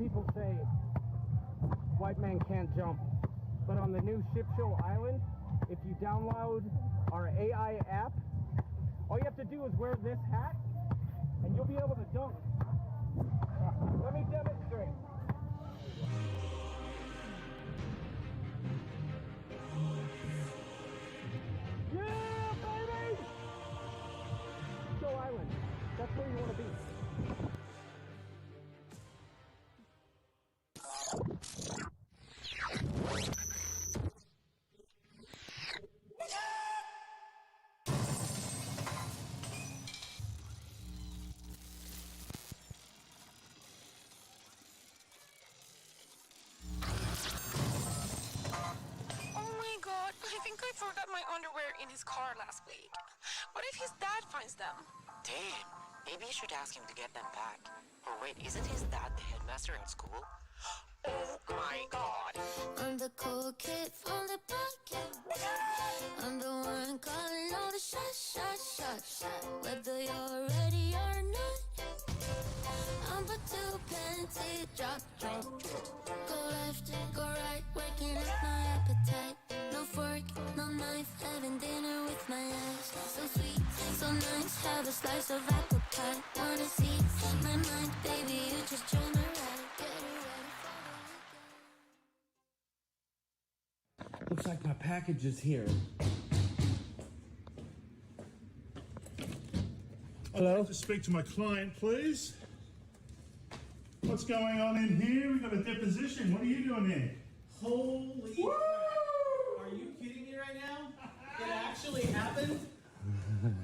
people say white man can't jump, but on the new Ship Show Island, if you download our AI app, all you have to do is wear this hat, and you'll be able to dunk. Let me demonstrate. Yeah, baby! Show Island. That's where you want to be. I think I forgot my underwear in his car last week. What if his dad finds them? Damn, maybe you should ask him to get them back. Or wait, isn't his dad the headmaster at school? Oh my god. I'm the cool kid from the pocket. I'm the one calling all the shots. Whether you're ready or not, I'm about to panty drop. Go left, go right, working up my appetite. No fork, no knife, having dinner with my eyes. So sweet, so nice, have a slice of apple pie. Wanna see my mind, baby, you just join my ride. Get ready for the weekend. Looks like my package is here. Hello? I'd like to speak to my client, please. What's going on in here? We've got a deposition. What are you doing here? Holy crap. Are you kidding me right now? It actually happened?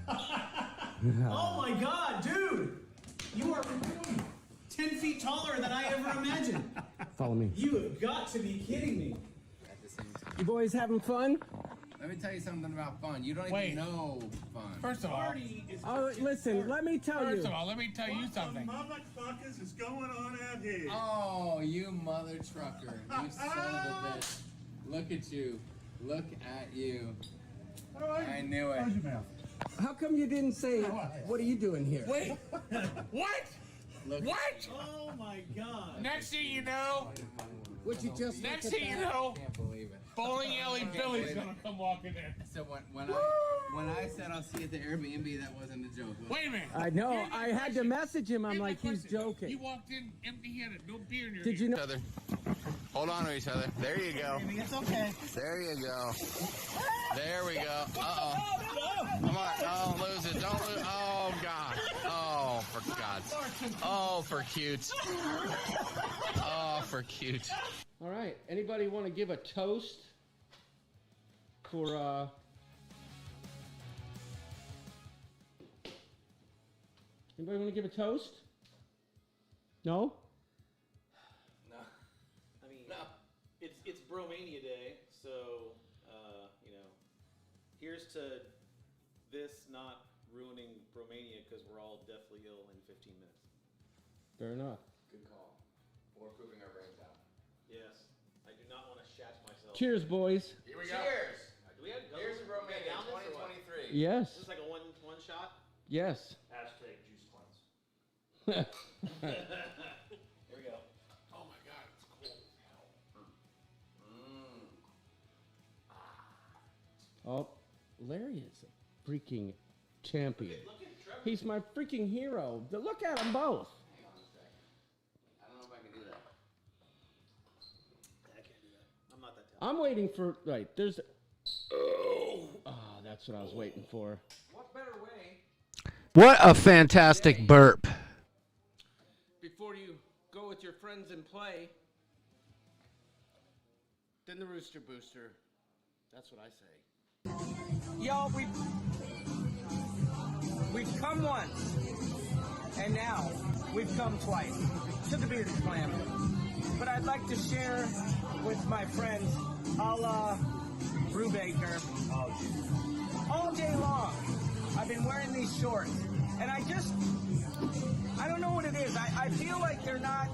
Oh my god, dude! You are 10 feet taller than I ever imagined. Follow me. You have got to be kidding me. At the same time. You boys having fun? Let me tell you something about fun. You don't even know fun. First of all, Oh, listen, let me tell you. first of all, let me tell you something. What the motherfuckers is going on out here? Oh, you mother trucker. You son of a bitch. Look at you. Look at you. I knew it. Close your mouth. How come you didn't say, what are you doing here? Wait, what? Look. What? Oh my god. Next thing you know, Would you just next look at thing you that? know, I can't believe it. bowling alley Billy's gonna come walking in. So when I said I'll see you at the Airbnb, that wasn't a joke. Wait a minute. I know, Here's my I had to question. message him, I'm Here's my like, he's question. joking. You walked in empty-handed, no beer in your Did you know? Each other. Hold on to each other. There you go. It's okay. There you go. There we go. Uh-oh. Come on. Don't lose it. Don't lose. Oh, God. Oh, for God's. Oh, for cute. Oh, for cute. All right, anybody want to give a toast for, anybody want to give a toast? No? No. I mean, No. it's Bromania Day, so, you know, here's to this not ruining Bromania because we're all deathly ill in 15 minutes. Fair enough. Good call. Or pooping our brains out. Yes, I do not want to shat myself. Cheers, boys. Here we Cheers. go. Do we have Here's we Romania down this or what? 2023. Yes. Is this like a one shot? Yes. Hashtag juice cleanse. Here we go. Oh my God, it's cold as hell. Oh, Larry is a freaking champion. Look at Trevor. He's my freaking hero. Look at them both. Hang on a second. I don't know if I can do that. I can't do that. I'm not that talented. I'm waiting for, right, there's, oh, that's what I was waiting for. What better way? What a fantastic burp. Before you go with your friends and play, then the Rooster Booster. That's what I say. Y'all, we've come once, and now we've come twice to the Bearded Slam. But I'd like to share with my friends, a la Brubaker, all day long. I've been wearing these shorts, and I don't know what it is. I feel like they're not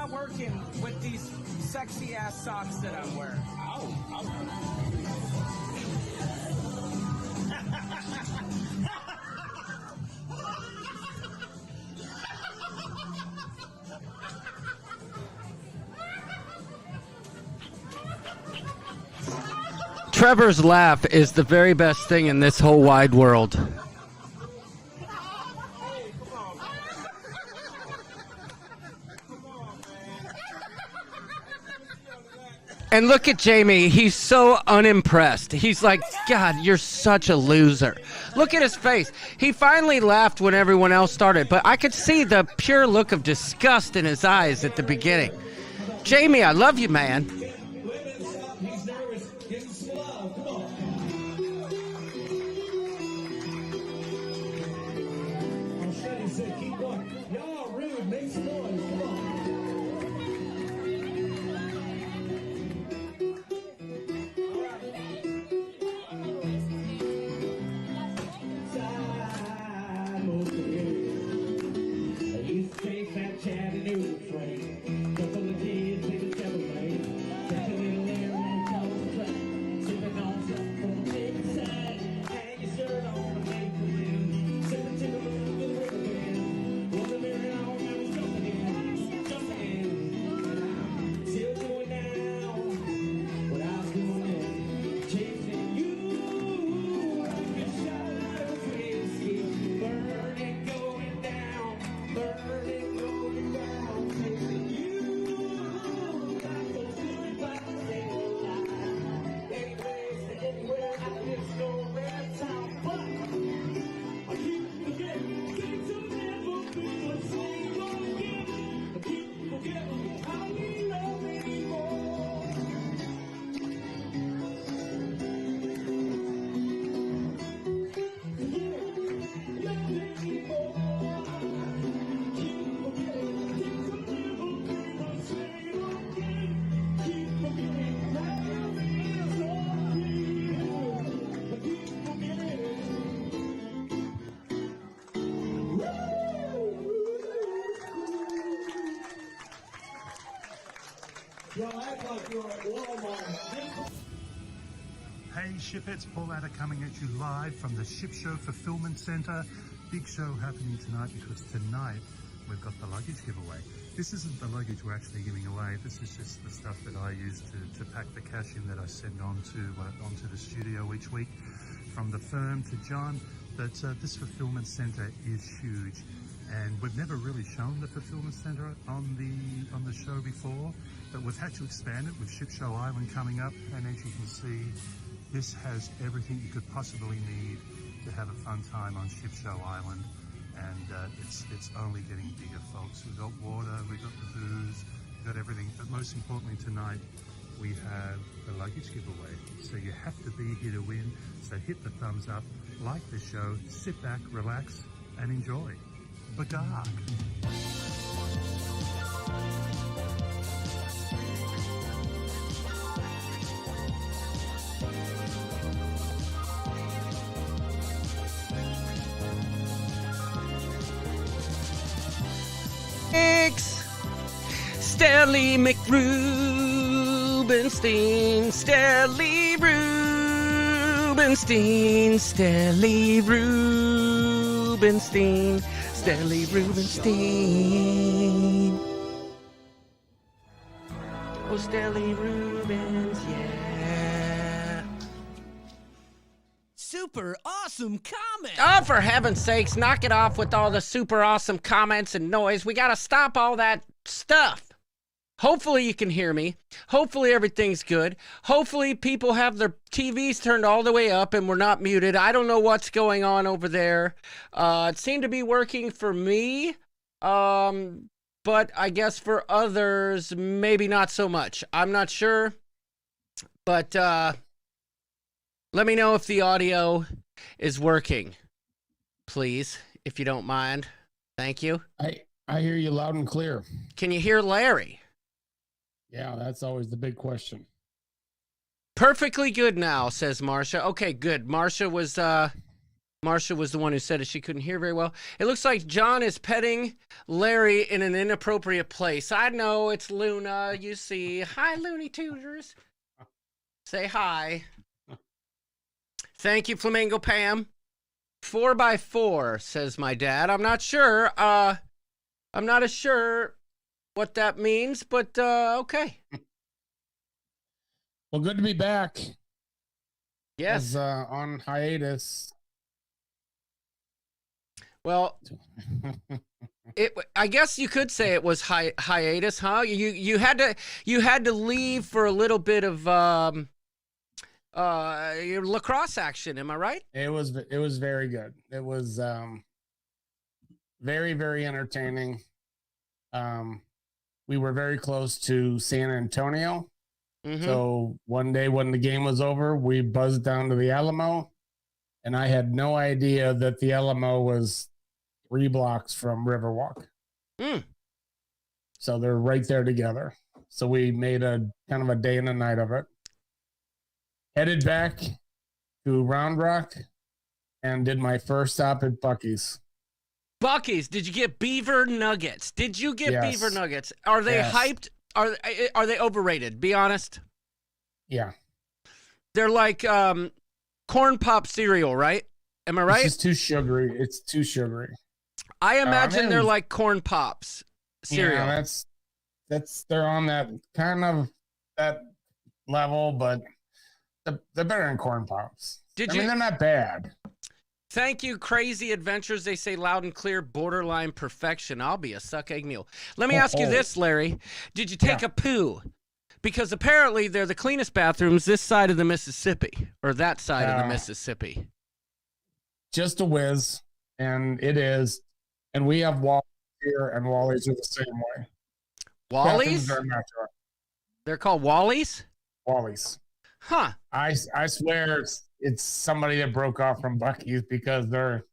working with these sexy ass socks that I'm wearing. Trevor's laugh is the very best thing in this whole wide world. And look at Jamie. He's so unimpressed. He's like, God, you're such a loser. Look at his face. He finally laughed when everyone else started, but I could see the pure look of disgust in his eyes at the beginning. Jamie, I love you, man. He's nervous. Get him slow. Come on. Shetty said, keep going. Y'all rude. Make some noise. Come on. Hey Shipettes, Paul Adder coming at you live from the Ship Show Fulfillment Center. Big show happening tonight because tonight we've got the luggage giveaway. This isn't the luggage we're actually giving away. This is just the stuff that I use to pack the cash in that I send onto the studio each week from the firm to John. But this fulfillment center is huge, and we've never really shown the fulfillment center on the show before, but we've had to expand it with Ship Show Island coming up. And as you can see, this has everything you could possibly need to have a fun time on Ship Show Island, and it's only getting bigger, folks. We've got water, we've got the booze, we've got everything, but most importantly tonight, we have the luggage giveaway. So you have to be here to win. So hit the thumbs up, like the show, sit back, relax, and enjoy. Bagarg. Stelly McRubenstein, Stelly Rubenstein, Stelly Rubenstein, Stelly Rubenstein. Oh, Stelly Rubens, yeah. Super awesome comment! Oh, for heaven's sakes, knock it off with all the super awesome comments and noise. We gotta stop all that stuff. Hopefully you can hear me. Hopefully everything's good. Hopefully people have their TVs turned all the way up and we're not muted. I don't know what's going on over there. It seemed to be working for me, but I guess for others, maybe not so much. I'm not sure, but let me know if the audio is working, please, if you don't mind. Thank you. I hear you loud and clear. Can you hear Larry? Yeah, that's always the big question. Perfectly good now, says Marsha. Okay, good. Marsha was the one who said it. She couldn't hear very well. It looks like John is petting Larry in an inappropriate place. I know, it's Luna, you see. Hi, Looney Tutors. Say hi. Thank you, Flamingo Pam. 4x4, says my dad. I'm not sure. I'm not as sure what that means, but okay. Well, good to be back. was on hiatus. Well, I guess you could say it was hiatus, huh? You had to leave for a little bit of your lacrosse action. Am I right? It was very good. It was very, very entertaining. We were very close to San Antonio. Mm-hmm. So one day when the game was over, we buzzed down to the Alamo, and I had no idea that the Alamo was 3 blocks from Riverwalk. Mm. So they're right there together. So we made a kind of a day and a night of it. Headed back to Round Rock and did my first stop at Buc-ee's. Buc-ee's, did you get beaver nuggets? Did you get Yes. beaver nuggets? Are they Yes. hyped? Are they overrated? Be honest. Yeah. They're like corn pop cereal, right? Am I right? It's just too sugary. It's too sugary. I imagine they're mean, like corn pops cereal. Yeah, that's they're on that kind of that level, but they're better than corn pops. I mean, they're not bad. Thank you, Crazy Adventures. They say loud and clear, borderline perfection. I'll be a suck egg mule. Let me ask you this, Larry. Did you take a poo? Because apparently they're the cleanest bathrooms this side of the Mississippi, or that side of the Mississippi. Just a whiz, and it is. And we have Wallies here, and Wallies are the same way. Wallies? They're called Wallies? Wallies. Huh. I swear it's somebody that broke off from Buc-ee's because they're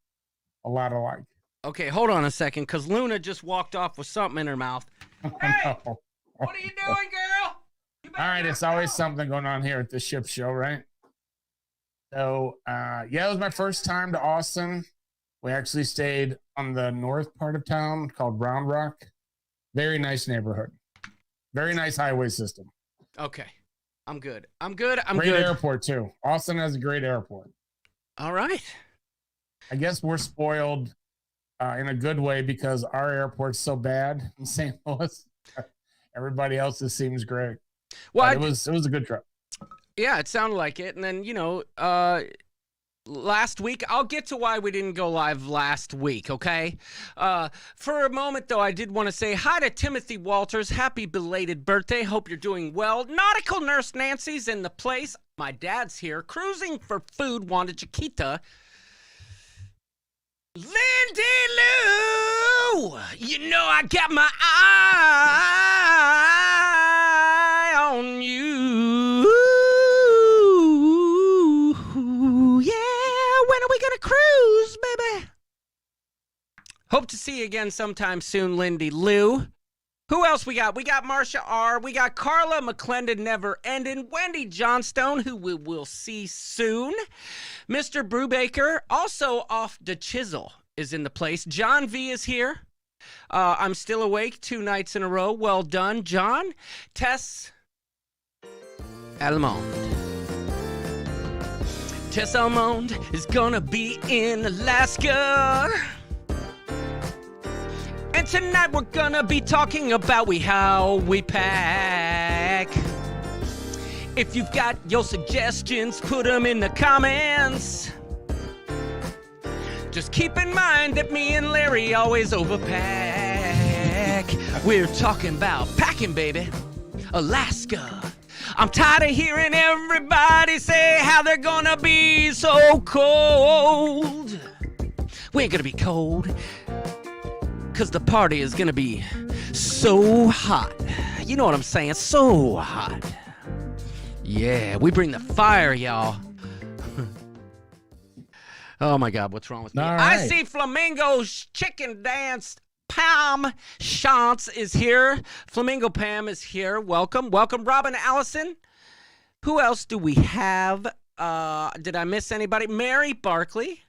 a lot alike. Okay, hold on a second, because Luna just walked off with something in her mouth. Hey, what are you doing, girl? All right, it's always something going on here at the ship show, right? So, it was my first time to Austin. We actually stayed on the north part of town called Round Rock. Very nice neighborhood. Very nice highway system. Okay. I'm good. Great airport, too. Austin has a great airport. All right. I guess we're spoiled in a good way because our airport's so bad in St. Louis. Everybody else's seems great. Well, it was a good trip. Yeah, it sounded like it. And then, last week, I'll get to why we didn't go live last week, okay? For a moment, though, I did want to say hi to Timothy Walters. Happy belated birthday. Hope you're doing well. Nautical Nurse Nancy's in the place. My dad's here. Cruising for food. Wanda Chiquita. Lindy Lou! You know I got my eye on you. Yeah, when are we gonna cruise, baby? Hope to see you again sometime soon, Lindy Lou. Who else we got? We got Marcia R. We got Carla McClendon Never Ending. Wendy Johnstone, who we will see soon. Mr. Brubaker, also off the chisel, is in the place. John V is here. I'm still awake 2 nights in a row. Well done, John. Tess Almond. Tess Almond is gonna be in Alaska. And tonight we're gonna be talking about how we pack. If you've got your suggestions, put them in the comments. Just keep in mind that me and Larry always overpack. We're talking about packing, baby. Alaska. I'm tired of hearing everybody say how they're gonna be so cold. We ain't gonna be cold, because the party is gonna be so hot. You know what I'm saying? So hot. Yeah, we bring the fire, y'all. Oh my God, what's wrong with me? All I right. see Flamingo's Chicken Dance. Pam Shantz is here. Flamingo Pam is here. Welcome. Welcome, Robin Allison. Who else do we have? Did I miss anybody? Mary Barkley.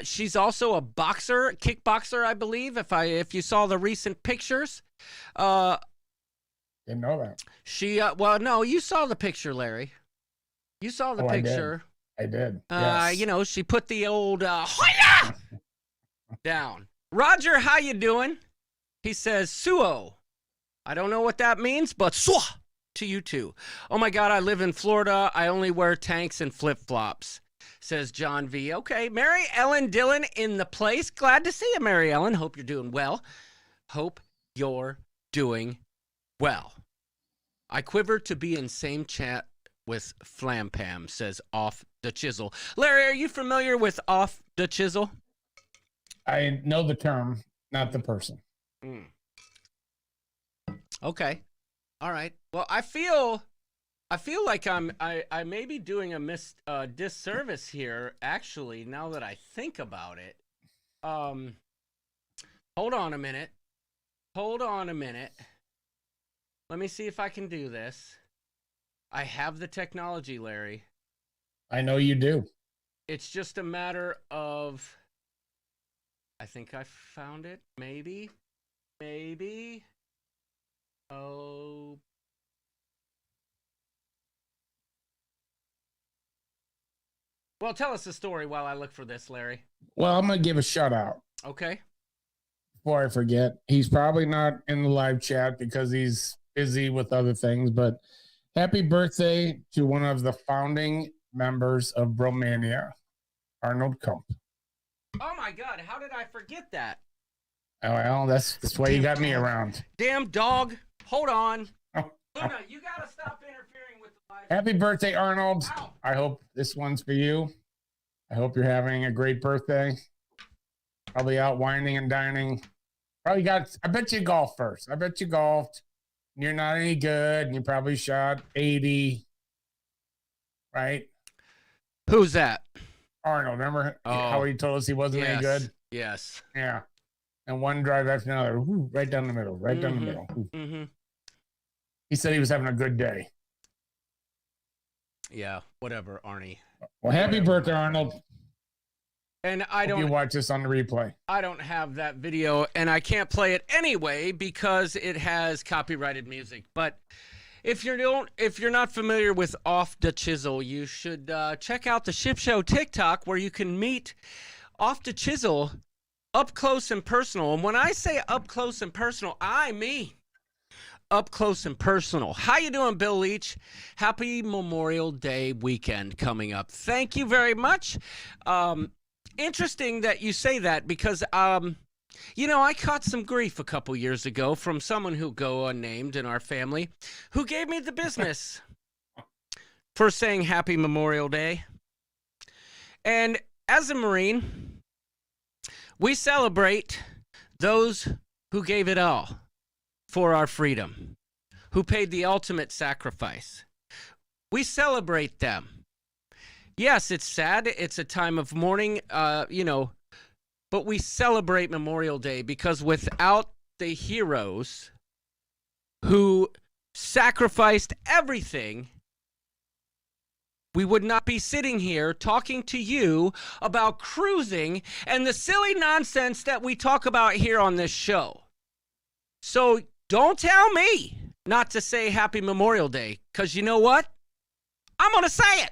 She's also a boxer, kickboxer, I believe, if you saw the recent pictures. Didn't know that. She, no, you saw the picture, Larry. You saw the picture. I did. Yes. You know, she put the old, Hoya! down. Roger, how you doing? He says, Suo. I don't know what that means, but Swa. to you too. Oh my God, I live in Florida. I only wear tanks and flip-flops, says John V. Okay, Mary Ellen Dillon in the place. Glad to see you, Mary Ellen. Hope you're doing well. Hope you're doing well. I quiver to be in same chat with Flampam, says Off the Chisel. Larry, are you familiar with Off the Chisel? I know the term, not the person. Okay. All right. Well, I feel like I may be doing a disservice here, actually, now that I think about it. Hold on a minute. Let me see if I can do this. I have the technology, Larry. I know you do. It's just a matter of, I think I found it. Maybe. Oh. Well, tell us the story while I look for this, Larry. Well, I'm going to give a shout out. Okay. Before I forget, he's probably not in the live chat because he's busy with other things, but happy birthday to one of the founding members of Bromania, Arnold Kump. Oh my God, how did I forget that? Well, that's why you got me around. Damn dog. Hold on. Luna, you gotta stop interfering with the live. Happy birthday, Arnold. Ow. I hope this one's for you. I hope you're having a great birthday. Probably out whining and dining. Probably I bet you golfed first. I bet you golfed. You're not any good, and you probably shot 80. Right? Who's that? Arnold. Remember how he told us he wasn't any good? Yes. Yeah. And one drive after another. Ooh, right down the middle. Right down the middle. Mm-hmm. He said he was having a good day. Yeah, whatever, Arnie. Well, happy birthday, Arnold. And I don't you watch this on the replay. I don't have that video, and I can't play it anyway because it has copyrighted music. But if you're not familiar with Off the Chisel, you should check out the Ship Show TikTok where you can meet Off the Chisel up close and personal. And when I say up close and personal, I mean up close and personal. How you doing, Bill Leach? Happy Memorial Day weekend coming up. Thank you very much. Interesting that you say that because, I caught some grief a couple years ago from someone who go unnamed in our family who gave me the business for saying Happy Memorial Day. And as a Marine, we celebrate those who gave it all for our freedom, who paid the ultimate sacrifice. We celebrate them. Yes, it's sad. It's a time of mourning, but we celebrate Memorial Day because without the heroes who sacrificed everything, we would not be sitting here talking to you about cruising and the silly nonsense that we talk about here on this show. So don't tell me not to say Happy Memorial Day, because you know what? I'm going to say it.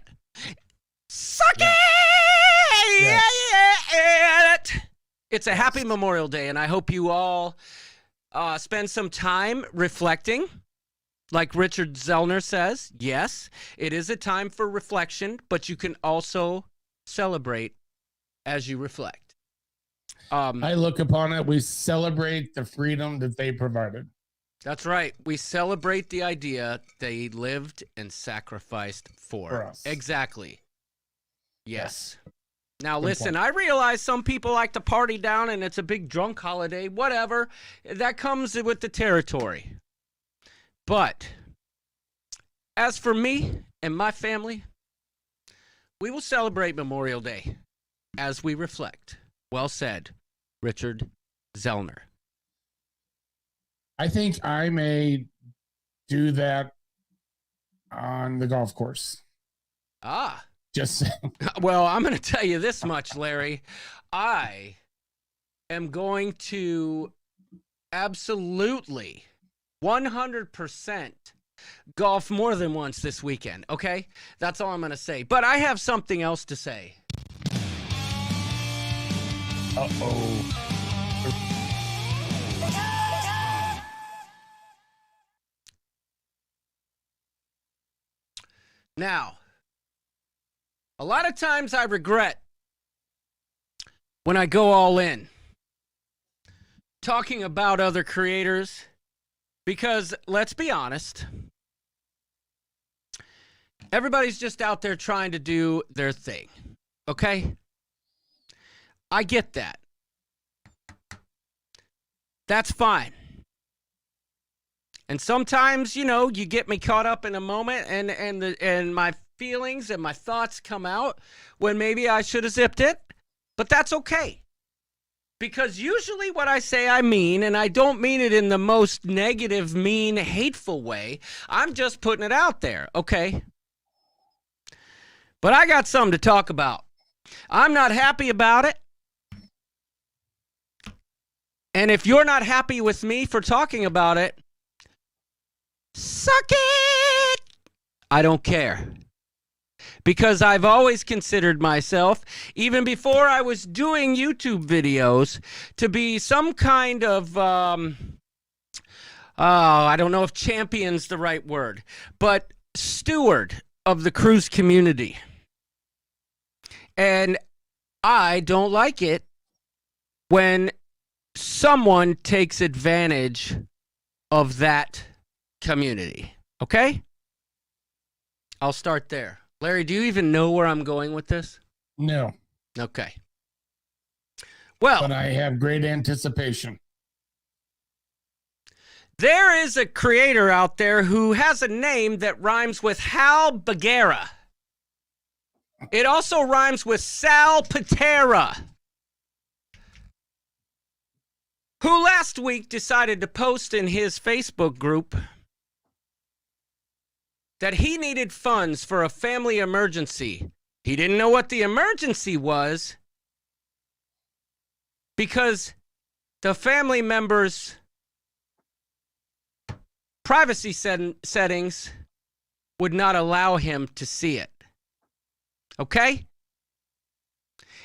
Suck it! Yes. It's a happy Memorial Day, and I hope you all spend some time reflecting. Like Richard Zellner says, yes, it is a time for reflection, but you can also celebrate as you reflect. I look upon it, we celebrate the freedom that they provided. That's right. We celebrate the idea they lived and sacrificed for us. Exactly. Yes. Now, Good listen, point. I realize some people like to party down and it's a big drunk holiday, whatever. That comes with the territory. But as for me and my family, we will celebrate Memorial Day as we reflect. Well said, Richard Zellner. I think I may do that on the golf course. Ah. Just saying. Well, I'm going to tell you this much, Larry. I am going to absolutely 100% golf more than once this weekend, okay? That's all I'm going to say. But I have something else to say. Uh-oh. Now, a lot of times I regret when I go all in talking about other creators because, let's be honest, everybody's just out there trying to do their thing, okay? I get that. That's fine. And sometimes, you know, you get me caught up in a moment and my feelings and my thoughts come out when maybe I should have zipped it, but that's okay. Because usually what I say I mean, and I don't mean it in the most negative, mean, hateful way. I'm just putting it out there, okay? But I got something to talk about. I'm not happy about it. And if you're not happy with me for talking about it, suck it! I don't care. Because I've always considered myself, even before I was doing YouTube videos, to be some kind of, I don't know if champion's the right word, but steward of the cruise community. And I don't like it when someone takes advantage of that community. Okay? I'll start there. Larry, do you even know where I'm going with this? No. Okay. Well, but I have great anticipation. There is a creator out there who has a name that rhymes with Hal Bagheera. It also rhymes with Sal Patera, who last week decided to post in his Facebook group that he needed funds for a family emergency. He didn't know what the emergency was because the family members' privacy settings would not allow him to see it. Okay?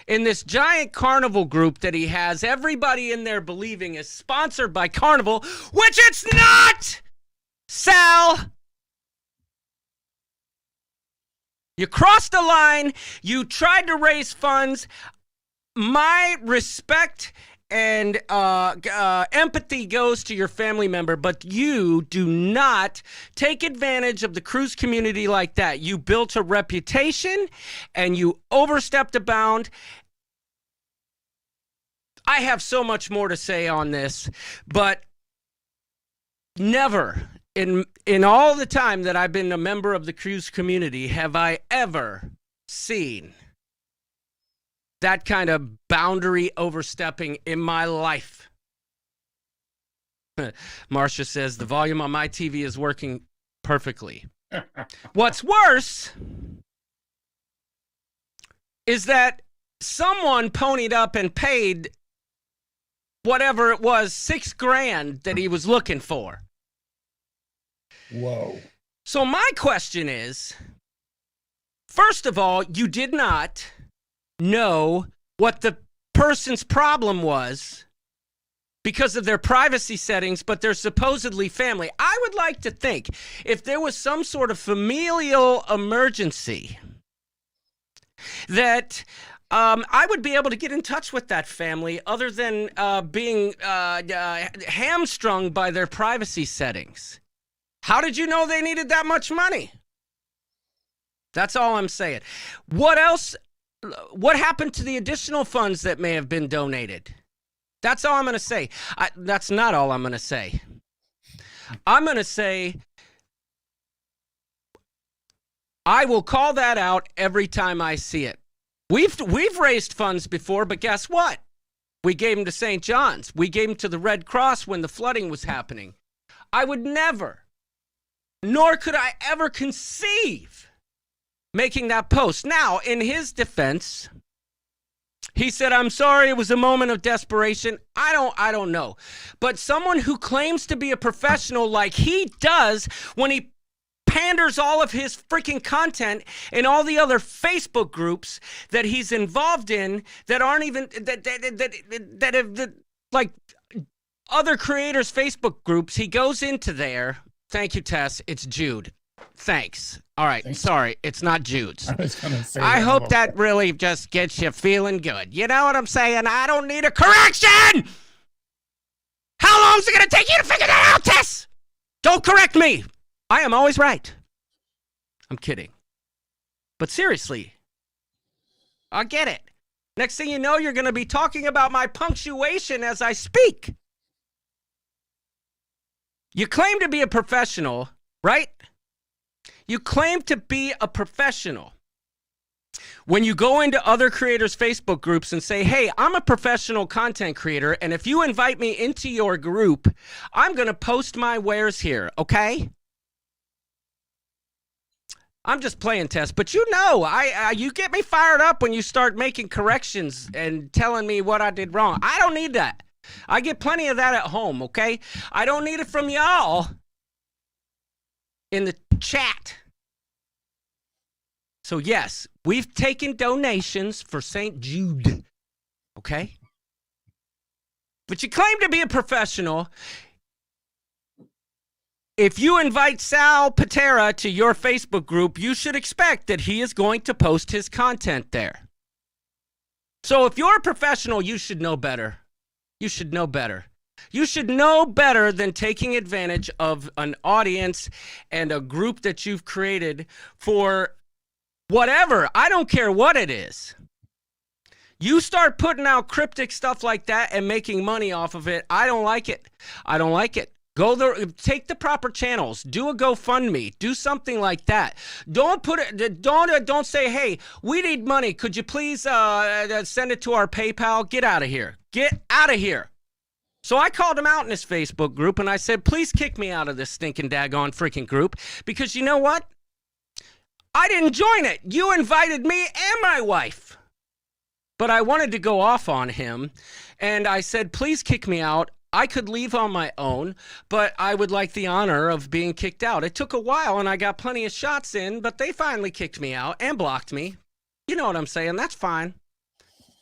In this giant Carnival group that he has, everybody in there believing is sponsored by Carnival, which it's not! Sal! You crossed the line. You tried to raise funds. My respect and empathy goes to your family member, but you do not take advantage of the cruise community like that. You built a reputation and you overstepped a bound. I have so much more to say on this, but never in all the time that I've been a member of the cruise community have I ever seen that kind of boundary overstepping in my life. Marcia says the volume on my TV is working perfectly. What's worse is that someone ponied up and paid whatever it was, $6,000 that he was looking for. Whoa. So my question is, first of all, you did not know what the person's problem was because of their privacy settings, but they're supposedly family. I would like to think if there was some sort of familial emergency that I would be able to get in touch with that family other than being hamstrung by their privacy settings. How did you know they needed that much money? That's all I'm saying. What else? What happened to the additional funds that may have been donated? That's all I'm going to say. That's not all I'm going to say. I'm going to say I will call that out every time I see it. We've raised funds before, but guess what? We gave them to St. John's. We gave them to the Red Cross when the flooding was happening. I would never, nor could I ever conceive making that post. Now, in his defense, he said, I'm sorry, it was a moment of desperation. I don't know. But someone who claims to be a professional like he does when he panders all of his freaking content in all the other Facebook groups that he's involved in that aren't even, that have, like, other creators' Facebook groups, he goes into there. Thank you, Tess. It's Jude. Thanks. All right. Sorry, it's not Jude's. I was gonna say. I hope that really just gets you feeling good. You know what I'm saying? I don't need a correction! How long is it going to take you to figure that out, Tess? Don't correct me. I am always right. I'm kidding. But seriously, I get it. Next thing you know, you're going to be talking about my punctuation as I speak. You claim to be a professional, right? You claim to be a professional. When you go into other creators' Facebook groups and say, hey, I'm a professional content creator, and if you invite me into your group, I'm going to post my wares here, okay? I'm just playing, Tess, but you know, you get me fired up when you start making corrections and telling me what I did wrong. I don't need that. I get plenty of that at home, okay? I don't need it from y'all in the chat. So yes, we've taken donations for St. Jude, okay? But you claim to be a professional. If you invite Sal Patera to your Facebook group, you should expect that he is going to post his content there. So if you're a professional, you should know better. You should know better. You should know better than taking advantage of an audience and a group that you've created for whatever. I don't care what it is. You start putting out cryptic stuff like that and making money off of it. I don't like it. I don't like it. Go there, take the proper channels. Do a GoFundMe. Do something like that. Don't put it. Don't say, "Hey, we need money. Could you please send it to our PayPal?" Get out of here. Get out of here. So I called him out in his Facebook group and I said, "Please kick me out of this stinking daggone freaking group because you know what? I didn't join it. You invited me and my wife." But I wanted to go off on him and I said, "Please kick me out. I could leave on my own, but I would like the honor of being kicked out." It took a while and I got plenty of shots in, but they finally kicked me out and blocked me. You know what I'm saying? That's fine.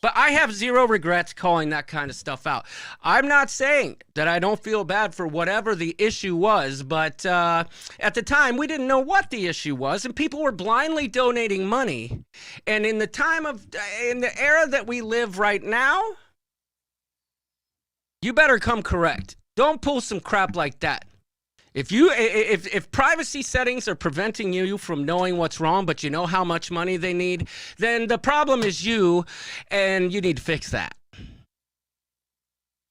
But I have zero regrets calling that kind of stuff out. I'm not saying that I don't feel bad for whatever the issue was, but at the time we didn't know what the issue was and people were blindly donating money. And in the era that we live right now, you better come correct. Don't pull some crap like that. If privacy settings are preventing you from knowing what's wrong, but you know how much money they need, then the problem is you, and you need to fix that.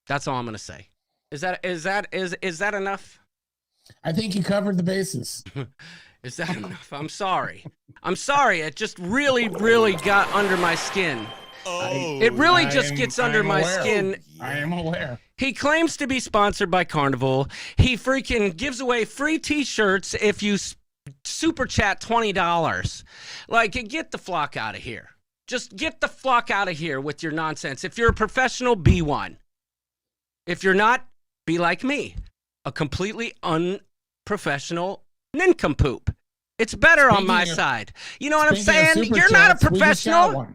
That's all I'm gonna say. Is that enough? I think you covered the bases. Is that enough? I'm sorry. I'm sorry. It just really, really got under my skin. It really just gets under my skin. I am aware. He claims to be sponsored by Carnival. He freaking gives away free t-shirts if you super chat $20. Like, get the flock out of here. Just get the flock out of here with your nonsense. If you're a professional, be one. If you're not, be like me. A completely unprofessional nincompoop. It's better on my side. You know what I'm saying? You're not a professional.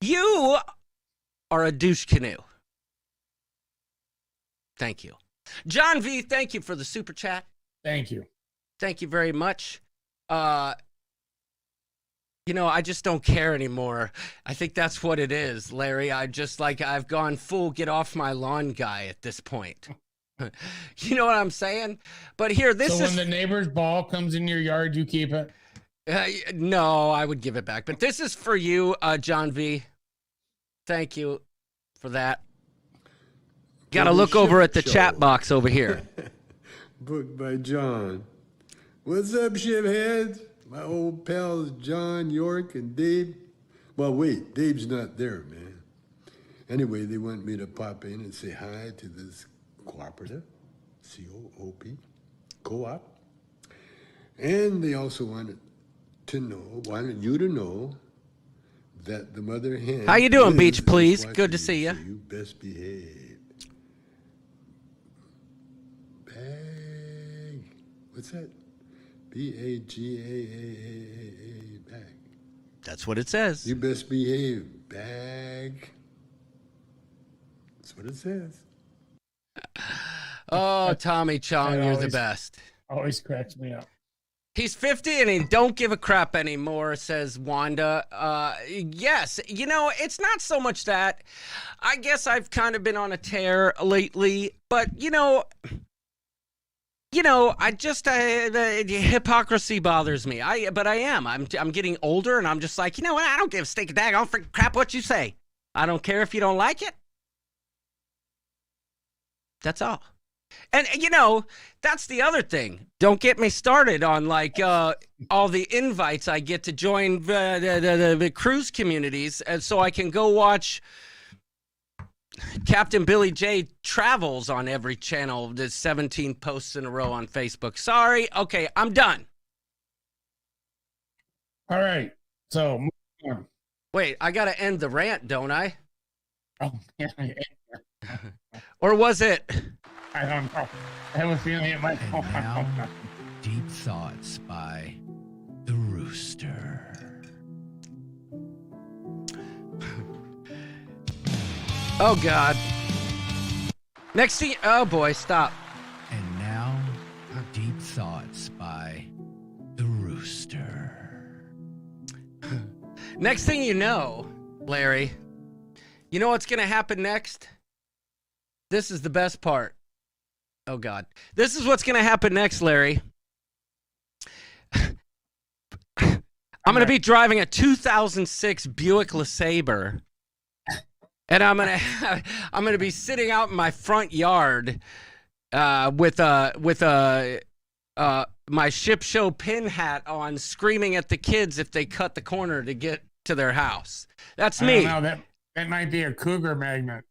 You are a douche canoe. Thank you. John V, thank you for the super chat. Thank you. Thank you very much. I just don't care anymore. I think that's what it is, Larry. I've gone full get off my lawn guy at this point. You know what I'm saying? But here, So when the neighbor's ball comes in your yard, you keep it? No, I would give it back. But this is for you, John V. Thank you for that. Got to look over at the chat box over here. Book by John. What's up, shipheads? My old pals John, York, and Dave. Well, wait, Dave's not there, man. Anyway, they want me to pop in and say hi to this cooperative, C-O-O-P, co-op. And they also wanted you to know that the mother hen. How you doing, Beach, please? Good to see you. So you best behave. Bag. What's that? B-A-G-A-A-A-A bag. That's what it says. You best behave. Bag. That's what it says. Oh, Tommy Chong, you're the best. Always cracks me up. He's 50 and he don't give a crap anymore, says Wanda. Yes, you know, it's not so much that. I guess I've kind of been on a tear lately, but you know, I just the hypocrisy bothers me. But I am. I'm getting older, and I'm just like, you know what? I don't give a steak a dag. I don't freaking crap what you say. I don't care if you don't like it. That's all. And, you know, that's the other thing. Don't get me started on, like, all the invites I get to join the cruise communities so I can go watch Captain Billy J Travels on every channel. There's 17 posts in a row on Facebook. Sorry. Okay, I'm done. All right. So, moving on. Wait, I got to end the rant, don't I? Oh, yeah. Or was it? I don't know. I have a feeling it might go Now, Deep Thoughts by the Rooster. Oh, God. Next thing, oh boy, stop. And now, Deep Thoughts by the Rooster. Next thing you know, Larry, you know what's going to happen next? This is the best part. Oh, God. This is what's going to happen next, Larry. I'm going to be driving a 2006 Buick LeSabre. And I'm gonna be sitting out in my front yard with my ship show pin hat on, screaming at the kids if they cut the corner to get to their house. That's me. I don't know, that might be a cougar magnet.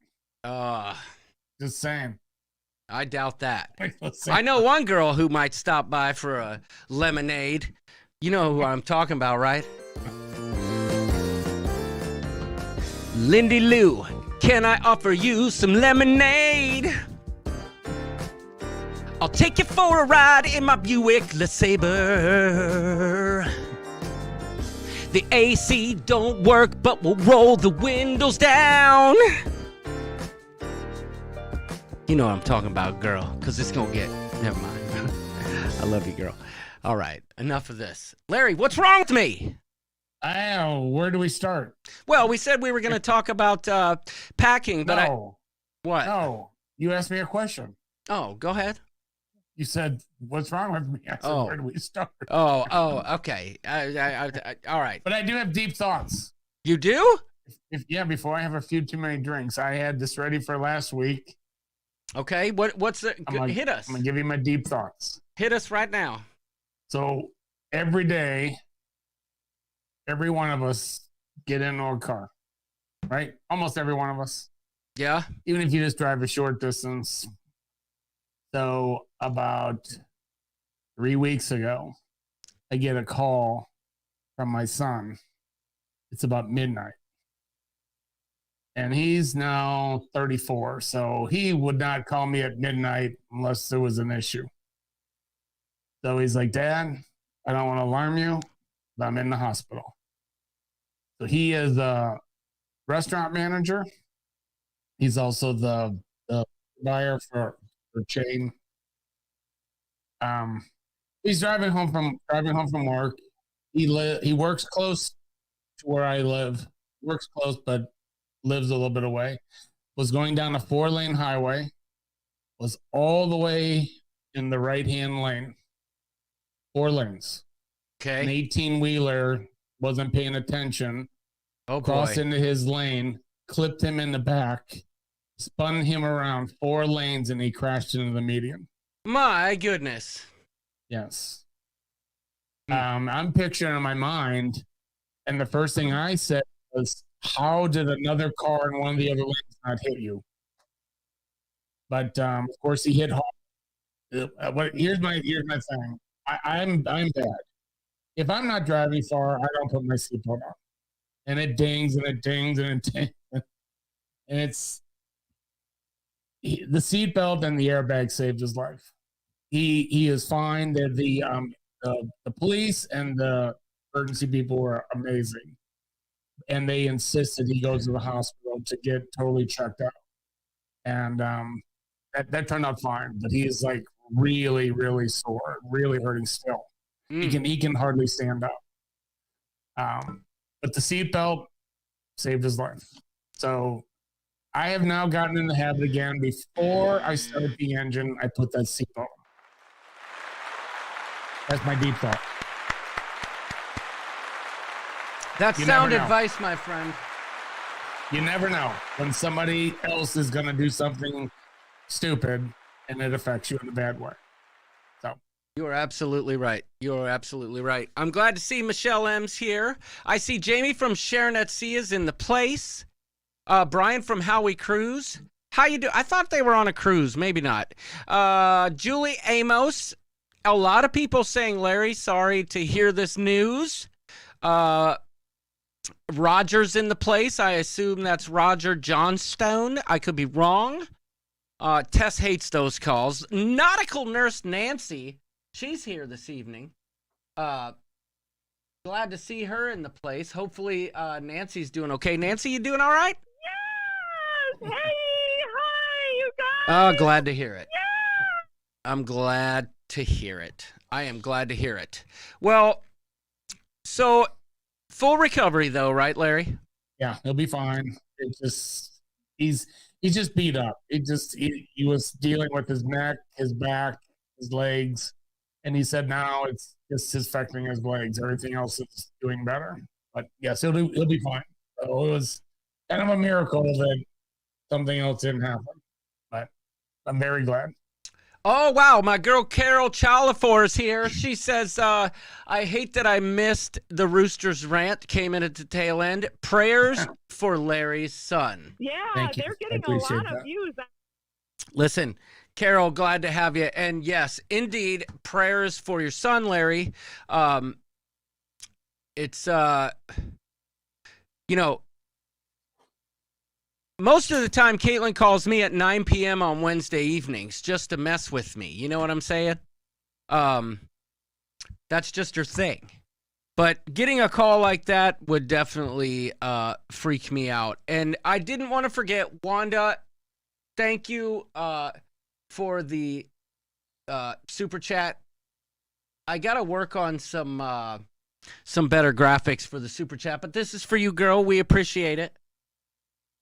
Just saying. I doubt that. I know one girl who might stop by for a lemonade. You know who I'm talking about, right? Lindy Lou, can I offer you some lemonade? I'll take you for a ride in my Buick LeSabre. The AC don't work, but we'll roll the windows down. You know what I'm talking about, girl, because it's going to get... Never mind. I love you, girl. All right, enough of this. Larry, what's wrong with me? Where do we start? Well, we said we were going to talk about packing, but No. What? No, you asked me a question. Oh, go ahead. You said, what's wrong with me? I said, where do we start? Oh, okay. All right. But I do have deep thoughts. You do? Before I have a few too many drinks. I had this ready for last week. Okay, what's the... hit us. I'm going to give you my deep thoughts. Hit us right now. So, every day, every one of us get into a car, right? Almost every one of us. Yeah. Even if you just drive a short distance. So about 3 weeks ago, I get a call from my son. It's about midnight. And he's now 34. So he would not call me at midnight unless there was an issue. So he's like, Dad, I don't want to alarm you, but I'm in the hospital. So he is a restaurant manager. He's also the buyer for chain. He's driving home from work. He works close to where I live. Works close, but lives a little bit away. Was going down a 4-lane highway. Was all the way in the right-hand lane. 4 lanes. Okay. An 18-wheeler wasn't paying attention. Oh, crossed boy. into his lane, clipped him in the back, spun him around 4 lanes, and he crashed into the median. My goodness. Yes. I'm picturing in my mind, and the first thing I said was, how did another car in one of the other lanes not hit you? But of course, he hit hard. Here's my thing. I'm bad. If I'm not driving far, I don't put my seatbelt on, and it dings and it dings and it dings, and it's the seatbelt and the airbag saved his life. He is fine. The police and the emergency people were amazing, and they insisted he goes to the hospital to get totally checked out, and that turned out fine. But he is like really, really sore, really hurting still. He can hardly stand up. But the seatbelt saved his life. So I have now gotten in the habit again. Before I start the engine, I put that seatbelt on. That's my deep thought. That's sound advice, my friend. You never know when somebody else is going to do something stupid and it affects you in a bad way. So you are absolutely right. You are absolutely right. I'm glad to see Michelle M's here. I see Jamie from Sharon at Sea is in the place. Brian from Howie Cruise. How you do? I thought they were on a cruise. Maybe not. Julie Amos. A lot of people saying, Larry, sorry to hear this news. Roger's in the place. I assume that's Roger Johnstone. I could be wrong. Tess hates those calls. Nautical nurse Nancy. She's here this evening. Glad to see her in the place. Hopefully Nancy's doing okay. Nancy, you doing all right? Yes! Hey! Hi, you guys! Oh, glad to hear it. Yeah! I'm glad to hear it. I am glad to hear it. Well, so full recovery though, right, Larry? yeah, he'll be fine. It just he's just beat up. He was dealing with his neck, his back, his legs, and he said now it's just affecting his legs. Everything else is doing better. But yes, he'll be fine. So it was kind of a miracle that something else didn't happen. But I'm very glad. Oh, wow. My girl Carol Chalafor is here. She says, I hate that I missed the Roosters rant. Came in at the tail end. Prayers for Larry's son. Yeah, they're getting a lot of views. Listen, Carol, glad to have you. And yes, indeed, prayers for your son, Larry. It's, most of the time, Caitlin calls me at 9 p.m. on Wednesday evenings just to mess with me. You know what I'm saying? That's just her thing. But getting a call like that would definitely freak me out. And I didn't want to forget, Wanda, thank you for the super chat. I got to work on some better graphics for the super chat. But this is for you, girl. We appreciate it.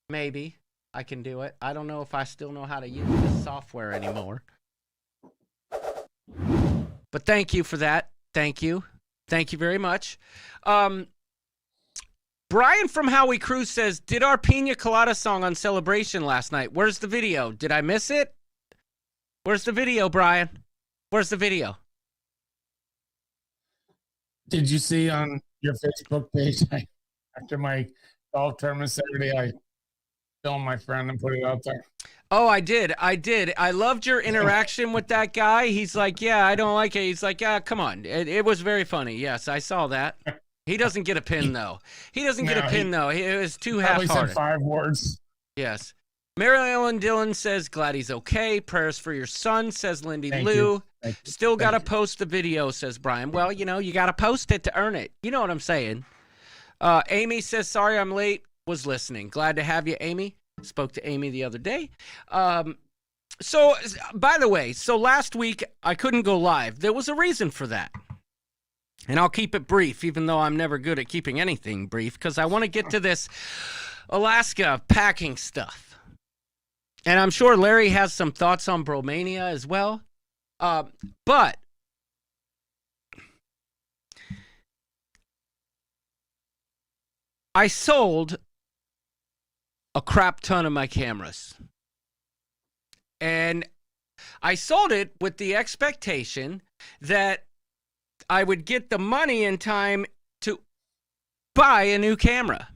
Maybe I can do it. I don't know if I still know how to use this software anymore. But thank you for that. Thank you. Thank you very much. Brian from Howie Cruz says, did our Pina Colada song on Celebration last night? Where's the video? Did I miss it? Where's the video, Brian? Where's the video? Did you see on your Facebook page after my golf tournament Saturday, I filmed my friend and put it out there? Oh, I did. I loved your interaction with that guy. He's like, yeah, I don't like it. He's like, yeah, come on. It was very funny. Yes, I saw that. He doesn't get a pin, though. He doesn't get a pin, though. It was too half-hearted. Probably said 5 words. Yes. Mary Ellen Dillon says, glad he's okay. Prayers for your son, says Lindy Thank Lou. you. Thank you. Still got to post the video, says Brian. Well, you got to post it to earn it. You know what I'm saying. Amy says, sorry I'm late. Was listening. Glad to have you, Amy. Spoke to Amy the other day. So, by the way, last week I couldn't go live. There was a reason for that. And I'll keep it brief, even though I'm never good at keeping anything brief, because I want to get to this Alaska packing stuff. And I'm sure Larry has some thoughts on Bromania as well. But I sold a crap ton of my cameras. And I sold it with the expectation that I would get the money in time to buy a new camera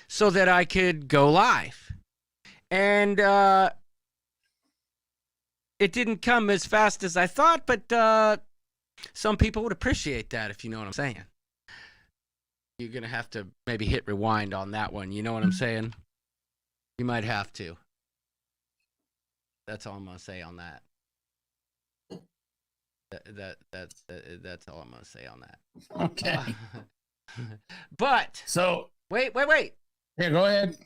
so that I could go live. And it didn't come as fast as I thought, but some people would appreciate that, if you know what I'm saying. You're going to have to maybe hit rewind on that one. You know what I'm saying? You might have to. That's all I'm going to say on that. That's all I'm going to say on that. Okay. But so wait. Yeah, go ahead.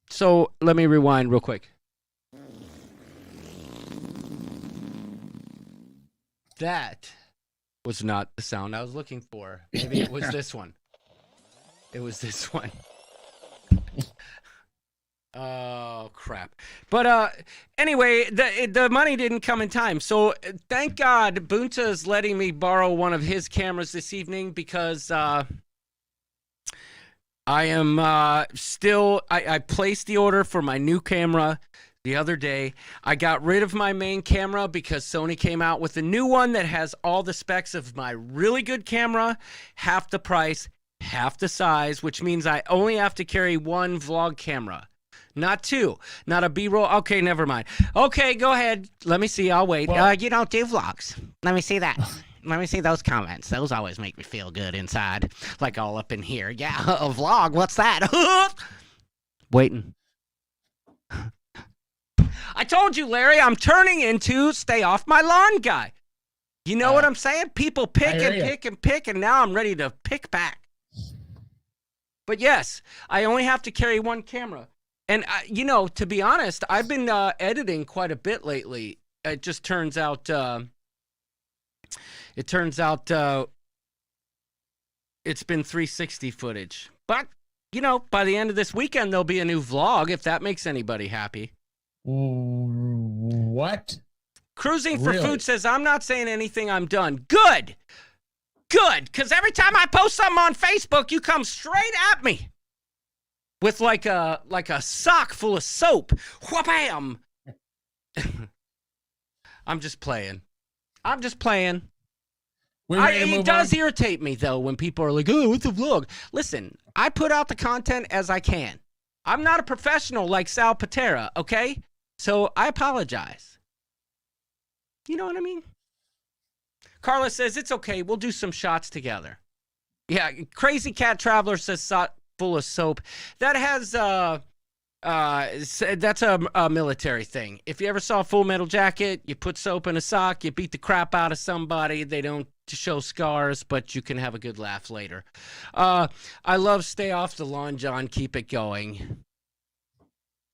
So let me rewind real quick. That was not the sound I was looking for. Maybe it was this one. It was this one. Oh, crap. But anyway, the money didn't come in time. So thank God Bunta is letting me borrow one of his cameras this evening because I am still, I placed the order for my new camera the other day. I got rid of my main camera because Sony came out with a new one that has all the specs of my really good camera, half the price, half the size, which means I only have to carry one vlog camera. Not two. Not a B-roll. Okay, never mind. Okay, go ahead. Let me see. I'll wait. Well, you don't do vlogs. Let me see that. Let me see those comments. Those always make me feel good inside. Like all up in here. Yeah, a vlog. What's that? Waiting. I told you, Larry, I'm turning into stay off my lawn guy. You know what I'm saying? People pick and pick and pick, and now I'm ready to pick back. But yes, I only have to carry one camera. And, you know, to be honest, I've been editing quite a bit lately. It just turns out, it's been 360 footage. But, you know, by the end of this weekend, there'll be a new vlog, if that makes anybody happy. What? Cruising for Food says, I'm not saying anything, I'm done. Good. Good. Because every time I post something on Facebook, you come straight at me. With like a sock full of soap. Wha-bam! I'm just playing. It does irritate me, though, when people are like, oh, it's a vlog. Listen, I put out the content as I can. I'm not a professional like Sal Patera, okay? So I apologize. You know what I mean? Carla says, it's okay. We'll do some shots together. Yeah, Crazy Cat Traveler says, full of soap. That has that's a military thing. If you ever saw Full Metal Jacket, you put soap in a sock, you beat the crap out of somebody. They don't show scars, but you can have a good laugh later. I love Stay Off the Lawn, John. Keep it going.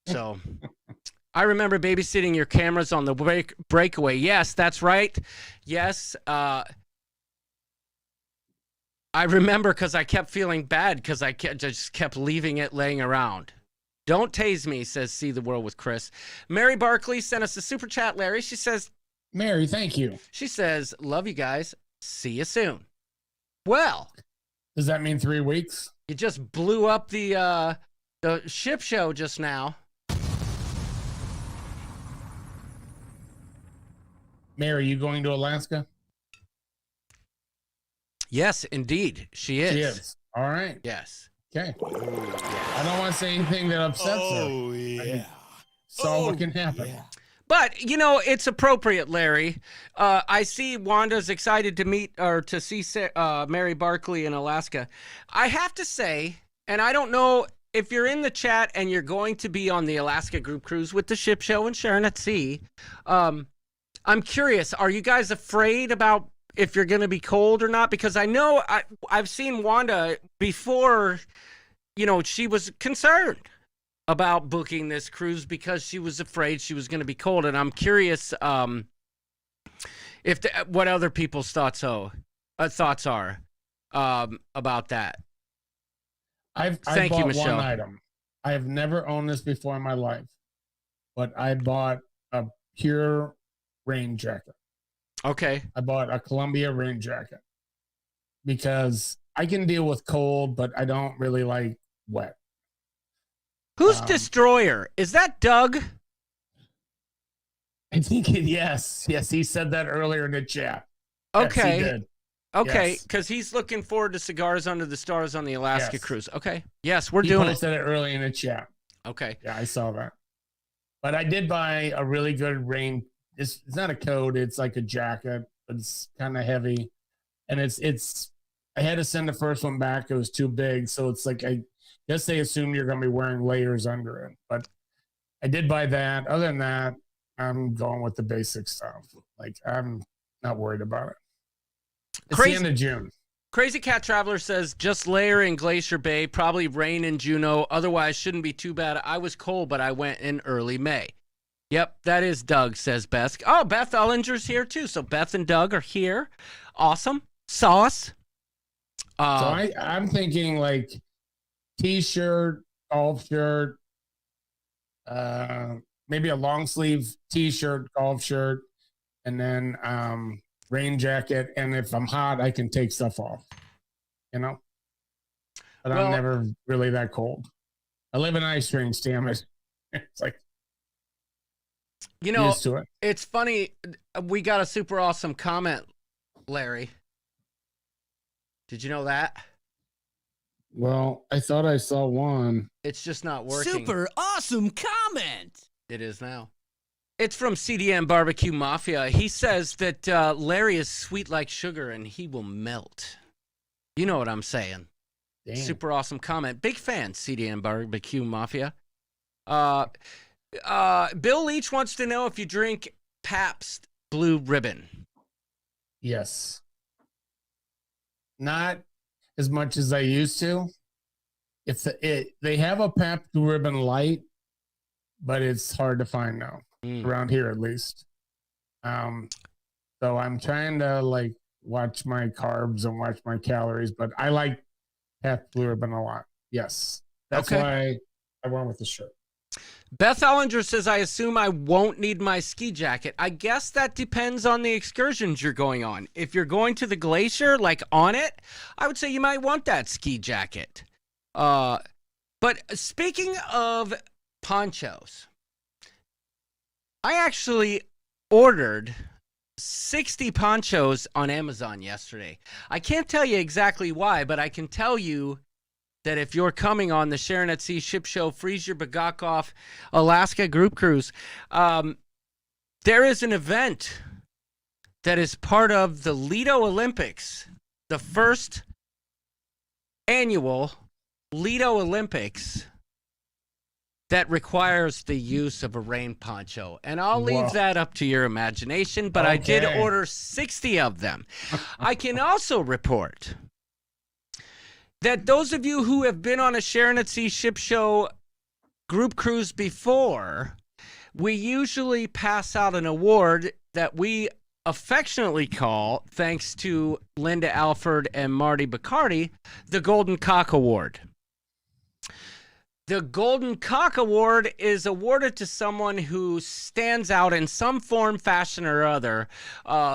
So I remember babysitting your cameras on the breakaway. Yes, that's right. Yes. I remember because I kept feeling bad because I just kept leaving it laying around. Don't tase me, says See the World with Chris. Mary Barkley sent us a super chat, Larry. She says, Mary, thank you. She says, love you guys. See you soon. Well. Does that mean 3 weeks? You just blew up the ship show just now. Mary, you going to Alaska? Yes, indeed. She is. She is. All right. Yes. Okay. I don't want to say anything that upsets her. Oh, yeah. Saw what can happen. Yeah. But, you know, it's appropriate, Larry. I see Wanda's excited to meet or to see Mary Barkley in Alaska. I have to say, and I don't know if you're in the chat and you're going to be on the Alaska group cruise with the ship show and Sharon at Sea, I'm curious, are you guys afraid about if you're going to be cold or not? Because I know I've seen Wanda before, you know, she was concerned about booking this cruise because she was afraid she was going to be cold. And I'm curious what other people's thoughts are about that. Thank you, Michelle. One item. I have never owned this before in my life, but I bought a pure rain jacket. Okay. I bought a Columbia rain jacket because I can deal with cold, but I don't really like wet. Who's Destroyer? Is that Doug? I think yes. Yes, he said that earlier in the chat. Okay. Yes, he did. Okay, because he's looking forward to Cigars Under the Stars on the Alaska cruise. Okay. Yes, we're doing it. He posted it early in the chat. Okay. Yeah, I saw that. But I did buy a really good rain. It's not a coat. It's like a jacket. But it's kind of heavy. And it's I had to send the first one back. It was too big. So it's like, I guess they assume you're going to be wearing layers under it. But I did buy that. Other than that, I'm going with the basic stuff. Like, I'm not worried about it. It's the end of June. Crazy Cat Traveler says, just layer in Glacier Bay, probably rain in Juneau. Otherwise, shouldn't be too bad. I was cold, but I went in early May. Yep, that is Doug, says Beth. Oh, Beth Ellinger's here too. So Beth and Doug are here. Awesome. Sauce. So I'm thinking like t-shirt, golf shirt, maybe a long sleeve t-shirt, golf shirt, and then rain jacket. And if I'm hot, I can take stuff off, you know? But I'm never really that cold. I live in ice rings, damn it. It's like, you know, used to it. It's funny. We got a super awesome comment, Larry. Did you know that? Well, I thought I saw one. It's just not working. Super awesome comment. It is now. It's from CDM Barbecue Mafia. He says that Larry is sweet like sugar and he will melt. You know what I'm saying. Damn. Super awesome comment. Big fan, CDM Barbecue Mafia. Bill Leach wants to know if you drink Pabst Blue Ribbon. Yes. Not as much as I used to. They have a Pabst Blue Ribbon Light, but it's hard to find now, around here at least. So I'm trying to like watch my carbs and watch my calories, but I like Pabst Blue Ribbon a lot. Yes. That's why I went with the shirt. Beth Ellinger says, I assume I won't need my ski jacket. I guess that depends on the excursions you're going on. If you're going to the glacier, like on it, I would say you might want that ski jacket. But speaking of ponchos, I actually ordered 60 ponchos on Amazon yesterday. I can't tell you exactly why, but I can tell you that if you're coming on the Sharon at Sea Ship Show, Freezer Bagakoff, Alaska Group Cruise, there is an event that is part of the Lido Olympics, the first annual Lido Olympics that requires the use of a rain poncho. And I'll leave that up to your imagination, but I did order 60 of them. I can also report that those of you who have been on a Sharon at Sea Ship Show group cruise before, we usually pass out an award that we affectionately call, thanks to Linda Alford and Marty Bacardi, the Golden Cock Award. The Golden Cock Award is awarded to someone who stands out in some form, fashion, or other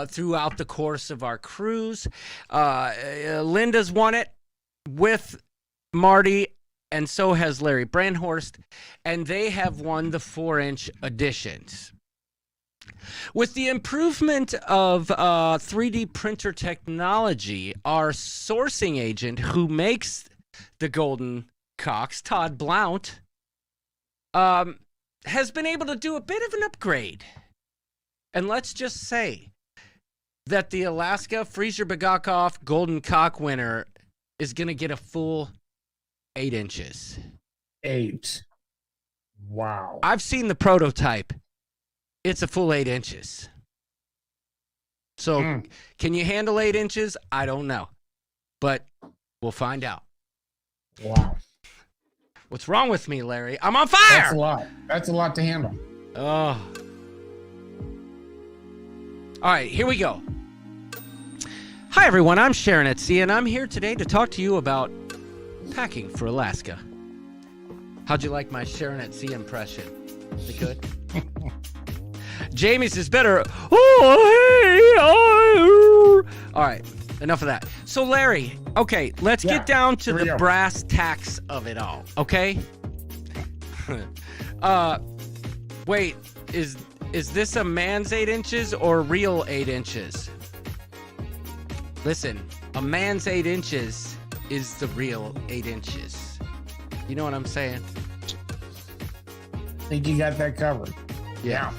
throughout the course of our cruise. Linda's won it with Marty, and so has Larry Brandhorst, and they have won the 4-inch editions. With the improvement of 3D printer technology, our sourcing agent who makes the Golden Cocks, Todd Blount, has been able to do a bit of an upgrade. And let's just say that the Alaska Freezer Bagakoff Golden Cock winner is going to get a full 8 inches. 8. Wow. I've seen the prototype. It's a full 8 inches. So can you handle 8 inches? I don't know. But we'll find out. Wow. What's wrong with me, Larry? I'm on fire! That's a lot. That's a lot to handle. Oh. All right, here we go. Hi, everyone. I'm Sharon at Sea, and I'm here today to talk to you about packing for Alaska. How'd you like my Sharon at Sea impression? Is it good? Jamie's is better. Oh, hey, all right, enough of that. So, Larry, okay, let's get down to the brass tacks of it all, okay? Wait, is this a man's 8 inches or real 8 inches? Listen, a man's 8 inches is the real 8 inches. You know what I'm saying? I think you got that covered. Yeah.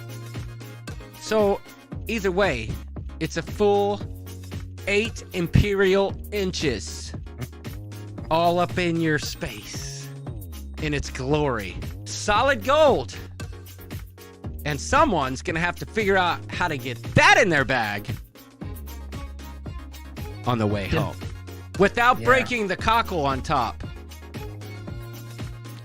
So, either way, it's a full 8 imperial inches. All up in your space. In its glory. Solid gold. And someone's going to have to figure out how to get that in their bag on the way home without breaking the cockle on top.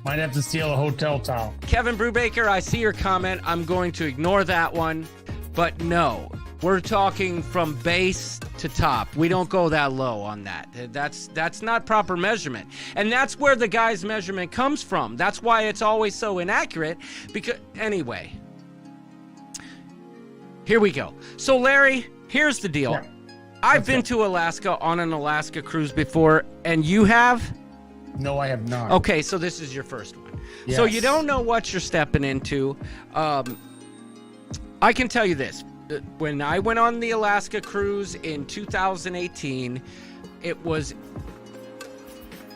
Might have to steal a hotel towel. Kevin Brubaker, I see your comment. I'm going to ignore that one. But no, we're talking from base to top. We don't go that low on that. That's not proper measurement. And that's where the guy's measurement comes from. That's why it's always so inaccurate. Because anyway, here we go. So Larry, here's the deal. Yeah. I've been to Alaska on an Alaska cruise before, and you have? No, I have not. Okay, so this is your first one. Yes. So you don't know what you're stepping into. I can tell you this. When I went on the Alaska cruise in 2018, it was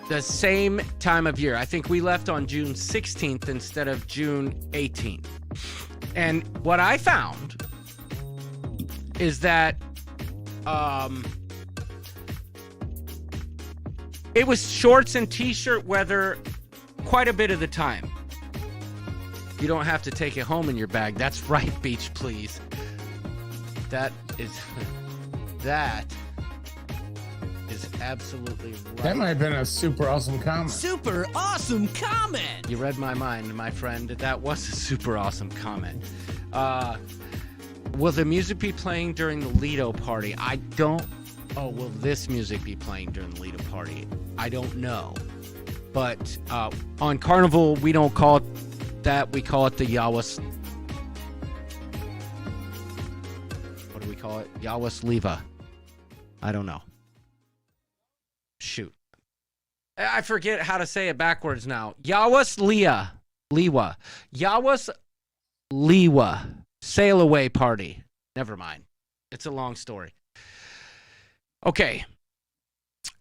the same time of year. I think we left on June 16th instead of June 18th. And what I found is that it was shorts and t-shirt weather quite a bit of the time. You don't have to take it home in your bag. That's right, Beach Please. That is absolutely right. That might have been a super awesome comment. Super awesome comment. You read my mind, my friend. That was a super awesome comment. Will the music be playing during the Lido party? Will this music be playing during the Lido party? I don't know. But on Carnival, we don't call it that. We call it the Yawas. What do we call it? Yawas Liva. I don't know. Shoot. I forget how to say it backwards now. Yawas Liwa. Yawas Liwa. Sail away party. Never mind. It's a long story. Okay.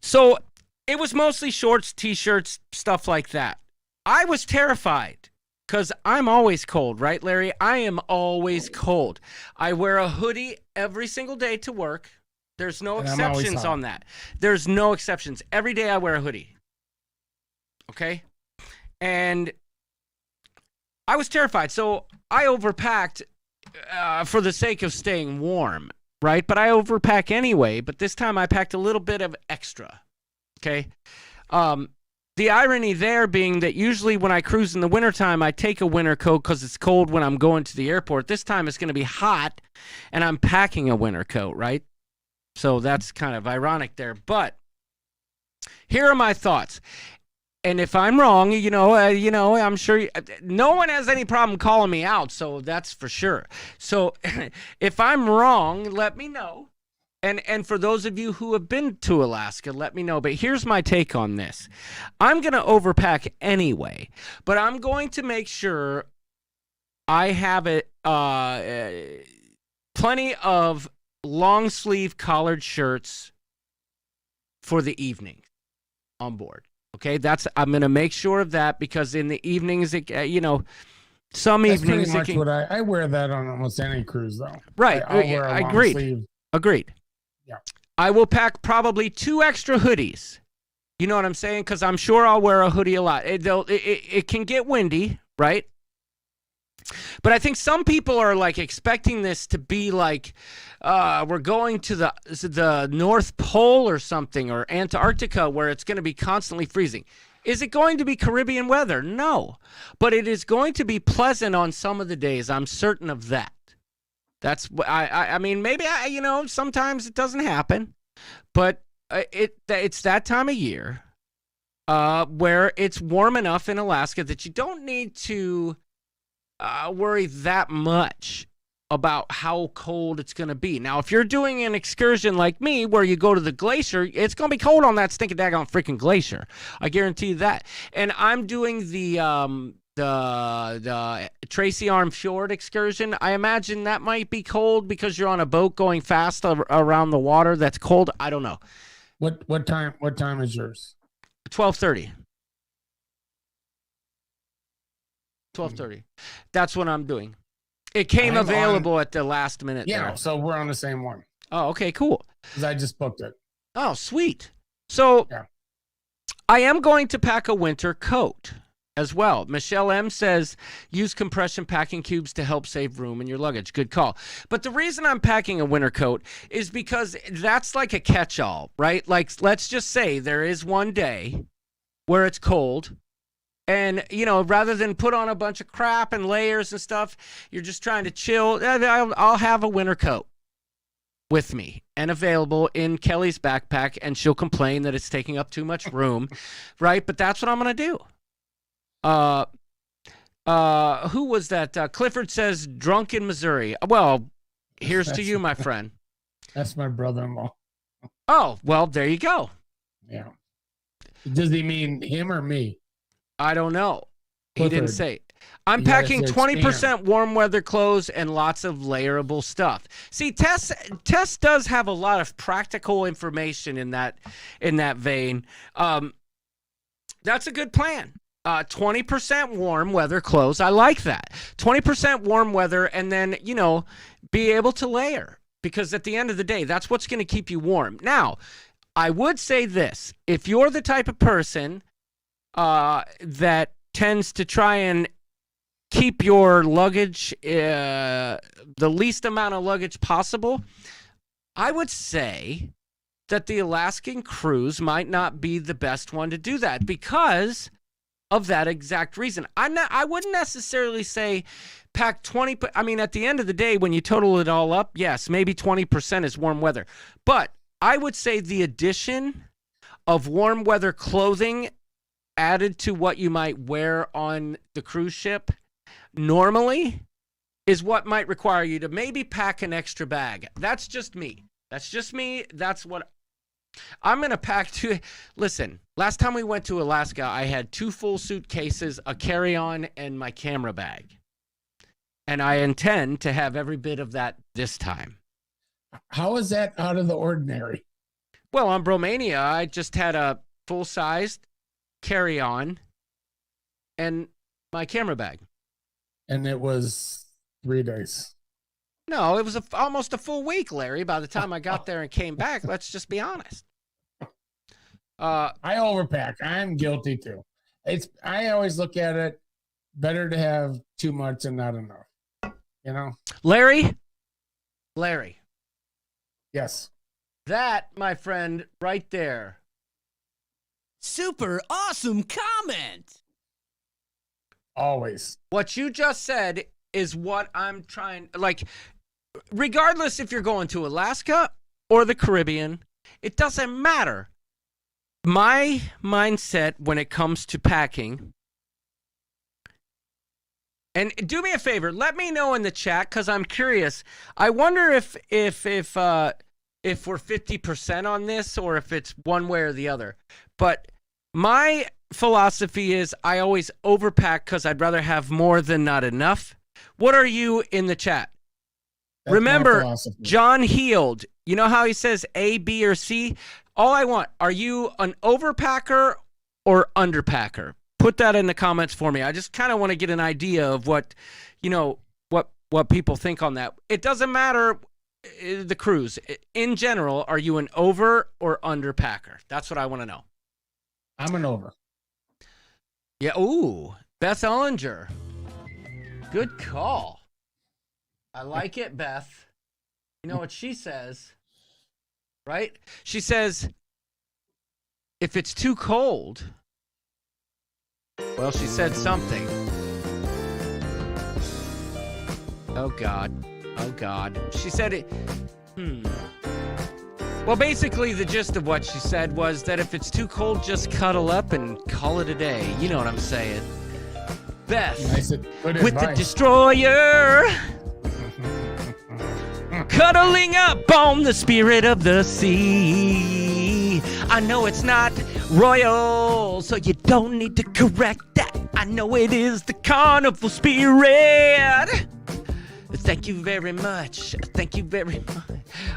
So it was mostly shorts, t-shirts, stuff like that. I was terrified because I'm always cold, right, Larry? I am always cold. I wear a hoodie every single day to work. There's no exceptions on that. There's no exceptions. Every day I wear a hoodie. Okay? And I was terrified. So I overpacked for the sake of staying warm, right? But I overpack anyway. But this time I packed a little bit of extra. Okay? The irony there being that usually when I cruise in the wintertime, I take a winter coat because it's cold when I'm going to the airport. This time it's going to be hot, and I'm packing a winter coat, right? So that's kind of ironic there. But here are my thoughts. And if I'm wrong, I'm sure no one has any problem calling me out, so that's for sure. So if I'm wrong, let me know. And for those of you who have been to Alaska, let me know. But here's my take on this. I'm going to overpack anyway, but I'm going to make sure I have plenty of long sleeve collared shirts for the evening on board. Okay, I'm going to make sure of that because in the evenings, some That's evenings pretty much what I wear that on almost any cruise though. Right, I'll wear a long sleeve. Agreed. Yeah. I will pack probably 2 extra hoodies. You know what I'm saying? Because I'm sure I'll wear a hoodie a lot. It can get windy, right? But I think some people are like expecting this to be like we're going to the North Pole or something, or Antarctica, where it's going to be constantly freezing. Is it going to be Caribbean weather? No. But it is going to be pleasant on some of the days. I'm certain of that. That's I mean, maybe sometimes it doesn't happen, but it's that time of year where it's warm enough in Alaska that you don't need to worry that much about how cold it's going to be. Now, if you're doing an excursion like me where you go to the glacier, it's going to be cold on that stinking daggone freaking glacier. I guarantee you that. And I'm doing the Tracy Arm Fjord excursion. I imagine that might be cold because you're on a boat going fast around the water. That's cold. I don't know. What time is yours? 12:30. 12:30. That's what I'm doing. It came available at the last minute. Yeah, there. so we're on the same one. Oh, okay, cool. Because I just booked it. Oh, sweet. So yeah. I am going to pack a winter coat as well. Michelle M says, use compression packing cubes to help save room in your luggage. Good call. But the reason I'm packing a winter coat is because that's like a catch-all, right? Like, let's just say there is one day where it's cold And, you know, rather than put on a bunch of crap and layers and stuff, you're just trying to chill. I'll have a winter coat with me and available in Kelly's backpack, and she'll complain that it's taking up too much room, right? But that's what I'm going to do. Who was that? Clifford says, drunk in Missouri. Well, here's to you, my friend. That's my brother-in-law. Oh, well, there you go. Yeah. Does he mean him or me? I don't know. Clifford. He didn't say. I'm You gotta packing say 20% warm weather clothes and lots of layerable stuff. See, Tess does have a lot of practical information in that vein. That's a good plan. 20% warm weather clothes. I like that. 20% warm weather, and then, you know, be able to layer, because at the end of the day, that's what's going to keep you warm. Now, I would say this. If you're the type of person that tends to try and keep your luggage, the least amount of luggage possible, I would say that the Alaskan cruise might not be the best one to do that because of that exact reason. I wouldn't necessarily say pack 20. I mean, at the end of the day, when you total it all up, yes, maybe 20% is warm weather. But I would say the addition of warm weather clothing added to what you might wear on the cruise ship normally is what might require you to maybe pack an extra bag. That's just me. That's what I'm going to pack. Listen, last time we went to Alaska, I had 2 full suitcases, a carry-on, and my camera bag. And I intend to have every bit of that this time. How is that out of the ordinary? Well, on Bromania, I just had a full-sized carry-on and my camera bag. And it was 3 days. No, it was almost a full week, Larry, by the time I got there and came back. Let's just be honest. I overpack. I'm guilty too. I always look at it, better to have too much and not enough. You know? Larry? Yes. That, my friend, right there. Super awesome comment. Always. What you just said is what I'm trying, like, regardless if you're going to Alaska or the Caribbean, it doesn't matter. My mindset when it comes to packing, and do me a favor, let me know in the chat because I'm curious. I wonder if we're 50% on this or if it's one way or the other. But my philosophy is I always overpack because I'd rather have more than not enough. What are you in the chat? That's Remember, John Healed, you know how he says A, B, or C? All I want, are you an overpacker or underpacker? Put that in the comments for me. I just kind of want to get an idea of what, you know, what people think on that. It doesn't matter the cruise. In general, are you an over or underpacker? That's what I want to know. I'm an over. Yeah, ooh, Beth Ellinger. Good call. I like it, Beth. You know what she says, right? She says, if it's too cold, well, she said something. Oh, God. She said it. Well, basically, the gist of what she said was that if it's too cold, just cuddle up and call it a day. You know what I'm saying. Beth, with the destroyer, cuddling up on the spirit of the sea. I know it's not royal, so you don't need to correct that. I know it is the carnival spirit. Thank you very much.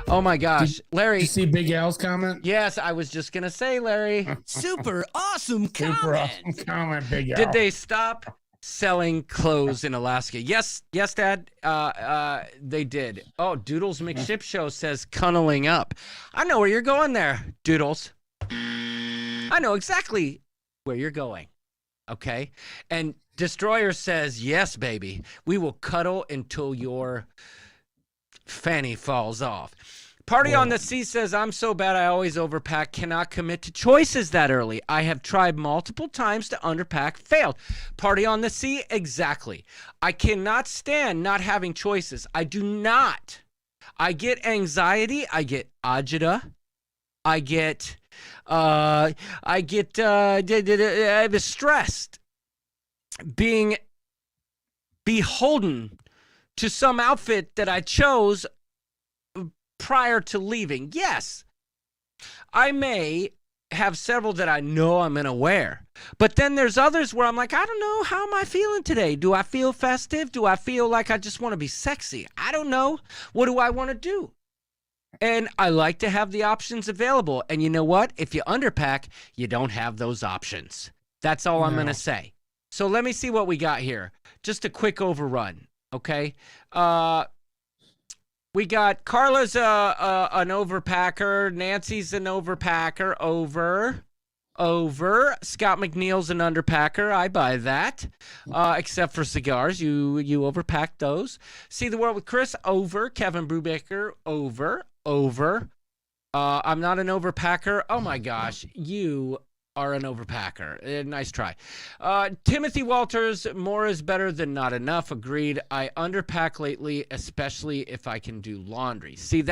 Oh my gosh, Larry. Did you see Big Al's comment? Yes, I was just gonna say, Larry. Super awesome comment. Super awesome comment, Big Al. Did they stop selling clothes in Alaska? Yes, Dad. They did. Oh, Doodles McShip Show says cuddling up. I know where you're going there, Doodles. I know exactly where you're going. Okay, and Destroyer says, yes, baby. We will cuddle until your fanny falls off. Party on the Sea says, I'm so bad I always overpack, cannot commit to choices that early. I have tried multiple times to underpack, failed. Party on the Sea, exactly. I cannot stand not having choices. I do not. I get anxiety. I get agita. I get stressed being beholden to some outfit that I chose prior to leaving. Yes, I may have several that I know I'm going to wear, but then there's others where I'm like, I don't know, how am I feeling today? Do I feel festive? Do I feel like I just want to be sexy? I don't know. What do I want to do? And I like to have the options available. And you know what? If you underpack, you don't have those options. That's all I'm going to say. So let me see what we got here. Just a quick overrun, okay? We got Carla's an overpacker. Nancy's an overpacker. Over. Scott McNeil's an underpacker. I buy that. Except for cigars. You overpack those. See the World with Chris. Over. Kevin Brubaker. Over. I'm not an overpacker. Oh my gosh. You are an overpacker. Nice try. Timothy Walters, more is better than not enough. Agreed. I underpack lately, especially if I can do laundry. See,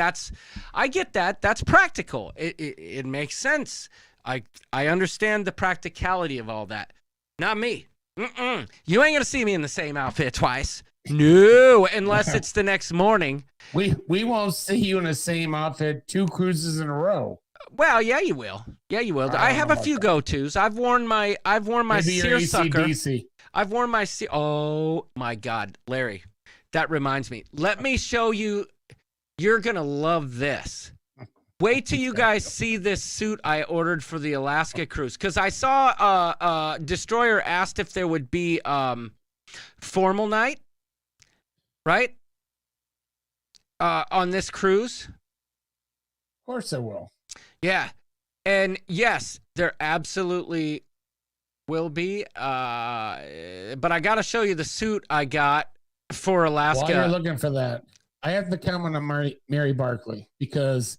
I get that. That's practical. It makes sense. I understand the practicality of all that. Not me. You ain't going to see me in the same outfit twice. No, unless it's the next morning. We won't see you in the same outfit 2 cruises in a row. Well, yeah, you will. Yeah, you will. I have a few go-tos. I've worn my seersucker. I've worn my oh my God, Larry, that reminds me. Let me show you. You're gonna love this. Wait till you guys see this suit I ordered for the Alaska cruise, because I saw Destroyer asked if there would be formal night, right? On this cruise. Of course, I will. Yeah. And yes, there absolutely will be. But I got to show you the suit I got for Alaska. While you're looking for that, I have to comment on Mary Barkley, because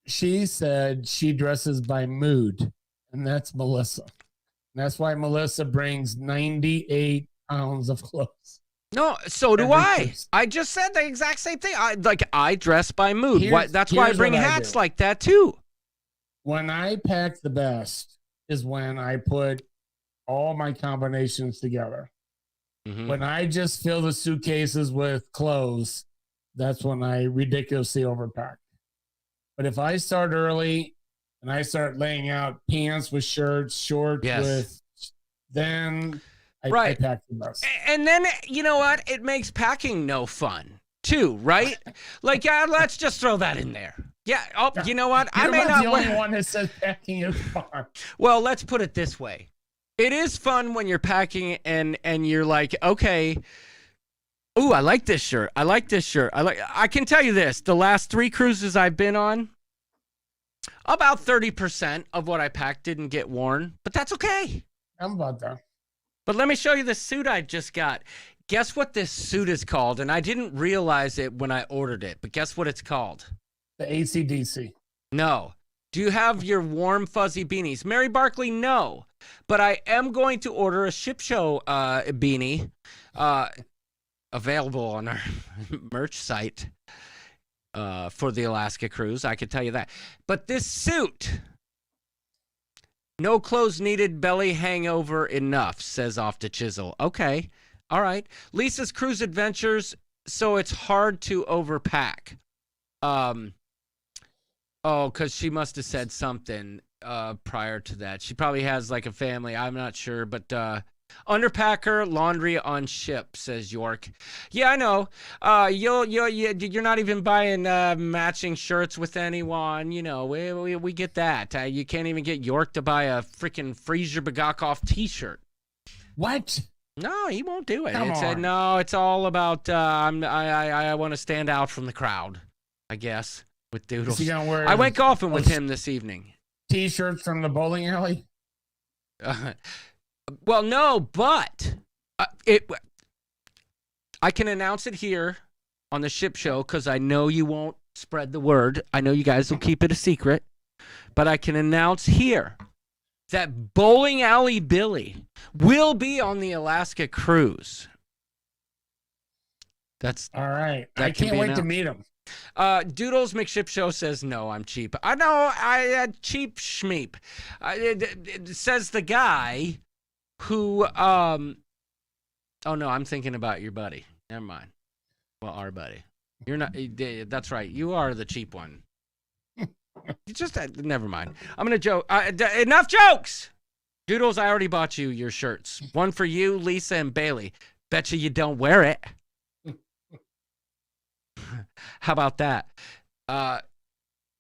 she said she dresses by mood, and that's Melissa. And that's why Melissa brings 98 pounds of clothes. No, so do I. I just said the exact same thing. I dress by mood. That's why I bring hats like that too. When I pack the best is when I put all my combinations together. Mm-hmm. When I just fill the suitcases with clothes, that's when I ridiculously overpack. But if I start early and I start laying out pants with shirts, shorts with, then I pack the best. And then, you know what? It makes packing no fun too, right? Like, let's just throw that in there. Yeah. Oh, you know what? I may not be the only one that says packing is fun. Well, let's put it this way. It is fun when you're packing and you're like, okay, ooh, I like this shirt. I like this shirt. I can tell you this, the last 3 cruises I've been on, about 30% of what I packed didn't get worn, but that's okay. I'm about that. But let me show you the suit I just got. Guess what this suit is called? And I didn't realize it when I ordered it, but guess what it's called? The AC/DC. No. Do you have your warm, fuzzy beanies? Mary Barkley, no. But I am going to order a ship show beanie available on our merch site for the Alaska cruise. I can tell you that. But this suit, no clothes needed, belly hangover enough, says Off the Chisel. Okay. All right. Lisa's Cruise Adventures, so it's hard to overpack. Oh, because she must have said something prior to that. She probably has like a family. I'm not sure, but underpacker, laundry on ship, says York. Yeah, I know. You're not even buying matching shirts with anyone. You know, we get that. You can't even get York to buy a freaking Freezer Bagakov T-shirt. What? No, he won't do it. Come on. No, it's all about I want to stand out from the crowd, I guess. With Doodles. I went golfing with him this evening. T-shirts from the bowling alley? Well, no, but I can announce it here on the ship show because I know you won't spread the word. I know you guys will keep it a secret, but I can announce here that Bowling Alley Billy will be on the Alaska cruise. That's all right. That I can't wait to meet him. Doodles McShip Show says no, I'm cheap. I know, cheap schmeep. It says the guy who oh no, I'm thinking about your buddy. Never mind. Well, our buddy. You're not. That's right. You are the cheap one. You just never mind. I'm gonna joke. Enough jokes. Doodles, I already bought you your shirts. One for you, Lisa, and Bailey. Betcha you don't wear it. How about that?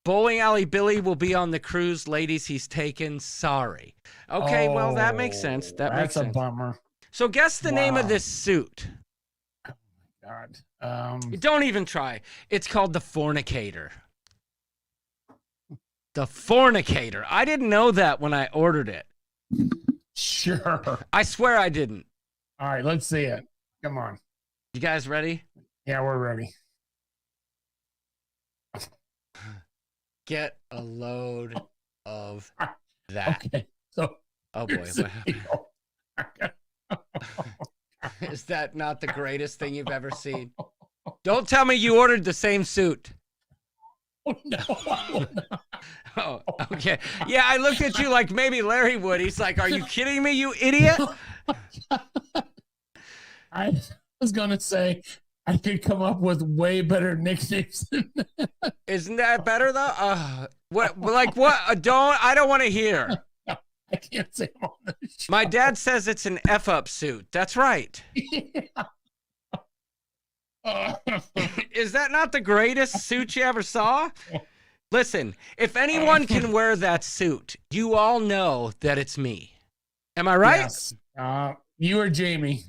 Bowling Alley Billy will be on the cruise. Ladies, he's taken. Sorry. Okay, well, that makes sense. That's a bummer. So guess the name of this suit. Oh, my God. Don't even try. It's called the Fornicator. The Fornicator. I didn't know that when I ordered it. Sure. I swear I didn't. All right, let's see it. Come on. You guys ready? Yeah, we're ready. Get a load of that. Okay. So, oh boy, what happened? Is that not the greatest thing you've ever seen? Don't tell me you ordered the same suit. Oh, no. Oh, okay. Yeah, I looked at you like maybe Larry would. He's like, "Are you kidding me, you idiot?" I was gonna say I could come up with way better nicknames than that. Isn't that better though? What? Like what? I don't want to hear. I can't say them on the show. My dad says it's an F-up suit. That's right. Is that not the greatest suit you ever saw? Listen, if anyone can wear that suit, you all know that it's me. Am I right? Yes. You or Jamie.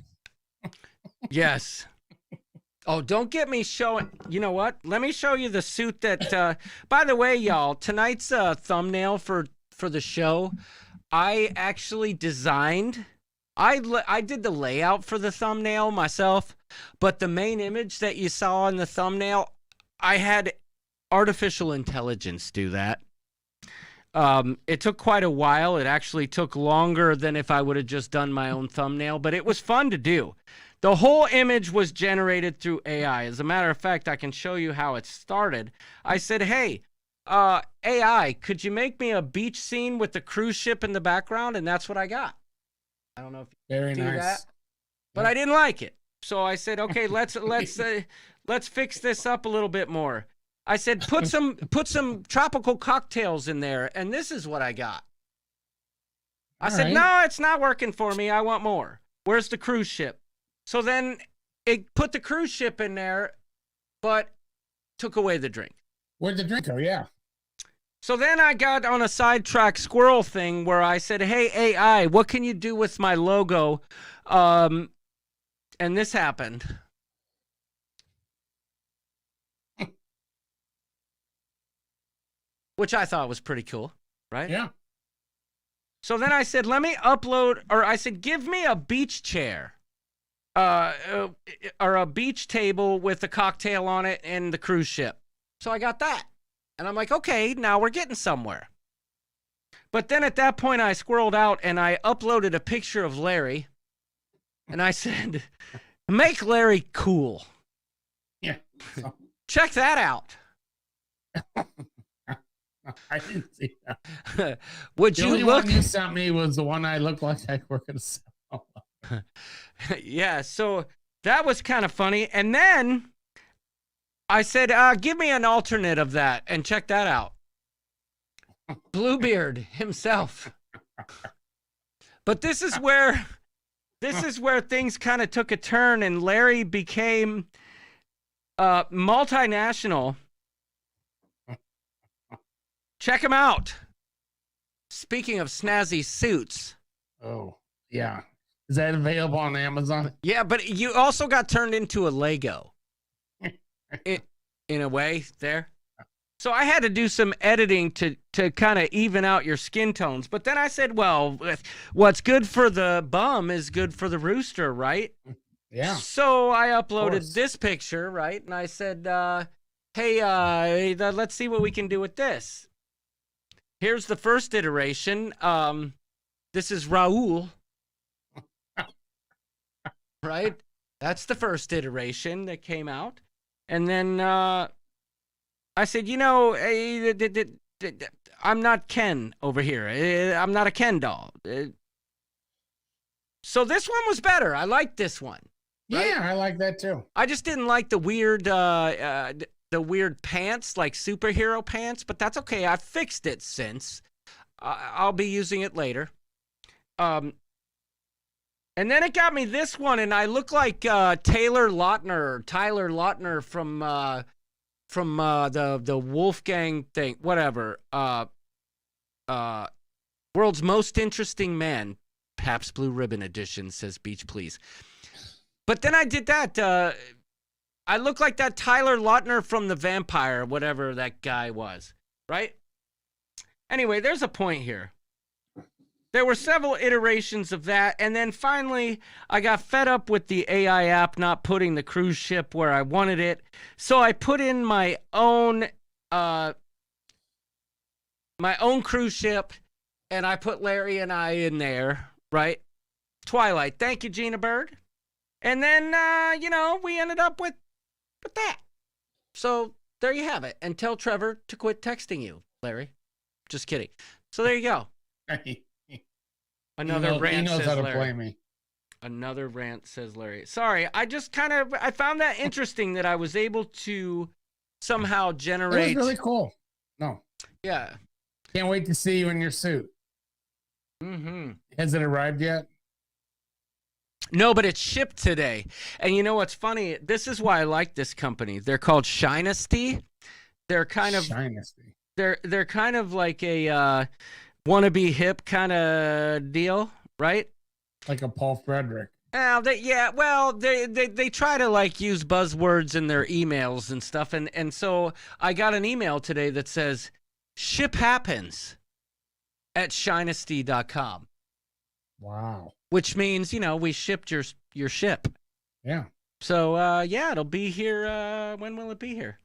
Yes. Oh, don't get me showing. You know what? Let me show you the suit that. By the way, y'all, tonight's thumbnail for the show, I actually designed. I did the layout for the thumbnail myself, but the main image that you saw in the thumbnail, I had artificial intelligence do that. It took quite a while. It actually took longer than if I would have just done my own thumbnail, but it was fun to do. The whole image was generated through AI. As a matter of fact, I can show you how it started. I said, hey, AI, could you make me a beach scene with the cruise ship in the background? And that's what I got. I don't know if you Very do nice. that, but I didn't like it. So I said, okay, let's fix this up a little bit more. I said, put some tropical cocktails in there, and this is what I got. I said, no, it's not working for me. I want more. Where's the cruise ship? So then it put the cruise ship in there, but took away the drink. Where'd the drink go? Yeah. So then I got on a sidetrack squirrel thing where I said, hey, AI, what can you do with my logo? And this happened. Which I thought was pretty cool, right? Yeah. So then I said, let me upload, or I said, give me a beach chair. Or a beach table with a cocktail on it and the cruise ship. So I got that. And I'm like, okay, now we're getting somewhere. But then at that point, I squirreled out and I uploaded a picture of Larry. And I said, make Larry cool. Yeah. Check that out. I didn't see that. Would the you only look? one you sent me was the one I looked like I were going to sell. Yeah, so that was kind of funny. And then I said, give me an alternate of that and check that out. Bluebeard himself. But this is where things kind of took a turn and Larry became multinational. Check him out. Speaking of snazzy suits. Oh, yeah. Is that available on Amazon? Yeah, but you also got turned into a Lego. In a way there. So I had to do some editing to kind of even out your skin tones. But then I said, well, what's good for the bum is good for the rooster, right? Yeah. So I uploaded this picture, right? And I said, hey, let's see what we can do with this. Here's the first iteration. This is Raul. Right? That's the first iteration that came out. And then I said, I'm not Ken over here. I'm not a Ken doll. So this one was better. I liked this one. Right? Yeah, I like that too. I just didn't like the weird pants, like superhero pants, but that's okay. I fixed it since. I'll be using it later. And then it got me this one, and I look like Tyler Lautner from the Wolfgang thing, whatever. World's Most Interesting Man, Pabst Blue Ribbon Edition, says Beach Please. But then I did that. I look like that Tyler Lautner from The Vampire, whatever that guy was, right? Anyway, there's a point here. There were several iterations of that, and then finally, I got fed up with the AI app not putting the cruise ship where I wanted it, so I put in my own cruise ship, and I put Larry and I in there, right? Twilight. Thank you, Gina Bird. And then, we ended up with that. So there you have it. And tell Trevor to quit texting you, Larry. Just kidding. So there you go. Another rant he knows says how to Larry. play me. Another rant says Larry. Sorry, I just I found that interesting that I was able to somehow generate. It was really cool. No. Yeah. Can't wait to see you in your suit. Mm-hmm. Has it arrived yet? No, but it's shipped today. And you know what's funny? This is why I like this company. They're called Shinesty. They're kind of Shinesty. They're kind of like a wannabe hip kind of deal, right? Like a Paul Frederick. They try to like use buzzwords in their emails and stuff, and so I got an email today that says ship happens at shinesty.com. Wow. Which means, we shipped your ship. Yeah. So it'll be here. When will it be here?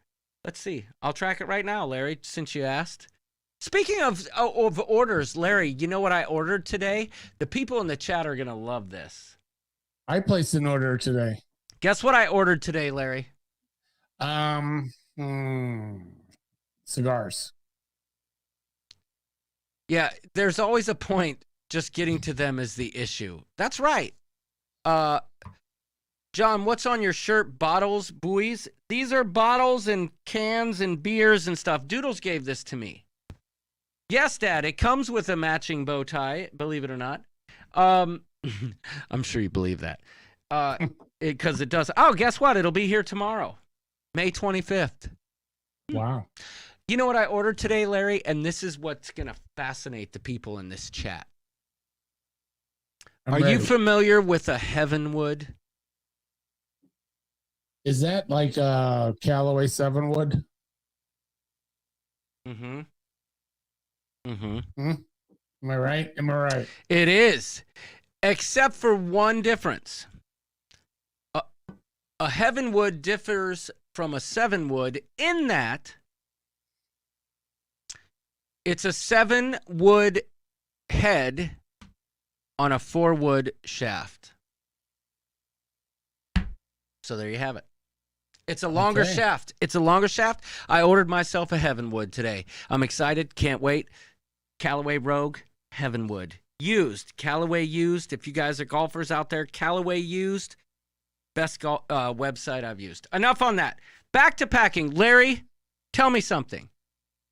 Let's see. I'll track it right now, Larry, since you asked. Speaking of orders, Larry, you know what I ordered today? The people in the chat are going to love this. I placed an order today. Guess what I ordered today, Larry? Cigars. Yeah, there's always a point. Just getting to them is the issue. That's right. John, what's on your shirt? Bottles, buoys? These are bottles and cans and beers and stuff. Doodles gave this to me. Yes, Dad, it comes with a matching bow tie, believe it or not. I'm sure you believe that. Because it does. Oh, guess what? It'll be here tomorrow, May 25th. Wow. You know what I ordered today, Larry? And this is what's going to fascinate the people in this chat. Are you familiar with a Heavenwood? Is that like Callaway 7-wood? Mm-hmm. Mm-hmm. Am I right? Am I right? It is, except for one difference. A Heavenwood differs from a 7-wood in that it's a 7-wood head on a 4-wood shaft. So there you have it. It's a longer shaft. It's a longer shaft. I ordered myself a Heavenwood today. I'm excited. Can't wait. Callaway Rogue, Heavenwood. Used. Callaway used. If you guys are golfers out there, Callaway used. Best website I've used. Enough on that. Back to packing. Larry, tell me something.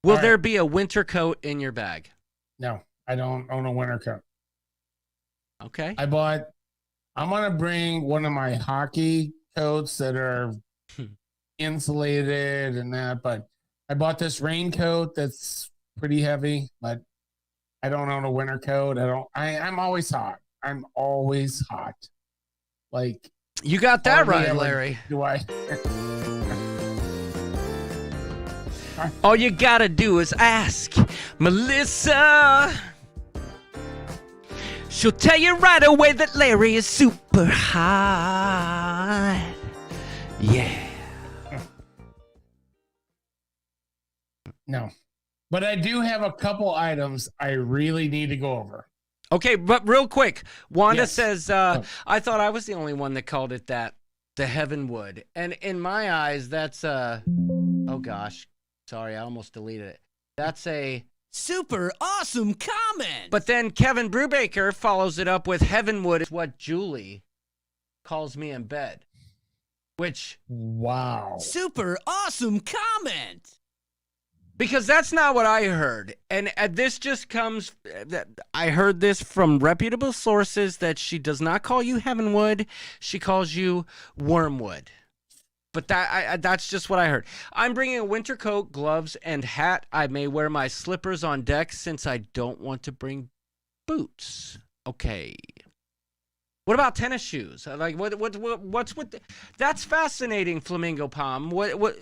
Will there be a winter coat in your bag? No, I don't own a winter coat. Okay. I'm going to bring one of my hockey coats that are insulated and that, but I bought this raincoat that's pretty heavy, but I don't own a winter coat. I'm always hot. I'm always hot. Like, you got that right, Larry. Do I? All you gotta do is ask Melissa. She'll tell you right away that Larry is super hot. Yeah. No. But I do have a couple items I really need to go over. Okay, but real quick, Wanda Yes. says, I thought I was the only one that called it that, the Heavenwood. And in my eyes, that's oh gosh, sorry, I almost deleted it. That's a super awesome comment. But then Kevin Brubaker follows it up with Heavenwood is what Julie calls me in bed. Which, wow. Super awesome comment. Because that's not what I heard. And this just comes, I heard this from reputable sources that she does not call you Heavenwood. She calls you Wormwood. But that's just what I heard. I'm bringing a winter coat, gloves, and hat. I may wear my slippers on deck since I don't want to bring boots. Okay. What about tennis shoes? Like what's with that's fascinating, Flamingo Palm. What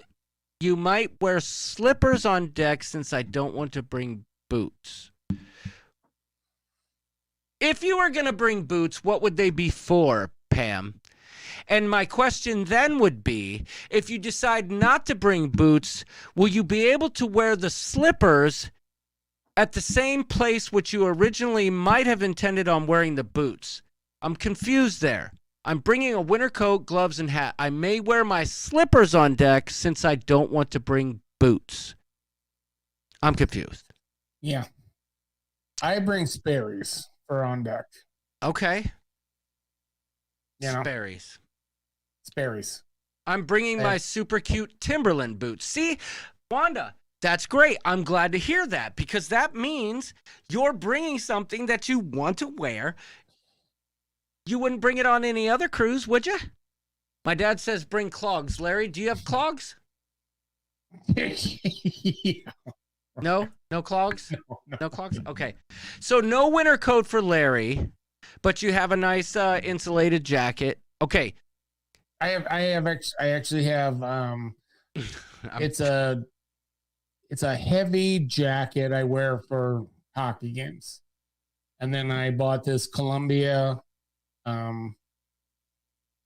you might wear slippers on deck since I don't want to bring boots. If you were going to bring boots, what would they be for, Pam? And my question then would be, if you decide not to bring boots, will you be able to wear the slippers at the same place which you originally might have intended on wearing the boots? I'm confused there. I'm bringing a winter coat, gloves, and hat. I may wear my slippers on deck since I don't want to bring boots. I'm confused. Yeah. I bring Sperry's for on deck. Okay. You know? Sperry's. I'm bringing my super cute Timberland boots. See, Wanda, that's great. I'm glad to hear that because that means you're bringing something that you want to wear. You wouldn't bring it on any other cruise, would you? My dad says bring clogs. Larry, do you have clogs? Yeah. No? No clogs? No clogs? Okay. So no winter coat for Larry, but you have a nice insulated jacket. Okay. I actually have it's a heavy jacket I wear for hockey games. And then I bought this Columbia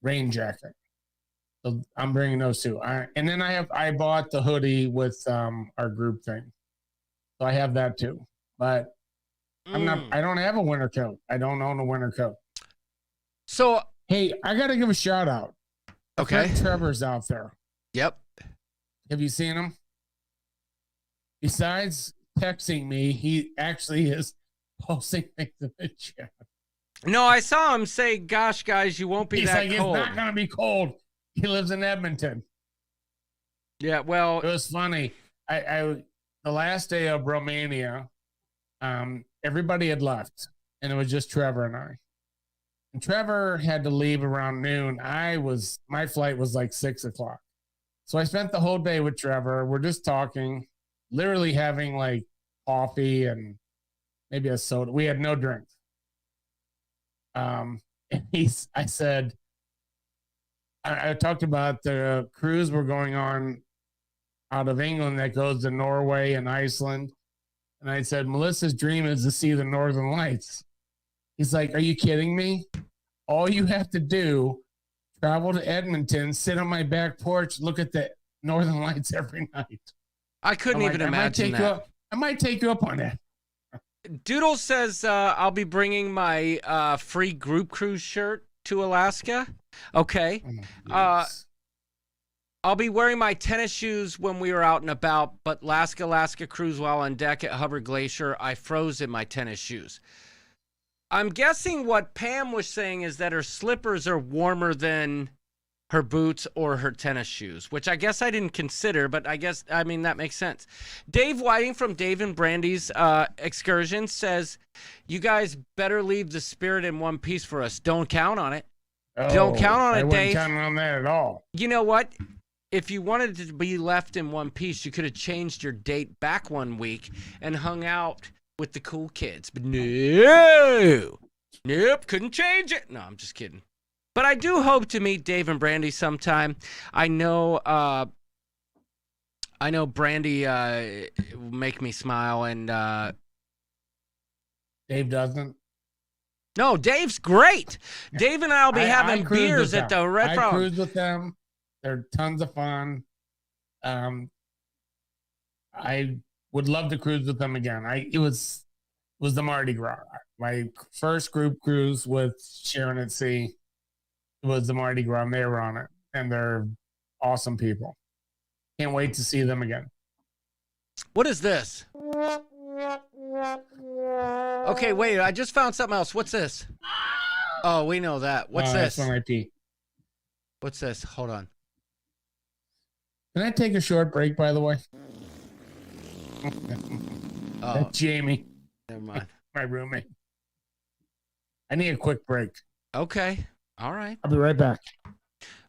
rain jacket. So I'm bringing those two. And then I bought the hoodie with our group thing. So I have that too. But I don't have a winter coat. I don't own a winter coat. So hey, I gotta give a shout out. Okay. Trevor's out there. Yep. Have you seen him? Besides texting me, he actually is posting things in the chat. No, I saw him say, gosh, guys, you won't be He's that like, cold. It's not going to be cold. He lives in Edmonton. Yeah, well. It was funny. The last day of Romania, everybody had left, and it was just Trevor and I. And Trevor had to leave around noon. My flight was like 6 o'clock. So I spent the whole day with Trevor. We're just talking, literally having like coffee and maybe a soda. We had no drinks. And I said, I talked about the cruise we're going on out of England that goes to Norway and Iceland. And I said, Melissa's dream is to see the Northern Lights. He's like, are you kidding me? All you have to do, travel to Edmonton, sit on my back porch, look at the Northern Lights every night. I couldn't even imagine that. I might take you up on that. Doodle says I'll be bringing my free group cruise shirt to Alaska. Okay. I'll be wearing my tennis shoes when we were out and about, but last Alaska cruise while on deck at Hubbard Glacier, I froze in my tennis shoes. I'm guessing what Pam was saying is that her slippers are warmer than her boots or her tennis shoes, which I guess I didn't consider, but I mean, that makes sense. Dave Whiting from Dave and Brandy's excursion says, you guys better leave the spirit in one piece for us. Don't count on it. Don't count on it, Dave. I wasn't counting on that at all. You know what? If you wanted it to be left in one piece, you could have changed your date back 1 week and hung out with the cool kids. But no. Nope, couldn't change it. No, I'm just kidding. But I do hope to meet Dave and Brandy sometime. I know Brandy will make me smile, and Dave doesn't. No, Dave's great. Dave and I'll be having beers at the Red Frog. I cruise with them. They're tons of fun. I would love to cruise with them again. It was the Mardi Gras. My first group cruise with Sharon at Sea was the Mardi Gras, and they were on it, and they're awesome people. Can't wait to see them again. What is this? Okay, wait. I just found something else. What's this? Oh, we know that. What's this? That's when I pee. What's this? Hold on. Can I take a short break, by the way? That's Jamie. Never mind. My roommate. I need a quick break. Okay. All right. I'll be right back.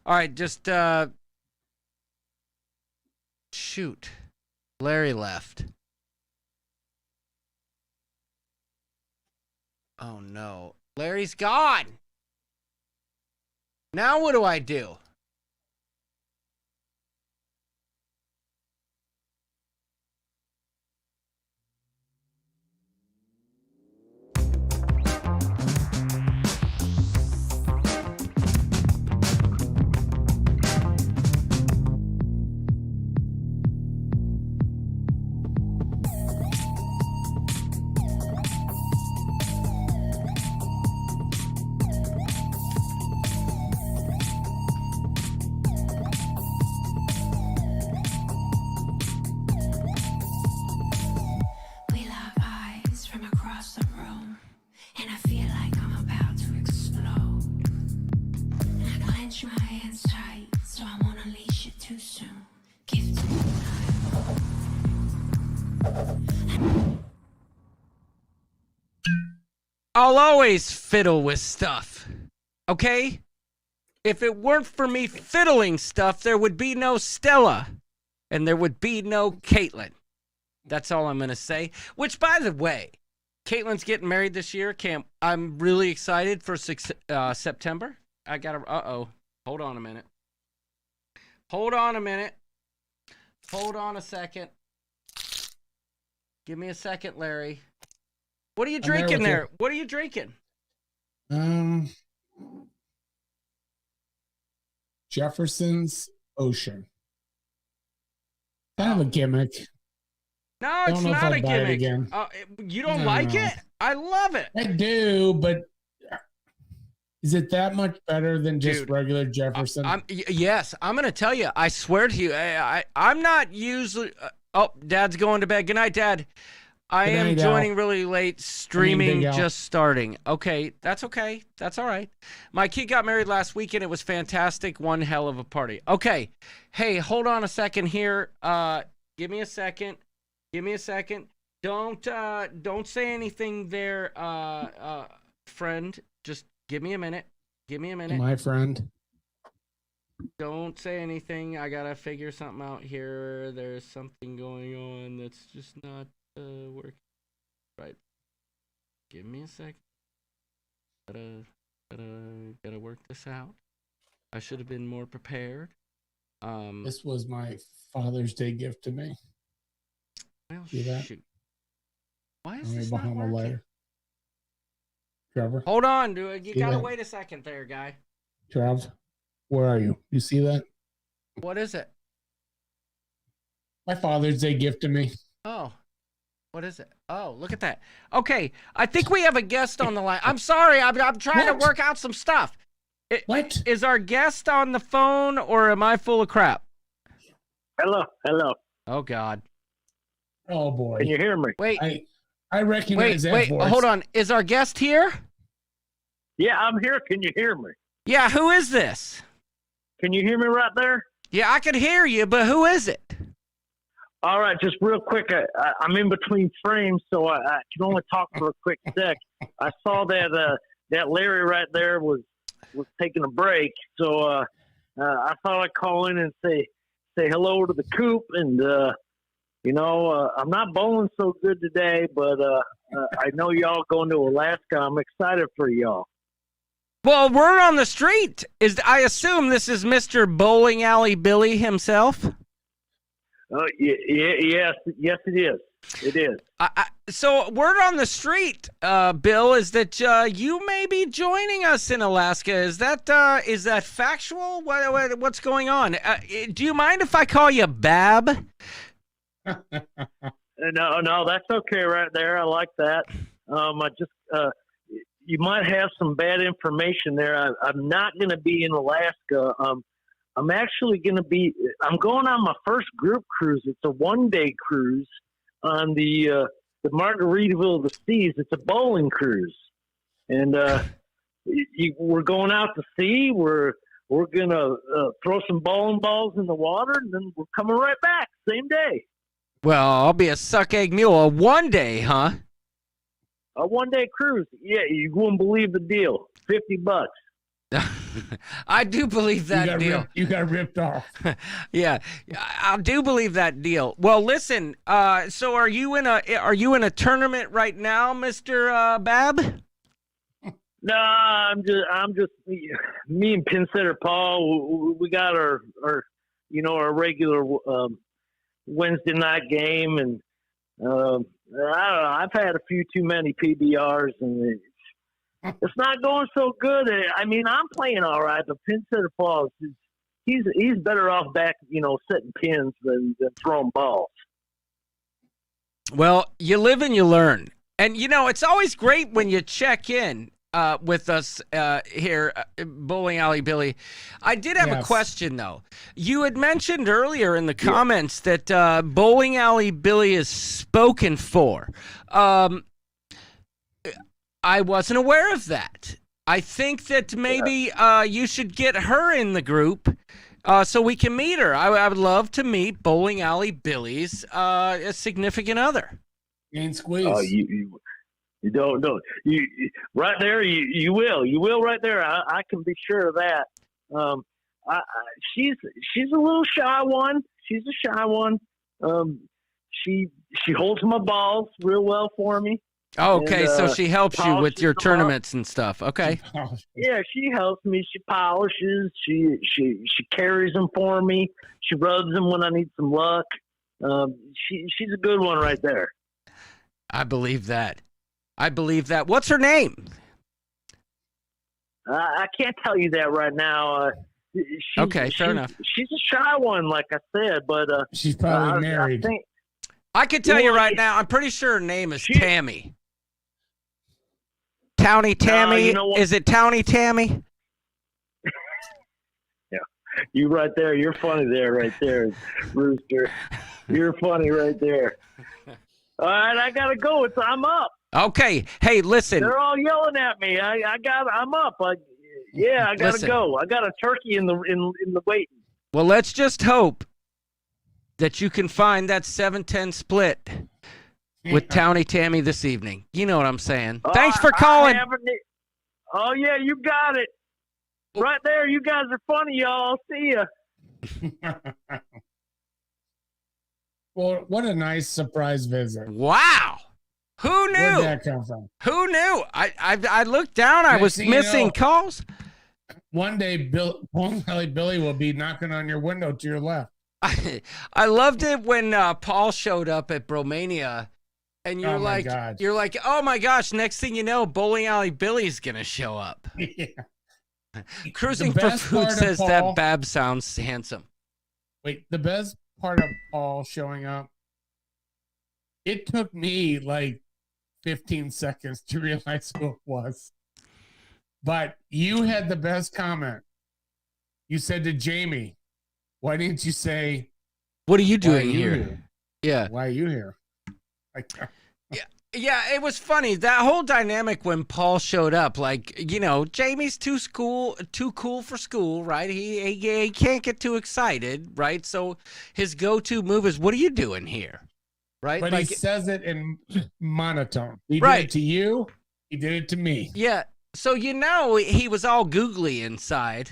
All right. Just shoot. Larry left. Oh, no. Larry's gone. Now what do I do? We lock eyes from across the room, and I feel like I'm about to explode. And I clench my hands tight, so I won't unleash it too soon. Give to me time. I'll always fiddle with stuff. Okay? If it weren't for me fiddling stuff, there would be no Stella. And there would be no Caitlin. That's all I'm going to say. Which, by the way, Caitlin's getting married this year. I'm really excited for September. I got to... Uh-oh. Hold on a minute. Hold on a minute. Hold on a second. Give me a second, Larry. What are you drinking there? What are you drinking? Jefferson's Ocean. Kind of a gimmick. No, it's not a gimmick. You don't like it? I love it. I do, but is it that much better than just regular Jefferson? Yes, I'm going to tell you. I swear to you, I'm not usually... oh, Dad's going to bed. Good night, Dad. I am joining really late. Streaming just starting. Okay, that's okay. That's all right. My kid got married last weekend. It was fantastic. One hell of a party. Okay. Hey, hold on a second here. Give me a second. Give me a second. Don't say anything there, friend. Just give me a minute. Give me a minute. My friend. Don't say anything. I gotta figure something out here. There's something going on that's just not working right. Give me a sec. Gotta work this out. I should have been more prepared. This was my Father's Day gift to me. Well, see that? Shoot. Why is this not working? Letter. Trevor. Hold on, dude. You gotta wait a second there, guy. Trav, where are you? You see that? What is it? My Father's Day gift to me. Oh. What is it? Oh, look at that. Okay, I think we have a guest on the line. I'm sorry, I'm trying to work out some stuff. What? Is our guest on the phone, or am I full of crap? Hello. Oh, God. Oh, boy. Can you hear me? Wait. I recognize that voice. Hold on. Is our guest here? Yeah, I'm here. Can you hear me? Yeah, who is this? Can you hear me right there? Yeah, I can hear you, but who is it? All right, just real quick. I'm in between frames, so I can only talk for a quick sec. I saw that that Larry right there was taking a break, so I thought I'd call in and say hello to the coop. And I'm not bowling so good today, but I know y'all going to Alaska. I'm excited for y'all. Well, word on the street is I assume this is Mr. Bowling Alley Billy himself. Oh, yes, it is. It is. So word on the street, Bill, is that you may be joining us in Alaska. Is that factual? What's going on? Do you mind if I call you Bab? No, that's okay right there. I like that. I just you might have some bad information there. I'm not going to be in Alaska. I'm actually going to be. I'm going on my first group cruise. It's a 1-day cruise on the Margaritaville of the Seas. It's a bowling cruise, and we're going out to sea. We're gonna throw some bowling balls in the water, and then we're coming right back same day. Well, I'll be a suck egg mule. A 1-day, huh? A 1-day cruise. Yeah, you wouldn't believe the deal. $50. I do believe that deal. You got ripped off. Yeah, I do believe that deal. Well, listen. So are you in a tournament right now, Mr. Bab? No, I'm just me and Pin Setter Paul. We got our regular Wednesday night game, and I don't know. I've had a few too many PBRs, and it's not going so good. I mean, I'm playing all right, but Pin Setter Paul, he's better off back, setting pins than throwing balls. Well, you live and you learn, and it's always great when you check in with us here, Bowling Alley Billy. I did have a question, though. You had mentioned earlier in the comments that Bowling Alley Billy is spoken for. I wasn't aware of that. I think that maybe you should get her in the group so we can meet her. I would love to meet Bowling Alley Billy's a significant other. Ain't squeeze. Oh, you don't right there. You will right there. I can be sure of that. She's a little shy one. She's a shy one. She holds my balls real well for me. Okay, and, so she helps you with your tournaments and stuff. Okay. Yeah, she helps me. She polishes. She carries them for me. She rubs them when I need some luck. She's a good one right there. I believe that. What's her name? I can't tell you that right now. Okay, fair enough. She's a shy one, like I said, but she's probably married. I can tell you right now, I'm pretty sure her name is Tammy. Towny Tammy? Is it Towny Tammy? Yeah, you right there. You're funny there, right there, Rooster. You're funny right there. All right, I gotta go. I'm up. Okay. Hey, listen. They're all yelling at me. I'm up. I gotta go. I got a turkey in the waiting. Well, let's just hope that you can find that 7-10 split with Towny Tammy this evening. You know what I'm saying. Thanks for calling. Oh, yeah, you got it. Right there. You guys are funny, y'all. See ya. Well, what a nice surprise visit. Wow. Who knew? Where'd that come from? Who knew? I looked down. I was missing calls. One day, Bowling Alley Billy will be knocking on your window to your left. I loved it when Paul showed up at Bromania, and you're like, oh my gosh! Next thing you know, Bowling Alley Billy's gonna show up. Yeah. Cruising for Food says Paul, that Bab sounds handsome. Wait, the best part of Paul showing up, it took me like 15 seconds to realize who it was. But you had the best comment. You said to Jamie, why didn't you say, what are you doing here? Yeah. Why are you here? Yeah, it was funny. That whole dynamic when Paul showed up, like, Jamie's too cool for school, right? He can't get too excited, right? So his go-to move is, what are you doing here? Right? But he says it in monotone. He did it to you, he did it to me. Yeah. So he was all googly inside,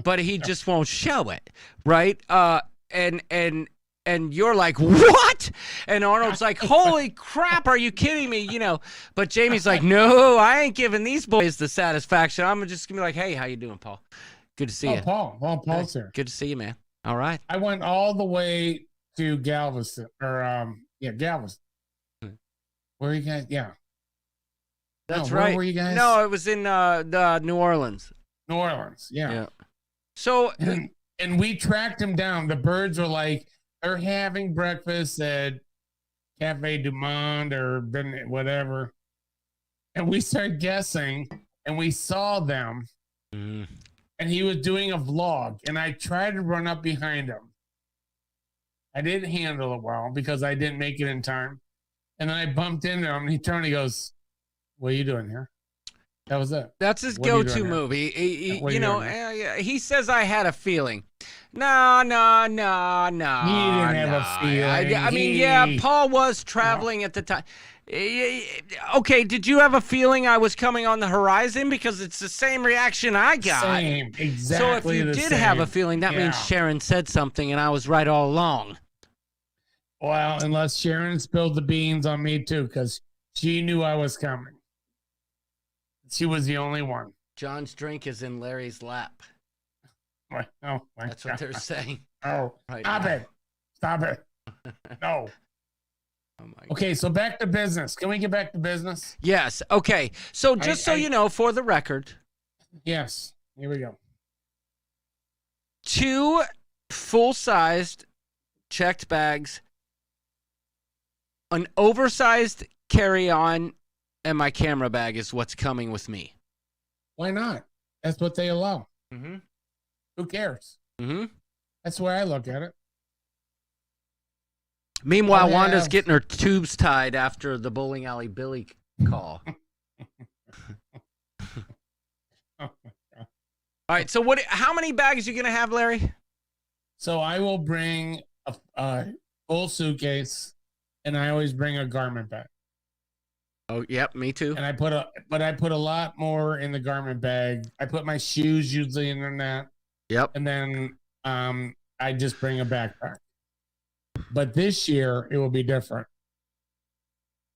but he just won't show it, right? And you're like, what? And Arnold's like, holy crap, are you kidding me? But Jamie's like, no, I ain't giving these boys the satisfaction. I'm just gonna be like, hey, how you doing, Paul? Good to see you. Paul's here. Good to see you, man. All right. I went all the way to Galveston, Galveston. Where are you guys? Yeah. That's right. Where were you guys? No, it was in New Orleans. New Orleans, yeah. So and we tracked him down. The birds are like, they're having breakfast at Cafe Du Monde or whatever. And we started guessing, and we saw them. Mm. And he was doing a vlog, and I tried to run up behind him. I didn't handle it well because I didn't make it in time. And then I bumped into him, and he turned and he goes, "What are you doing here?" That was it. That's his What are you go-to doing here? movie. What are You you know, doing here? he says, "I had a feeling." No. He didn't have a feeling. I mean, yeah, Paul was traveling at the time. Okay, did you have a feeling I was coming on the horizon? Because it's the same reaction I got. Same, exactly. So if you did have a feeling, that means Sharon said something and I was right all along. Well, unless Sharon spilled the beans on me too, because she knew I was coming. She was the only one. John's drink is in Larry's lap. Oh, That's what they're saying. Oh, right stop now. it. Stop it. No. Oh my Okay, so back to business. Can we get back to business? Yes. Okay. So just so you know, for the record. Yes. Here we go. 2 full-sized checked bags, an oversized carry-on, and my camera bag is what's coming with me. Why not? That's what they allow. Mm-hmm. Who cares? Mm-hmm. That's the way I look at it. Meanwhile, Wanda's getting her tubes tied after the bowling alley Billy call. All right. So how many bags are you going to have, Larry? So I will bring a full suitcase, and I always bring a garment bag. Oh, yep, me too. And I put a lot more in the garment bag. I put my shoes usually in that. Yep. And then I just bring a backpack. But this year it will be different.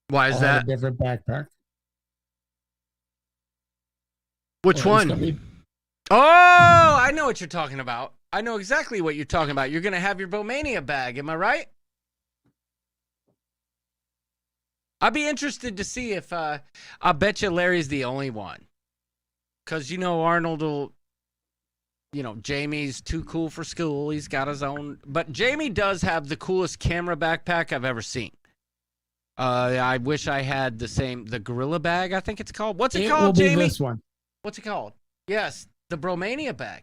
Why is I'll have that? a different backpack. Which Well, it's one? gonna be- Oh, I know what you're talking about. I know exactly what you're talking about. You're going to have your Bomania bag. Am I right? I'd be interested to see if I bet you Larry's the only one. Because, Arnold will, Jamie's too cool for school. He's got his own. But Jamie does have the coolest camera backpack I've ever seen. I wish I had the Gorilla bag, I think it's called. What's it called, will be Jamie? this one. What's it called? Yes, the Bromania bag.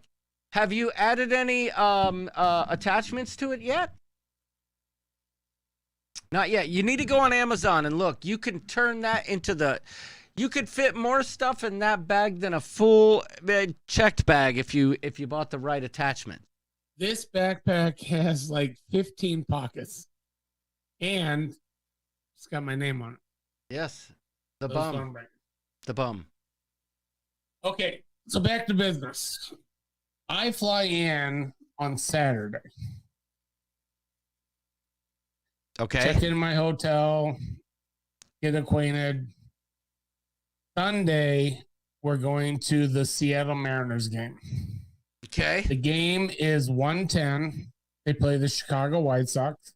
Have you added any attachments to it yet? Not yet. You need to go on Amazon and look. You can turn that into you could fit more stuff in that bag than a full checked bag if you bought the right attachment. This backpack has like 15 pockets. And it's got my name on it. Yes. The Those bum. don't break. The bum. Okay, so back to business. I fly in on Saturday. Okay. Check in my hotel, get acquainted. Sunday, we're going to the Seattle Mariners game. Okay. The game is 1:10. They play the Chicago White Sox.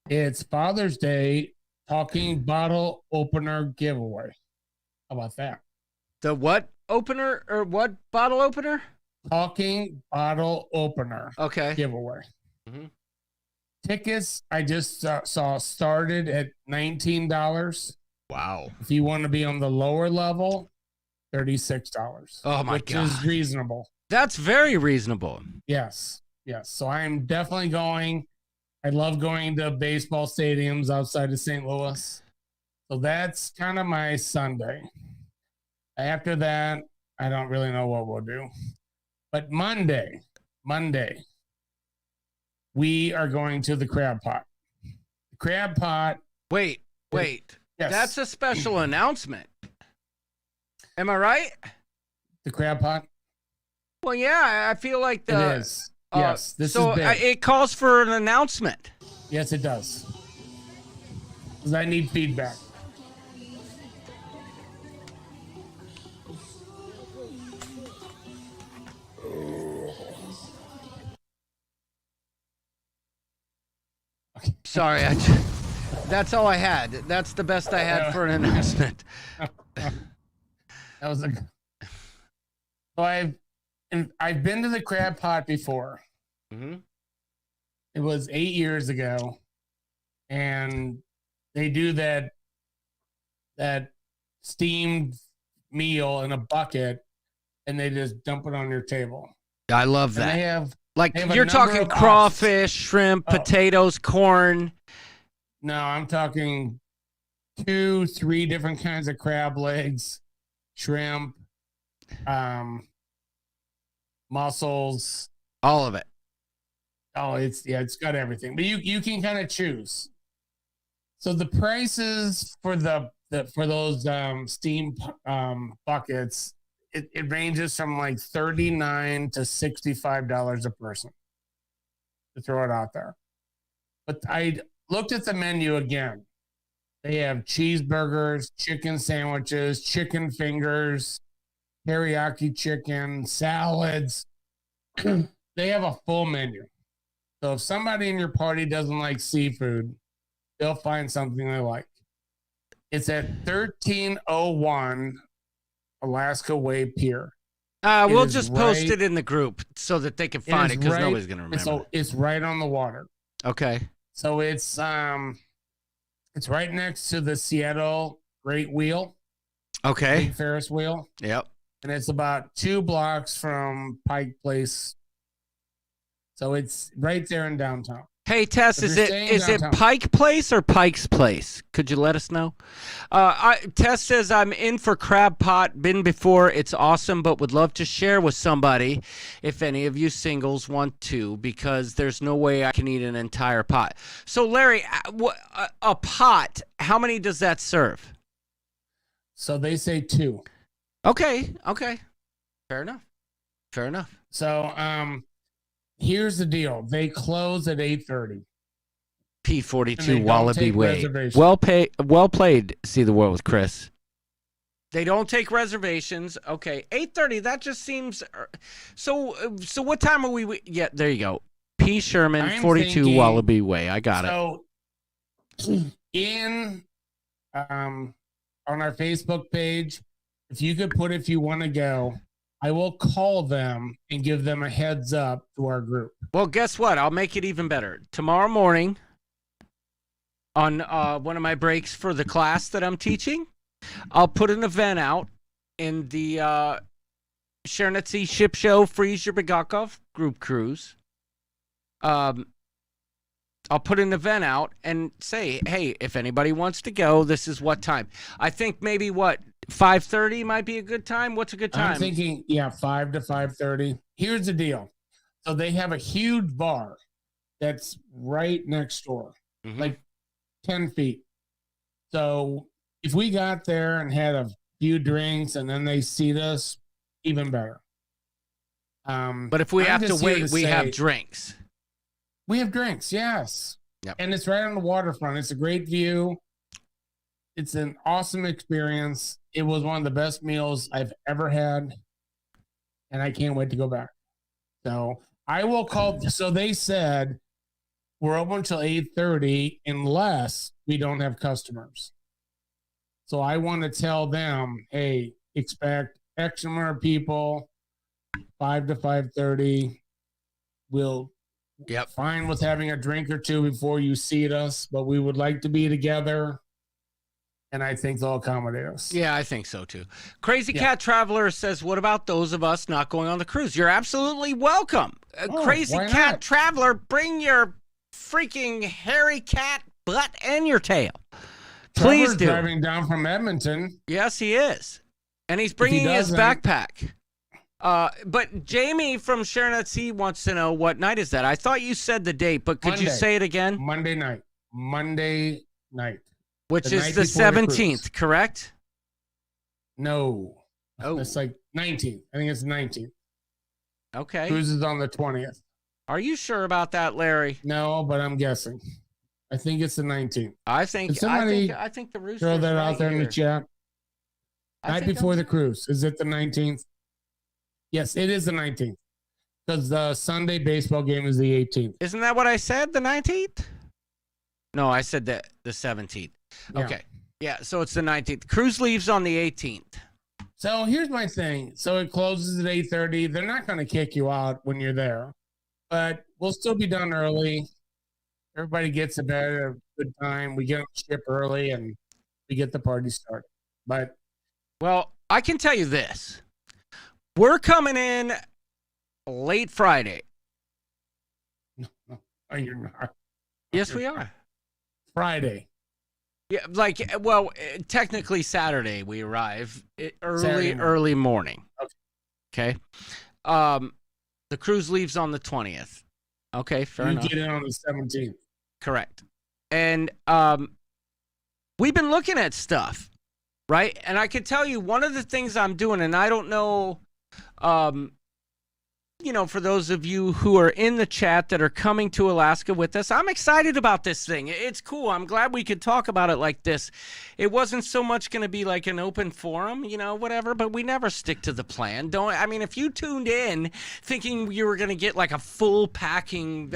It's Father's Day talking bottle opener giveaway. How about that? The what opener or what bottle opener? Talking bottle opener. Okay. Giveaway. Mm-hmm. Tickets I just saw started at $19. Wow. If you want to be on the lower level, $36. Oh my God. Which is reasonable. That's very reasonable. Yes. Yes. So I am definitely going. I love going to baseball stadiums outside of St. Louis. So that's kind of my Sunday. After that, I don't really know what we'll do. But Monday, we are going to the Crab Pot. The Crab Pot. Wait. Yes. That's a special announcement. Am I right? The Crab Pot? Well, yeah, I feel like It is. Yes, this so is big. It calls for an announcement. Yes, it does. Because I need feedback. Sorry, that's all I had. That's the best I had for an announcement. That was a. So I've been to the Crab Pot before. Mm-hmm. It was 8 years ago, and they do that steamed meal in a bucket, and they just dump it on your table. I love And that. they have you're a number talking of crawfish, shrimp, potatoes, corn. No, I'm talking 2-3 different kinds of crab legs, shrimp, mussels, all of it. Oh, it's got everything. But you can kind of choose. So the prices for for those steam buckets, it ranges from like $39 to $65 a person, to throw it out there. But I looked at the menu again. They have cheeseburgers, chicken sandwiches, chicken fingers, teriyaki chicken, salads. They have a full menu. So if somebody in your party doesn't like seafood, they'll find something they like. It's at 1301 Alaska Way Pier. We'll just post it in the group so that they can find it, because nobody's going to remember. So it's right on the water. Okay. So it's right next to the Seattle Great Wheel. Okay. Big Ferris wheel. Yep. And it's about 2 blocks from Pike Place. So it's right there in downtown. Hey, Tess, is it Pike Place or Pike's Place? Could you let us know? Tess says, I'm in for crab pot. Been before. It's awesome, but would love to share with somebody if any of you singles want to, because there's no way I can eat an entire pot. So, Larry, a pot, how many does that serve? So they say 2. Okay. Fair enough. So, here's the deal. They close at 8:30. P42 Wallaby Way. Well played. See the world with Chris. They don't take reservations. Okay, 8:30. That just seems. So what time are we? Yeah, there you go. P Sherman, 42 Wallaby Way. I got it. So, on our Facebook page, if you could put if you want to go, I will call them and give them a heads up to our group. Well, guess what? I'll make it even better. Tomorrow morning, on one of my breaks for the class that I'm teaching, I'll put an event out in the Shernetsy Ship Show Freeze Your Begakov group cruise. I'll put an event out and say, hey, if anybody wants to go, this is what time. I think maybe 5:30 might be a good time. What's a good time? I'm thinking, 5 to 5:30. Here's the deal. So they have a huge bar that's right next door, like 10 feet. So if we got there and had a few drinks and then they seat us, even better. But if we have to wait, we have drinks. We have drinks, yes. Yep. And it's right on the waterfront. It's a great view. It's an awesome experience. It was one of the best meals I've ever had, and I can't wait to go back. So I will call. So they said we're open until 8:30 unless we don't have customers. So I want to tell them, hey, expect X number of people, 5 to 5:30. We'll fine with having a drink or two before you seat us, but we would like to be together. And I think they'll accommodate us. Yeah, I think so too. Crazy Cat Traveler says, what about those of us not going on the cruise? You're absolutely welcome. Crazy Cat Traveler, bring your freaking hairy cat butt and your tail. Please do. Driving down from Edmonton. Yes, he is. And he's bringing his backpack. But Jamie from Shernetsy wants to know, what night is that? I thought you said the date, but could you say it again? Monday night. Which is the 17th, correct? No. Oh. It's like 19th. I think it's 19th. Okay. Cruise is on the 20th. Are you sure about that, Larry? No, but I'm guessing. I think it's the 19th. I think the rooster. Throw that out there in the chat. Night before the cruise. Is it the 19th? Yes, it is the 19th. Because the Sunday baseball game is the 18th. Isn't that what I said? The 19th? No, I said the 17th. Yeah. Okay. Yeah, so it's the 19th. Cruise leaves on the 18th. So here's my thing. So it closes at 8:30. They're not going to kick you out when you're there. But we'll still be done early. Everybody gets to bed good time. We get on the ship early and we get the party started. But well, I can tell you this. We're coming in late Friday. No, you're not. Yes, we are. Friday. Yeah, like, well, technically Saturday we arrive early morning. Okay. The cruise leaves on the 20th. Okay, fair enough. You get in on the 17th. Correct. And we've been looking at stuff, right? And I can tell you one of the things I'm doing, and I don't know, for those of you who are in the chat that are coming to Alaska with us, I'm excited about this thing. It's cool. I'm glad we could talk about it like this. It wasn't so much going to be like an open forum, whatever, but we never stick to the plan. If you tuned in thinking you were going to get like a full packing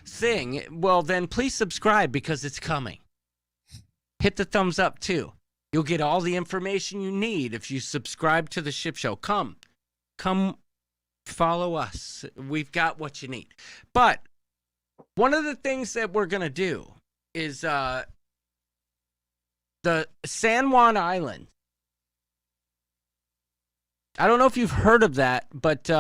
thing, well, then please subscribe because it's coming. Hit the thumbs up too. You'll get all the information you need if you subscribe to the Ship Show. Come. Follow us. We've got what you need. But one of the things that we're going to do is the San Juan Island. I don't know if you've heard of that, but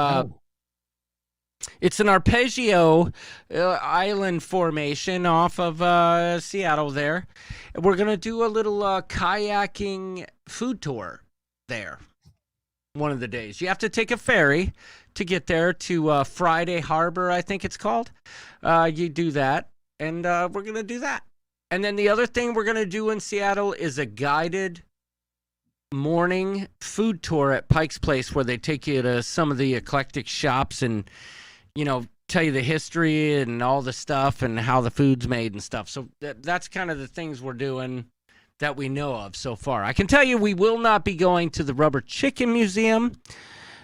it's an arpeggio island formation off of Seattle there. We're going to do a little kayaking food tour there one of the days. You have to take a ferry to get there to Friday Harbor, I think it's called. You do that, and we're going to do that. And then the other thing we're going to do in Seattle is a guided morning food tour at Pike's Place where they take you to some of the eclectic shops and, tell you the history and all the stuff and how the food's made and stuff. So that's kind of the things we're doing that we know of so far. I can tell you we will not be going to the Rubber Chicken Museum.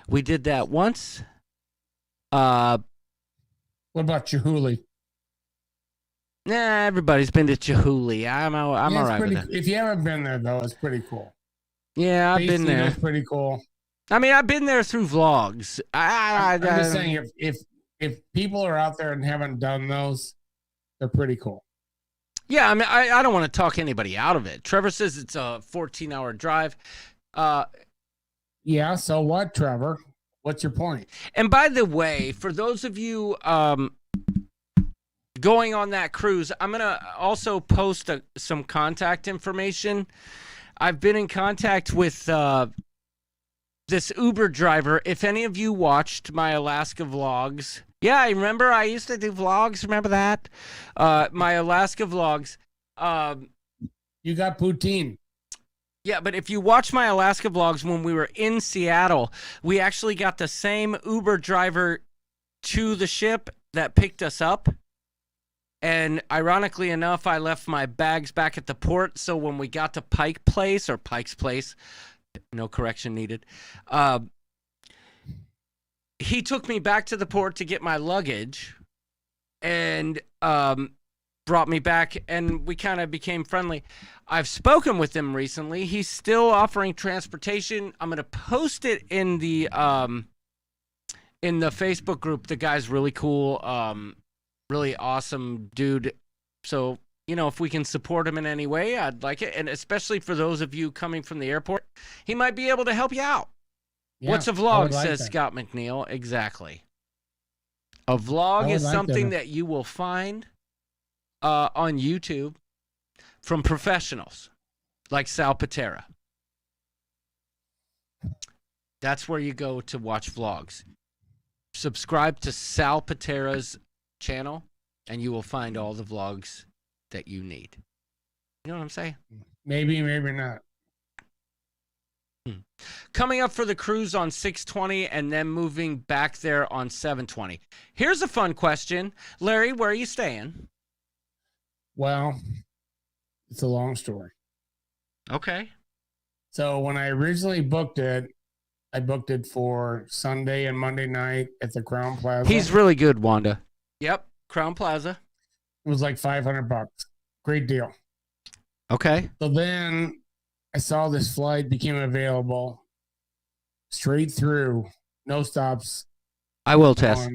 We did that once. What about Chihuly? Nah, everybody's been to Chihuly. I'm all right with that. If you haven't been there, though, it's pretty cool. Yeah, I've been there. It's pretty cool. I've been there through vlogs. I'm just saying, if people are out there and haven't done those, they're pretty cool. Yeah, I don't want to talk anybody out of it. Trevor says it's a 14-hour drive. Yeah, so what, Trevor? What's your point? And by the way, for those of you going on that cruise, I'm going to also post some contact information. I've been in contact with this Uber driver. If any of you watched my Alaska vlogs, yeah, I remember I used to do vlogs. Remember that? My Alaska vlogs. You got poutine. Yeah, but if you watch my Alaska vlogs when we were in Seattle, we actually got the same Uber driver to the ship that picked us up. And ironically enough, I left my bags back at the port. So when we got to Pike's Place, no correction needed, he took me back to the port to get my luggage and brought me back, and we kind of became friendly. I've spoken with him recently. He's still offering transportation. I'm going to post it in the Facebook group. The guy's really cool, really awesome dude. So, if we can support him in any way, I'd like it. And especially for those of you coming from the airport, he might be able to help you out. Yeah, what's a vlog, says that. Scott McNeil. Exactly. A vlog is something that you will find on YouTube from professionals like Sal Patera. That's where you go to watch vlogs. Subscribe to Sal Patera's channel, and you will find all the vlogs that you need. You know what I'm saying? Maybe, maybe not. Coming up for the cruise on 6/20 and then moving back there on 7/20. Here's a fun question. Larry, where are you staying? Well, it's a long story. Okay. So when I originally booked it, I booked it for Sunday and Monday night at the Crown Plaza. He's really good, Wanda. Yep, Crown Plaza. It was like $500. Great deal. Okay. So then I saw this flight became available straight through, no stops. I will test.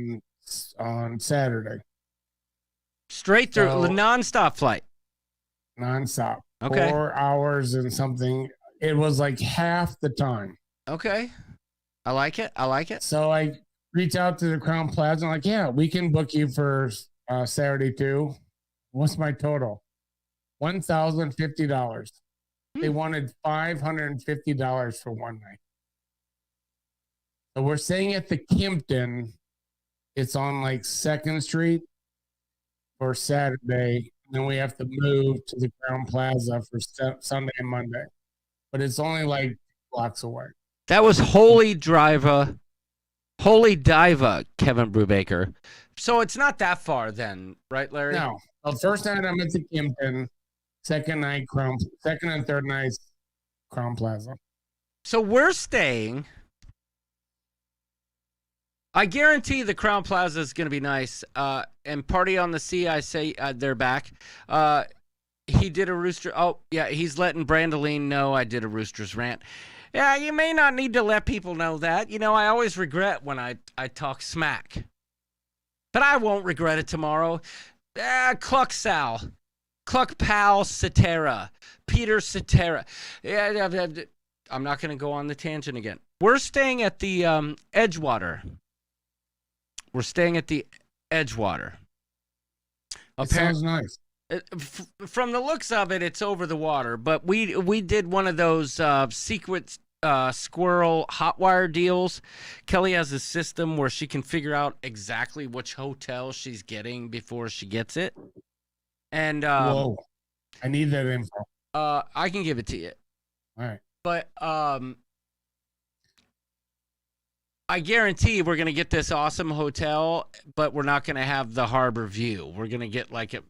On Saturday. Straight through, nonstop flight. nonstop. Okay. 4 hours and something. It was like half the time. Okay. I like it. I like it. So I reach out to the Crown Plaza. I'm like, yeah, we can book you for Saturday too. What's my total? $1,050. They wanted $550 for one night. So we're staying at the Kimpton. It's on like 2nd Street for Saturday. Then we have to move to the Crown Plaza for Sunday and Monday. But it's only like blocks away. That was Holy Diva, Kevin Brubaker. So it's not that far then, right, Larry? No. Well, first night I'm at the Kimpton. Second and third nights, Crown Plaza. So we're staying. I guarantee the Crown Plaza is going to be nice. And Party on the Sea, I say they're back. He did a Rooster. Oh, yeah, he's letting Brandoline know I did a Rooster's rant. Yeah, you may not need to let people know that. You know, I always regret when I talk smack. But I won't regret it tomorrow. Cluck Sal. Cluck Pal Cetera. Peter Cetera. Yeah, I'm not going to go on the tangent again. We're staying at the Edgewater. We're staying at the Edgewater. It sounds nice. From the looks of it, it's over the water. But we did one of those secret squirrel hotwire deals. Kelly has a system where she can figure out exactly which hotel she's getting before she gets it. And whoa, I need that info. I can give it to you. All right. But I guarantee we're going to get this awesome hotel, but we're not going to have the harbor view. We're going to get like a,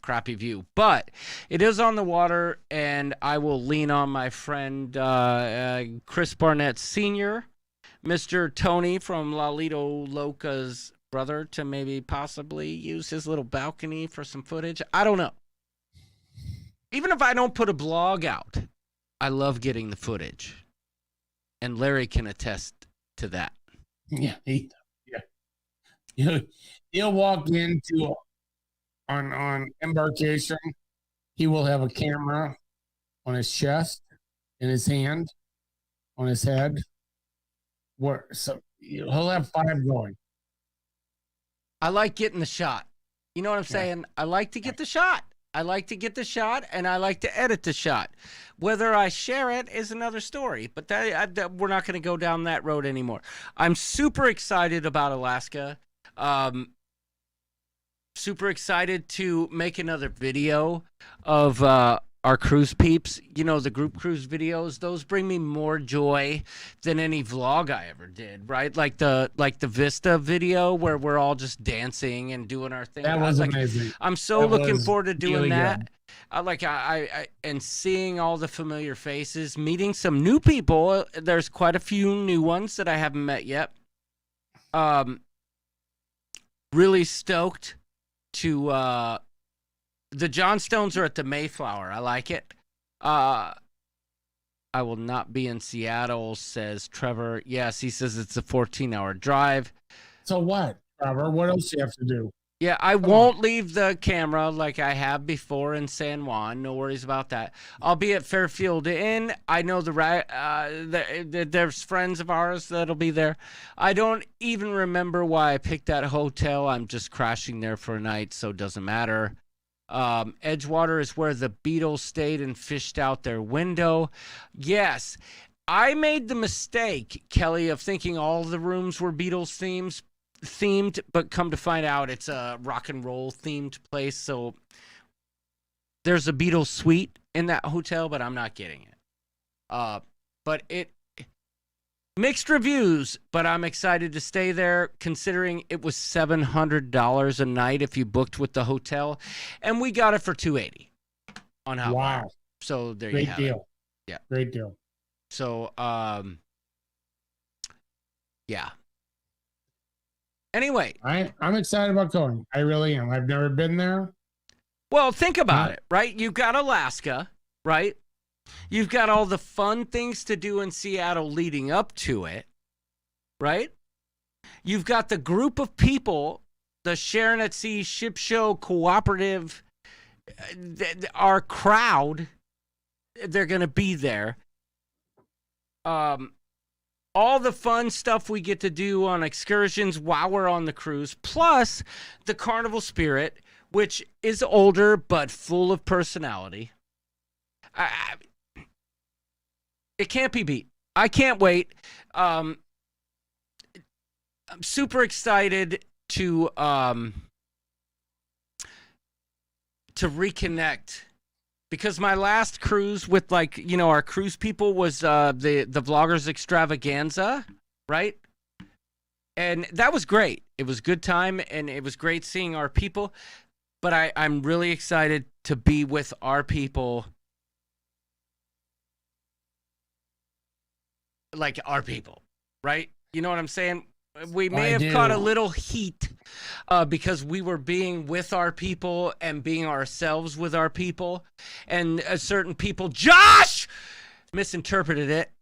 crappy view. But it is on the water, and I will lean on my friend Chris Barnett Sr., Mr. Tony from Lalito Loca's brother, to maybe possibly use his little balcony for some footage. I don't know. Even if I don't put a blog out, I love getting the footage. And Larry can attest to that. Yeah, he'll walk into on embarkation. He will have a camera on his chest, in his hand, on his head. So he'll have 5 going. I like getting the shot. You know what I'm saying? I like to get the shot. I like to get the shot, and I like to edit the shot. Whether I share it is another story, but we're not going to go down that road anymore. I'm super excited about Alaska. Super excited to make another video of our cruise peeps. The group cruise videos. Those bring me more joy than any vlog I ever did, right? Like the Vista video where we're all just dancing and doing our thing. That was amazing. I'm so looking forward to doing really that. I and seeing all the familiar faces, meeting some new people. There's quite a few new ones that I haven't met yet. Really stoked to the Johnstones are at the Mayflower. I like it. I will not be in Seattle, says Trevor. Yes, he says it's a 14-hour drive. So what, Trevor? What else do you have to do? Yeah, I won't leave the camera like I have before in San Juan. No worries about that. I'll be at Fairfield Inn. I know there's friends of ours that'll be there. I don't even remember why I picked that hotel. I'm just crashing there for a night, so it doesn't matter. Edgewater is where the Beatles stayed and fished out their window. Yes, I made the mistake, Kelly, of thinking all the rooms were Beatles themed, but come to find out it's a rock and roll themed place. So there's a Beatles suite in that hotel, but I'm not getting it. But it mixed reviews, but I'm excited to stay there considering it was $700 a night if you booked with the hotel, and we got it for $280 on Hotwire. Wow. So there Great you have deal. it. Yeah. Great deal. So yeah. Anyway, I'm excited about going. I really am. I've never been there. Well, think about it, right? You've got Alaska, right? You've got all the fun things to do in Seattle leading up to it, right? You've got the group of people, the Sharon at Sea Ship Show Cooperative our crowd, they're going to be there. All the fun stuff we get to do on excursions while we're on the cruise, plus the carnival spirit, which is older but full of personality. It can't be beat. I can't wait. I'm super excited to reconnect, because my last cruise with, like, you know, our cruise people was the Vloggers Extravaganza, right? And that was great. It was a good time, and it was great seeing our people. But I'm really excited to be with our people, like our people, right? You know what I'm saying? We may have caught a little heat because we were being with our people and being ourselves with our people. And certain people, Josh, misinterpreted it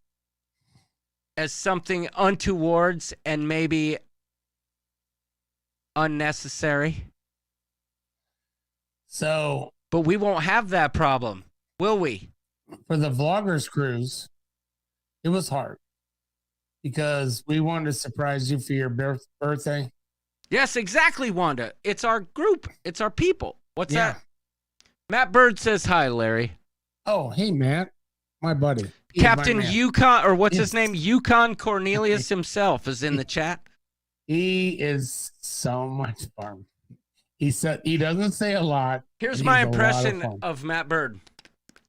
as something untowards and maybe unnecessary. So, but we won't have that problem, will we? For the Vloggers cruise, it was hard because we wanted to surprise you for your birthday. Yes, exactly, Wanda. It's our group. It's our people. What's that? Matt Bird says hi, Larry. Oh, hey, Matt. My buddy. Captain Yukon, or what's his name? Yukon Cornelius himself is in the chat. He is so much fun. He said he doesn't say a lot. Here's my impression of Matt Bird.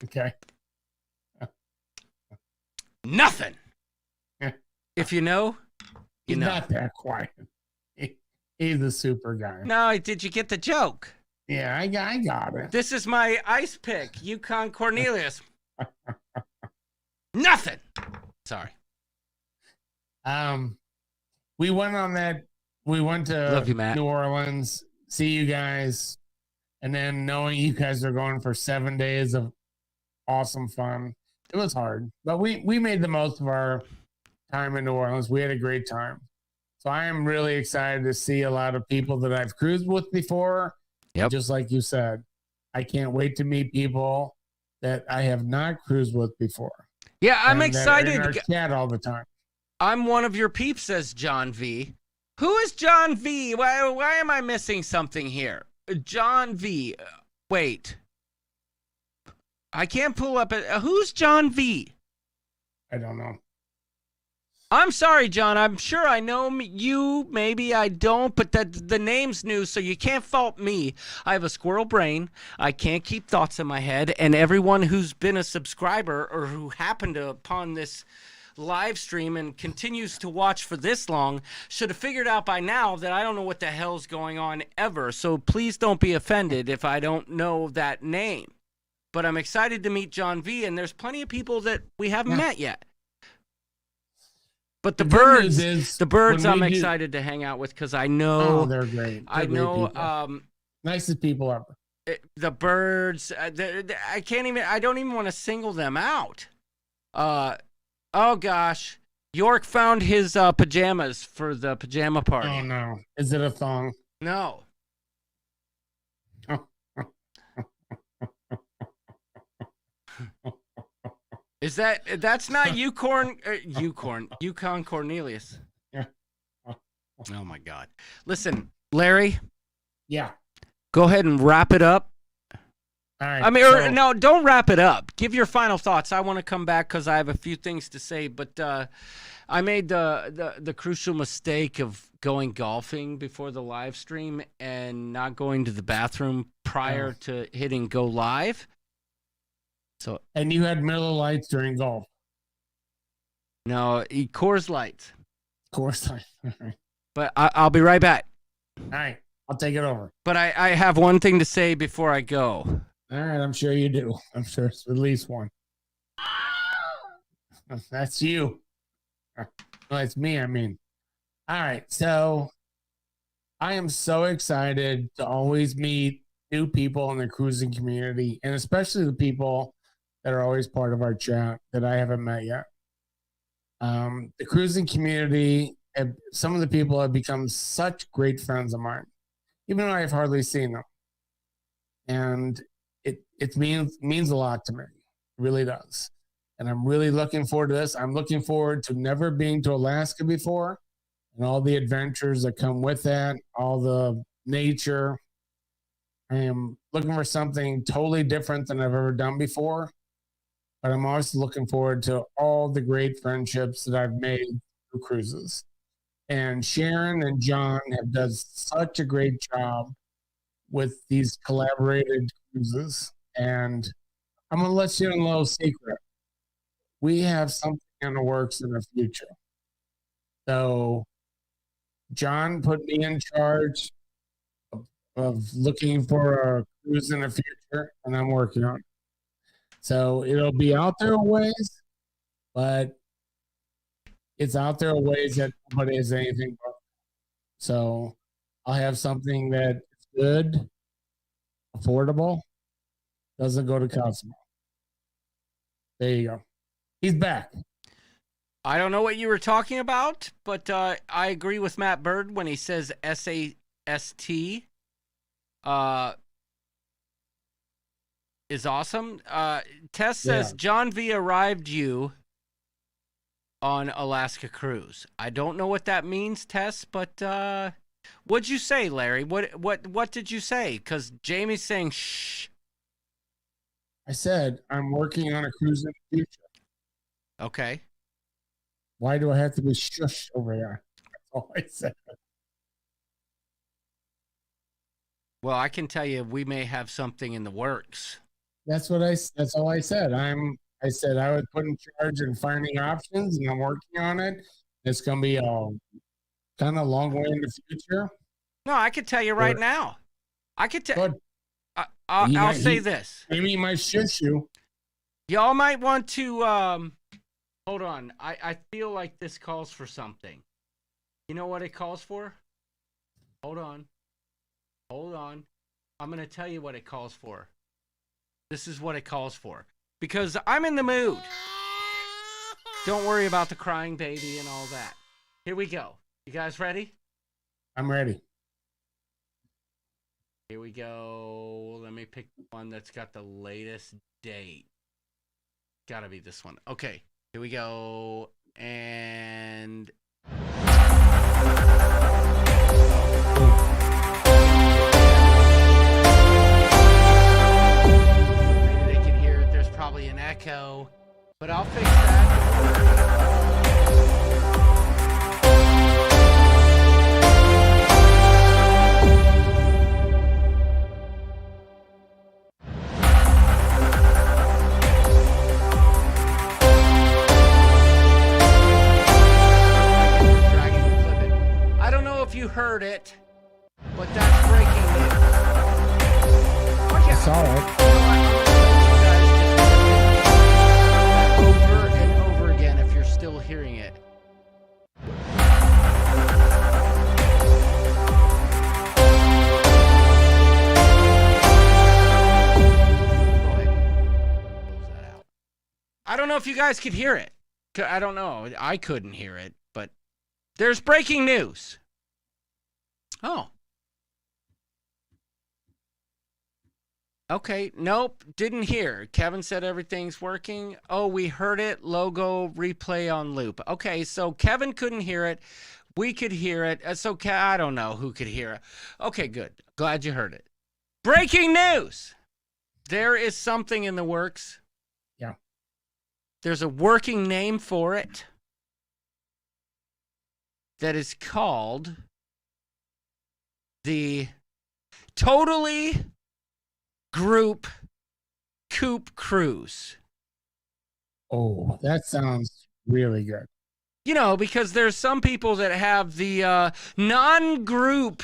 Okay. Nothing. If you know, you know. He's not that quiet. He's a super guy. No, did you get the joke? Yeah, I got it. This is my ice pick, Yukon Cornelius. Nothing. Sorry. We went on that. We went to Love you, Matt. New Orleans, see you guys, and then knowing you guys are going for 7 days of awesome fun. It was hard, but we made the most of our time in New Orleans. We had a great time. So I am really excited to see a lot of people that I've cruised with before. Yep. Just like you said, I can't wait to meet people that I have not cruised with before. Yeah, I'm and excited. That are in our chat all the time. I'm one of your peeps, says John V. Who is John V? Why am I missing something here? John V. Wait. I can't pull up it. Who's John V? I don't know. I'm sorry, John. I'm sure I know you. Maybe I don't, but the name's new, so you can't fault me. I have a squirrel brain. I can't keep thoughts in my head, and everyone who's been a subscriber or who happened upon this live stream and continues to watch for this long should have figured out by now that I don't know what the hell's going on ever. So please don't be offended if I don't know that name. But I'm excited to meet John V, and there's plenty of people that we haven't met yet. But the birds I'm excited to hang out with because I know they're great. I know nicest people ever. The birds. I don't even want to single them out. Oh gosh, York found his pajamas for the pajama party. Oh no, is it a thong? No. That's not Yukon Cornelius. Yeah. Oh my God. Listen, Larry. Yeah. Go ahead and wrap it up. All right. I mean, no, don't wrap it up. Give your final thoughts. I want to come back because I have a few things to say, but I made the crucial mistake of going golfing before the live stream and not going to the bathroom prior to hitting go live. So, and you had Miller Lights during golf? No, Coors Lights. Coors Lights. But I'll be right back. All right, I'll take it over. But I have one thing to say before I go. All right, I'm sure you do. I'm sure it's at least one. That's you. No, it's me, I mean. All right, so I am so excited to always meet new people in the cruising community, and especially the people that are always part of our chat that I haven't met yet. The cruising community, some of the people have become such great friends of mine, even though I've hardly seen them. And it means a lot to me. It really does. And I'm really looking forward to this. I'm looking forward to never being to Alaska before and all the adventures that come with that, all the nature. I am looking for something totally different than I've ever done before. But I'm also looking forward to all the great friendships that I've made through cruises. And Sharon and John have done such a great job with these collaborated cruises. And I'm going to let you in a little secret. We have something in the works in the future. So John put me in charge of looking for a cruise in the future, and I'm working on it. So it'll be out there a ways, but it's out there a ways that nobody has anything but. So I'll have something that's good, affordable, doesn't go to Cosmo. There you go. He's back. I don't know what you were talking about, but I agree with Matt Bird when he says SAST is awesome. Tess says, John V arrived you on Alaska cruise. I don't know what that means, Tess, but what'd you say, Larry? What did you say? Because Jamie's saying shh. I said I'm working on a cruise in the future. Okay. Why do I have to be shush over there? That's all I said. Well, I can tell you we may have something in the works. That's all I said. I said I would put in charge in finding options, and I'm working on it. It's going to be a kind of long way in the future. No, I could tell you right now. I could tell. I'll say this. Maybe my shush you. Y'all might want to hold on. I feel like this calls for something. You know what it calls for? Hold on. I'm going to tell you what it calls for. This is what it calls for. Because I'm in the mood. Don't worry about the crying baby and all that. Here we go. You guys ready? I'm ready. Here we go. Let me pick one that's got the latest date. Gotta be this one. Okay. Here we go. And... maybe they can hear it. There's probably an echo. But I'll fix that. If you heard it, but that's breaking news. I saw it. Over and over again if you're still hearing it. I don't know if you guys could hear it. I don't know. I couldn't hear it, but there's breaking news. Oh. Okay. Nope. Didn't hear. Kevin said everything's working. Oh, we heard it. Logo replay on loop. Okay. So Kevin couldn't hear it. We could hear it. So I don't know who could hear it. Okay. Good. Glad you heard it. Breaking news. There is something in the works. Yeah. There's a working name for it that is called the Totally Group Coop Cruise. Oh, that sounds really good. You know, because there's some people that have the non-group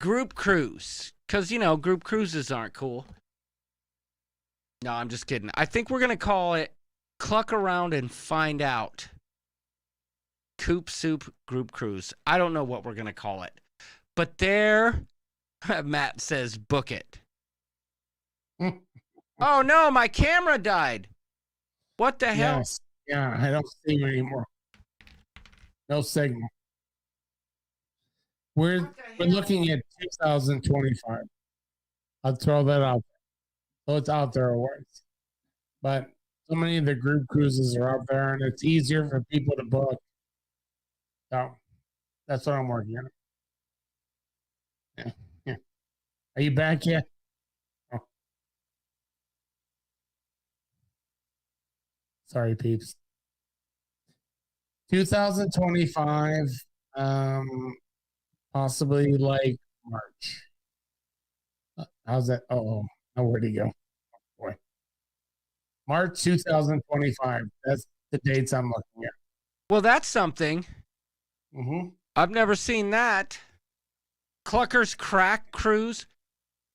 group cruise. Because, you know, group cruises aren't cool. No, I'm just kidding. I think we're going to call it Cluck Around and Find Out. Coop Soup Group Cruise. I don't know what we're going to call it. But there, Matt says, book it. Oh, no, my camera died. What the hell? Yes. Yeah, I don't see you anymore. No signal. We're looking at 2025. I'll throw that out. So it's out there works. But so many of the group cruises are out there, and it's easier for people to book. So that's what I'm working on. Yeah. Yeah. Are you back yet? Oh. Sorry, peeps. 2025, possibly like March. How's that? Oh, where'd he go? Oh, boy. March 2025. That's the dates I'm looking at. Well, that's something. Mm-hmm. I've never seen that. Clucker's Crack Cruise.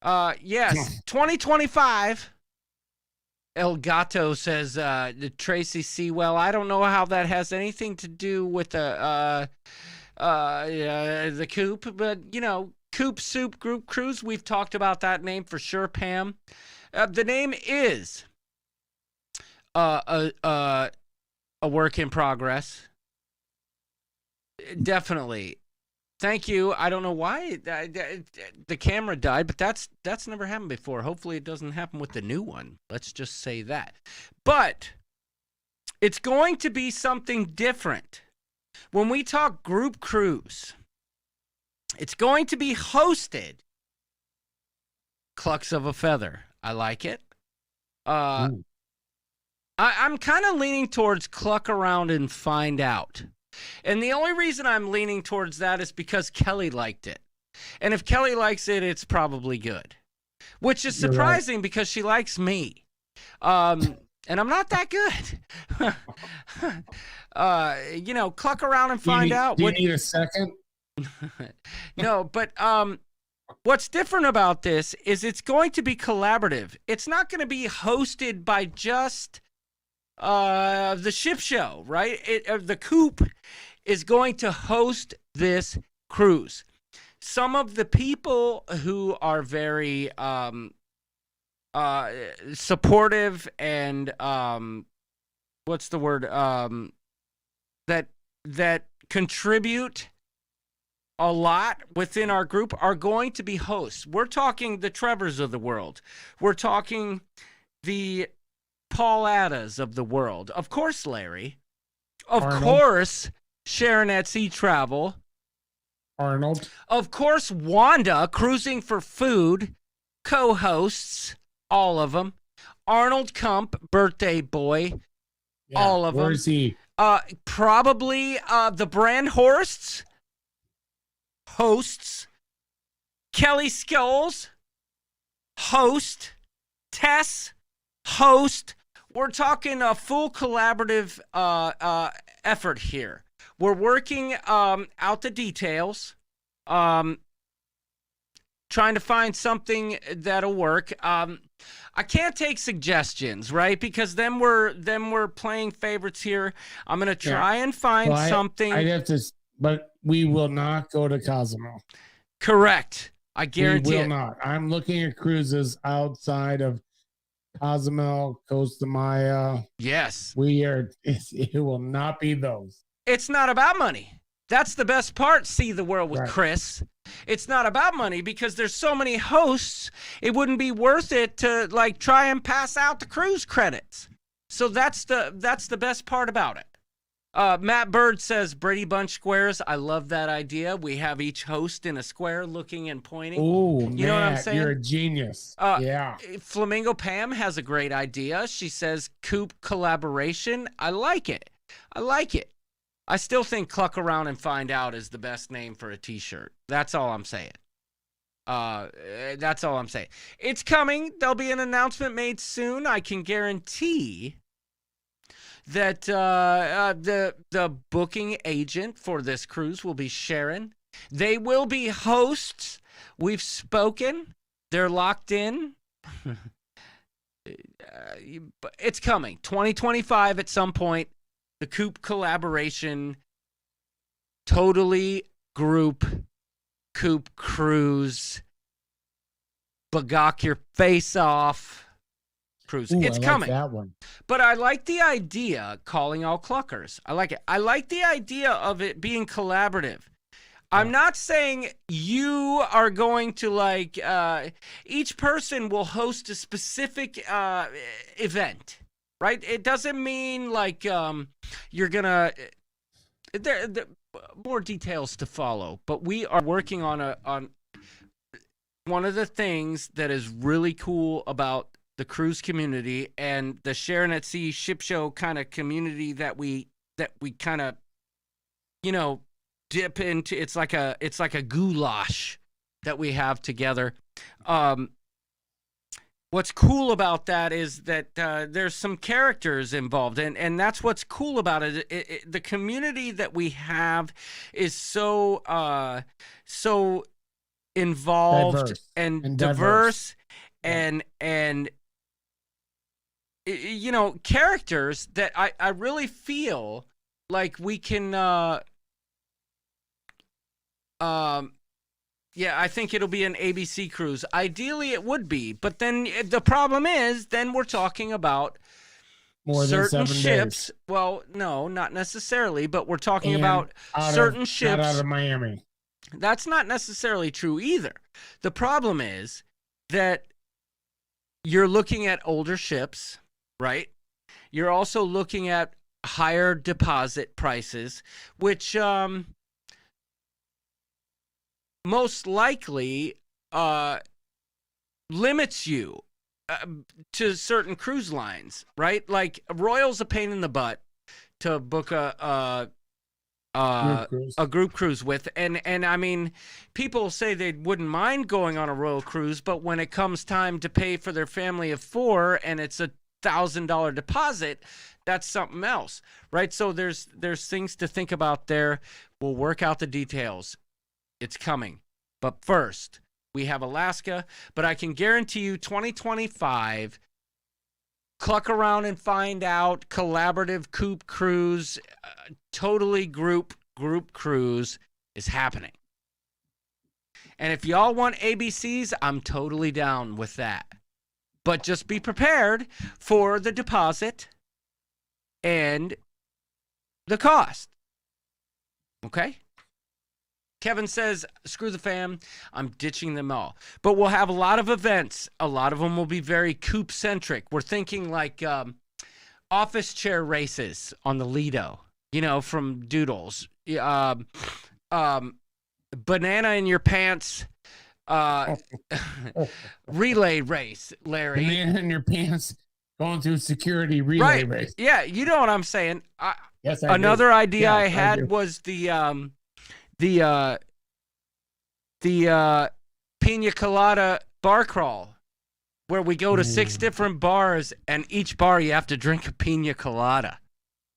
Yes, 2025. El Gato says Tracy Sewell. I don't know how that has anything to do with the Coop, but you know, Coop Soup Group Cruise. We've talked about that name for sure, Pam. The name is a work in progress. Definitely. Thank you. I don't know why the camera died, but that's never happened before. Hopefully it doesn't happen with the new one. Let's just say that. But it's going to be something different. When we talk group cruise, it's going to be hosted. Clucks of a feather. I like it. I'm kind of leaning towards cluck around and find out. And the only reason I'm leaning towards that is because Kelly liked it. And if Kelly likes it, it's probably good. Which is surprising because she likes me. And I'm not that good. You know, cluck around and find out. Do you need a second? No, but what's different about this is it's going to be collaborative. It's not going to be hosted by just the ship show, right? The Coop is going to host this cruise. Some of the people who are very supportive and what's the word, that contribute a lot within our group are going to be hosts. We're talking the Trevors of the world. We're talking the Paul Attas of the world. Of course, Larry. Of course, Sharon at Sea Travel. Arnold. Of course, Wanda, Cruising for Food, co-hosts, all of them. Arnold Kump, Birthday Boy, all of them. Where's he? Probably the Brand Horsts, hosts. Kelly Scholes, host. Tess, host. We're talking a full collaborative effort here. We're working out the details, trying to find something that'll work. I can't take suggestions, right? Because then we're playing favorites here. I'm gonna try and find something. I'd have to, but we will not go to Cozumel. Correct. I guarantee we will it. not. I'm looking at cruises outside of Cozumel, Costa Maya. Yes. It will not be those. It's not about money. That's the best part, See the World with Chris. It's not about money because there's so many hosts, it wouldn't be worth it to like try and pass out the cruise credits. So that's the best part about it. Matt Bird says Brady Bunch squares. I love that idea. We have each host in a square looking and pointing. Oh, you know what I'm saying? You're a genius. Yeah. Flamingo Pam has a great idea. She says Coop collaboration. I like it. I still think Cluck Around and Find Out is the best name for a t-shirt. That's all I'm saying. It's coming. There'll be an announcement made soon. I can guarantee that the booking agent for this cruise will be Sharon. They will be hosts. We've spoken. They're locked in. It's coming. 2025 at some point. The Coop collaboration. Totally group Coop cruise. Bagok your face off. Cruise. Ooh, It's I like coming. that one. But I like the idea, calling all cluckers. I like it. I like the idea of it being collaborative. I'm not saying you are going to like, each person will host a specific event, right? It doesn't mean like you're going to, there more details to follow, but we are working on one of the things that is really cool about the cruise community and the Sharon at Sea ship show kind of community that we kind of, dip into. It's like a goulash that we have together. What's cool about that is that there's some characters involved, and that's what's cool about it. The community that we have is so involved and diverse. And characters that I really feel like we can I think it'll be an ABC cruise. Ideally it would be, but then the problem is then we're talking about more certain than 7 ships. days. Well, no, not necessarily, but we're talking about certain ships. Not out of Miami. That's not necessarily true either. The problem is that you're looking at older ships, right? You're also looking at higher deposit prices, which most likely limits you to certain cruise lines, right? Like Royal's a pain in the butt to book a group cruise with, and I mean, people say they wouldn't mind going on a Royal cruise, but when it comes time to pay for their family of 4 and it's $1,000 deposit, that's something else, right? So there's things to think about there. We'll work out the details. It's coming. But first, we have Alaska, but I can guarantee you 2025, cluck around and find out, collaborative coupe cruise, totally group cruise is happening. And if y'all want ABCs, I'm totally down with that. But just be prepared for the deposit and the cost. Okay? Kevin says, screw the fam, I'm ditching them all. But we'll have a lot of events. A lot of them will be very coupe-centric. We're thinking like office chair races on the Lido, from Doodles. Banana in your pants relay race, Larry. Banana in your pants going through security relay race. Yeah, you know what I'm saying. Yes, I another do. idea Yes, I had was the Pina Colada bar crawl, where we go to 6 different bars, and each bar you have to drink a Pina Colada.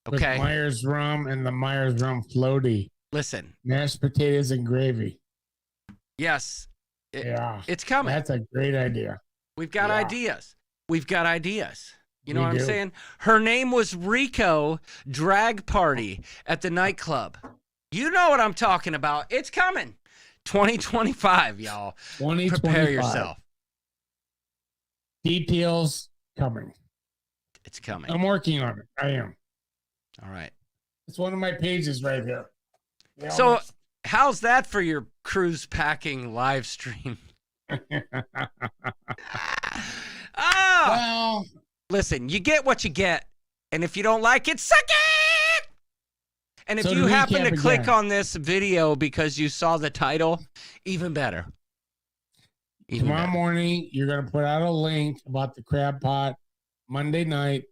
Okay. With Myers rum and the Myers rum floaty. Listen. Mashed potatoes and gravy. Yes. Yeah. It's coming. That's a great idea. We've got ideas. We've got ideas. You know We what I'm do. saying? Her name was Rico Drag Party at the nightclub. You know what I'm talking about. It's coming. 2025, y'all. 2025. Prepare yourself. Details coming. It's coming. I'm working on it. I am. All right. It's one of my pages right here. Yeah, So, how's that for your cruise packing live stream? Well, listen, you get what you get, and if you don't like it, suck it! And if So to you happen to recap click again. on this video because you saw the title, even better. Even tomorrow better. morning, you're going to put out a link about the crab pot. Monday night,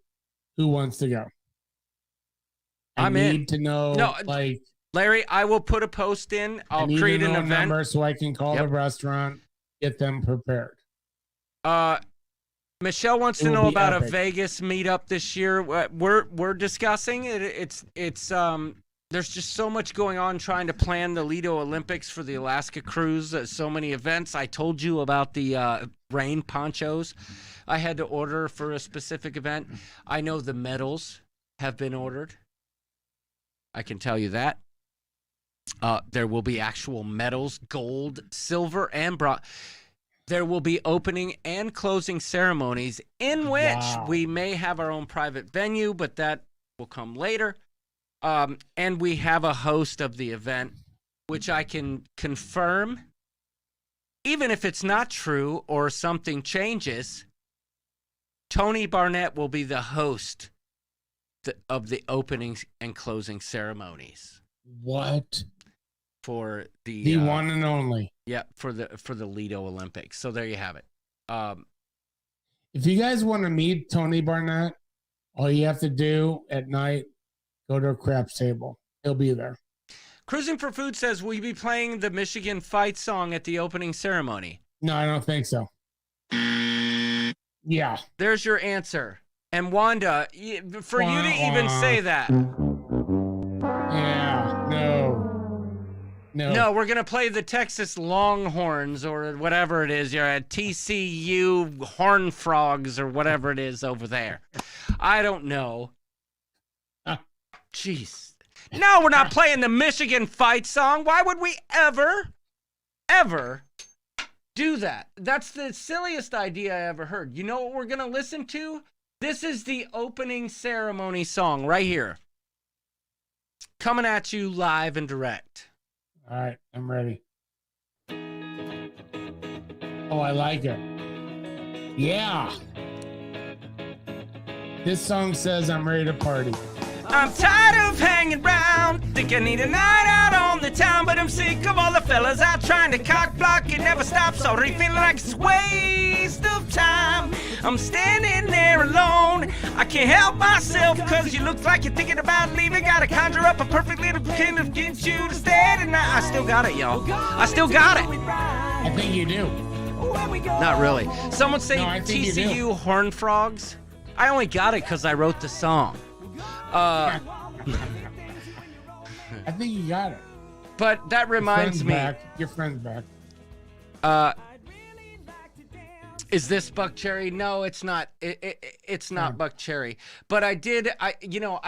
who wants to go? I I'm need in. to know, No, like, Larry, I will put a post in. I I'll need create to an know a event. number so I can call the restaurant, get them prepared. Michelle wants It to will know be about a epic. Vegas meetup this year. We're discussing it. It's there's just so much going on trying to plan the Lido Olympics for the Alaska cruise. So many events. I told you about the rain ponchos I had to order for a specific event. I know the medals have been ordered. I can tell you that. There will be actual medals, gold, silver, and bronze. There will be opening and closing ceremonies in which we may have our own private venue, but that will come later. And we have a host of the event. which I can confirm, even if it's not true or something changes, Tony Barnett will be the host of the opening and closing ceremonies. What? For the one and only. Yeah, for the Lido Olympics. So there you have it. If you guys want to meet Tony Barnett, all you have to do at night, go to a craps table. He'll be there. Cruising for Food says, will you be playing the Michigan fight song at the opening ceremony? No, I don't think so. Yeah. There's your answer. And Wanda, for you to even say that. Yeah, No, we're going to play the Texas Longhorns or whatever it is. You're at TCU Horn Frogs or whatever it is over there. I don't know. Jeez. No, we're not playing the Michigan fight song. Why would we ever do that? That's the silliest idea I ever heard. You know what we're going to listen to? This is the opening ceremony song right here. Coming at you live and direct. All right, I'm ready. Oh, I like it. Yeah. This song says I'm ready to party. I'm tired of hanging around, think I need a night out on the town, but I'm sick of all the fellas out trying to cock block. It never stops, already feeling like it's a waste of time. I'm standing there alone, I can't help myself, cause you look like you're thinking about leaving. Gotta conjure up a perfect little kind of get you to stay tonight. I still got it, y'all. I still got it. I think you do. Not really. Someone say TCU Horn Frogs. I only got it because I wrote the song. I think you got it. But that reminds me. Your friend's back. Is this Buck Cherry? No, it's not. It's not Buck Cherry. But I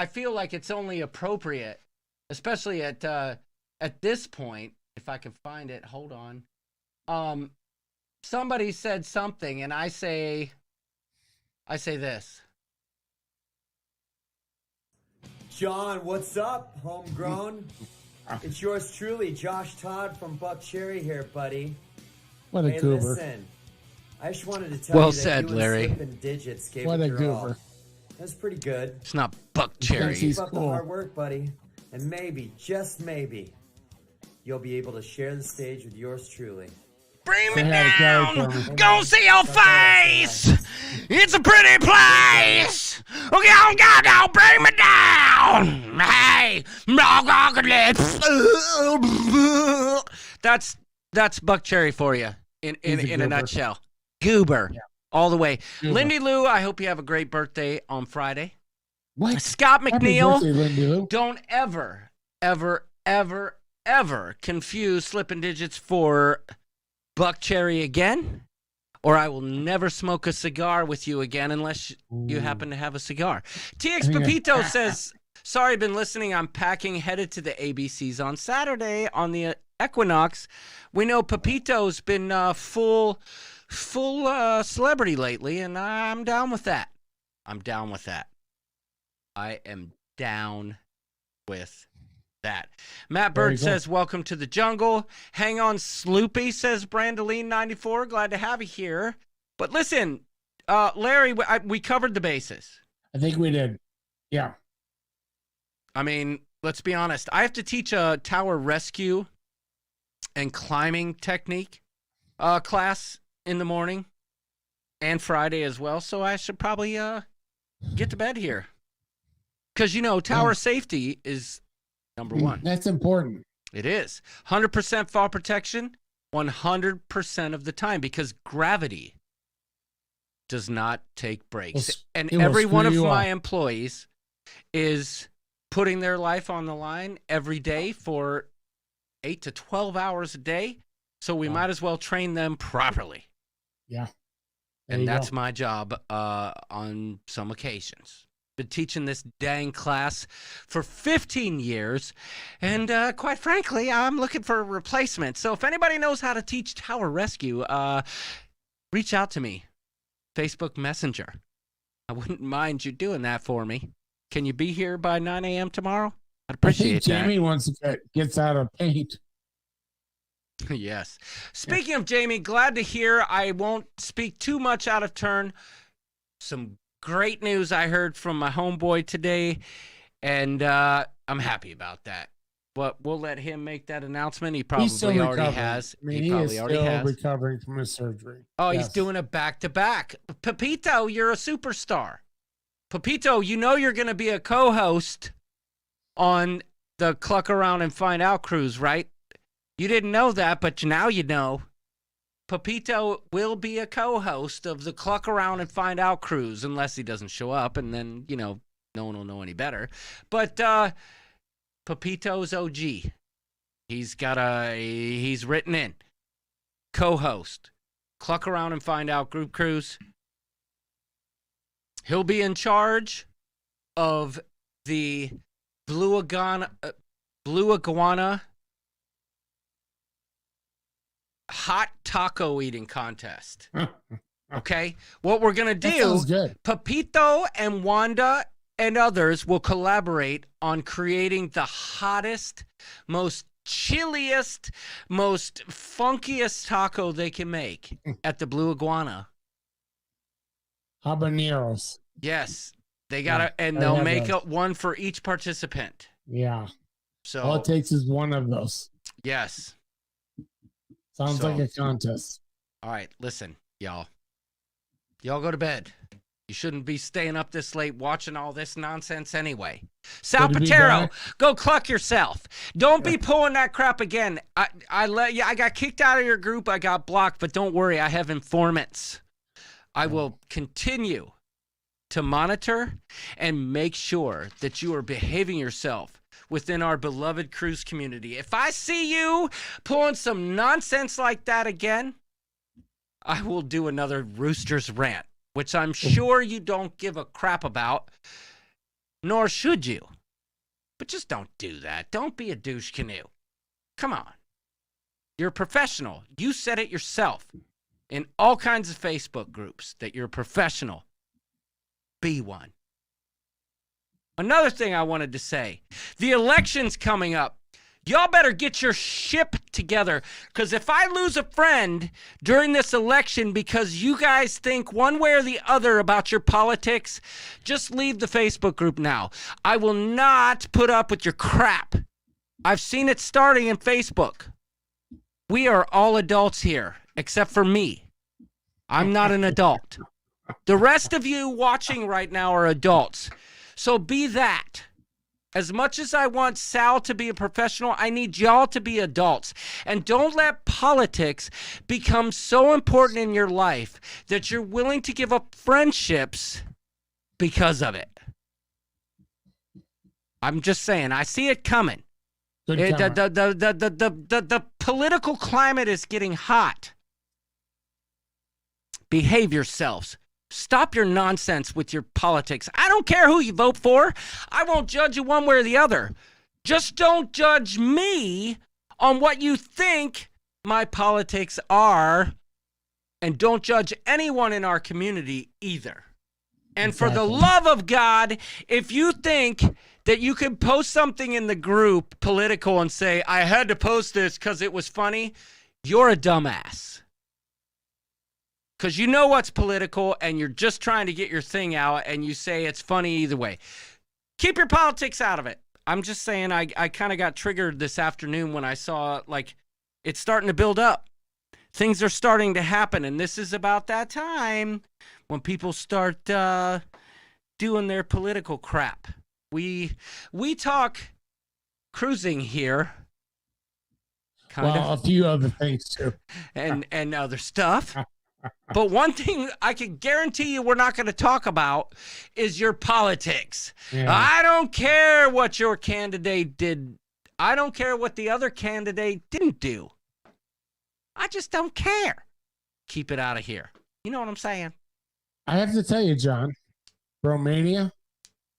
feel like it's only appropriate, especially at this point. If I can find it, hold on. Somebody said something, and I say this. John, what's up, homegrown? It's yours truly, Josh Todd from Buck Cherry here, buddy. What a goober. Listen, I just wanted to tell you that said, you Larry. and Slip and Digits gave What it a your goober. all. That's pretty good. It's not Buck Cherry. Keep up the hard work, buddy. And maybe, just maybe, you'll be able to share the stage with yours truly. Bring me down. Go see your face. It's a pretty place. Okay, go, bring me down. Hey, that's Buck Cherry for you in a nutshell. Goober, all the way. Goober. Lindy Lou, I hope you have a great birthday on Friday. What? Scott Happy McNeil, birthday, Lindy Lou. don't ever confuse Slippin' Digits for Buck Cherry again, or I will never smoke a cigar with you again unless you happen to have a cigar. TX Pepito says, sorry, been listening. I'm packing, headed to the ABCs on Saturday on the Equinox. We know Pepito's been full celebrity lately, and I'm down with that. I am down with that. Matt Bird says, welcome to the jungle. Hang on, Sloopy, says Brandoline94. Glad to have you here. But listen, Larry, we covered the bases. I think we did. Yeah. I mean, let's be honest. I have to teach a tower rescue and climbing technique class in the morning and Friday as well. So I should probably get to bed here. Because, tower safety is number one. That's important. It is. 100% fall protection 100% of the time because gravity does not take breaks. And every one of my employees is putting their life on the line every day for 8 to 12 hours a day. So we might as well train them properly. Yeah. And that's my job on some occasions. Been teaching this dang class for 15 years, and quite frankly, I'm looking for a replacement. So if anybody knows how to teach tower rescue, reach out to me. Facebook Messenger. I wouldn't mind you doing that for me. Can you be here by 9 a.m. tomorrow? I'd appreciate that. Jamie gets out of paint. Yes. Speaking of Jamie, glad to hear. I won't speak too much out of turn. Some great news I heard from my homeboy today, and I'm happy about that. But we'll let him make that announcement. He probably already has. I mean, he is still recovering from his surgery. Oh, Yes. he's doing it back-to-back. Pepito, you're a superstar. Pepito, you know you're going to be a co-host on the Cluck Around and Find Out cruise, right? You didn't know that, but now you know. Pepito will be a co-host of the Cluck Around and Find Out cruise, unless he doesn't show up, and then, no one will know any better. But Pepito's OG. He's written in. Co-host. Cluck Around and Find Out group cruise. He'll be in charge of the Blue Iguana hot taco eating contest. Okay? What we're going to do, Pepito and Wanda and others will collaborate on creating the hottest, most chilliest, most funkiest taco they can make at the Blue Iguana. Habaneros. Yes. They got to, and they'll make up one for each participant. Yeah. So all it takes is one of those. Yes. Sounds like a contest. All right, listen, y'all. Y'all go to bed. You shouldn't be staying up this late watching all this nonsense anyway. Sal Patero, go cluck yourself. Don't be pulling that crap again. I got kicked out of your group. I got blocked, but don't worry. I have informants. I will continue to monitor and make sure that you are behaving yourself within our beloved cruise community. If I see you pulling some nonsense like that again, I will do another Rooster's rant, which I'm sure you don't give a crap about, nor should you. But just don't do that. Don't be a douche canoe. Come on. You're a professional. You said it yourself in all kinds of Facebook groups that you're a professional. Be one. Another thing I wanted to say, the election's coming up. Y'all better get your ship together, because if I lose a friend during this election because you guys think one way or the other about your politics, just leave the Facebook group now. I will not put up with your crap. I've seen it starting in Facebook. We are all adults here, except for me. I'm not an adult. The rest of you watching right now are adults. So be that. As much as I want Sal to be a professional, I need y'all to be adults. And don't let politics become so important in your life that you're willing to give up friendships because of it. I'm just saying, I see it coming. The political climate is getting hot. Behave yourselves. Stop your nonsense with your politics. I don't care who you vote for. I won't judge you one way or the other. Just don't judge me on what you think my politics are. And don't judge anyone in our community either. And for the love of God, if you think that you can post something in the group political and say, I had to post this because it was funny, you're a dumbass. Because you know what's political and you're just trying to get your thing out and you say it's funny either way. Keep your politics out of it. I'm just saying I kind of got triggered this afternoon when I saw, like, it's starting to build up. Things are starting to happen, and this is about that time when people start doing their political crap. We talk cruising here. Well, a few other things, too. And other stuff. But one thing I can guarantee you we're not going to talk about is your politics. Yeah. I don't care what your candidate did. I don't care what the other candidate didn't do. I just don't care. Keep it out of here. You know what I'm saying? I have to tell you, John, Romania,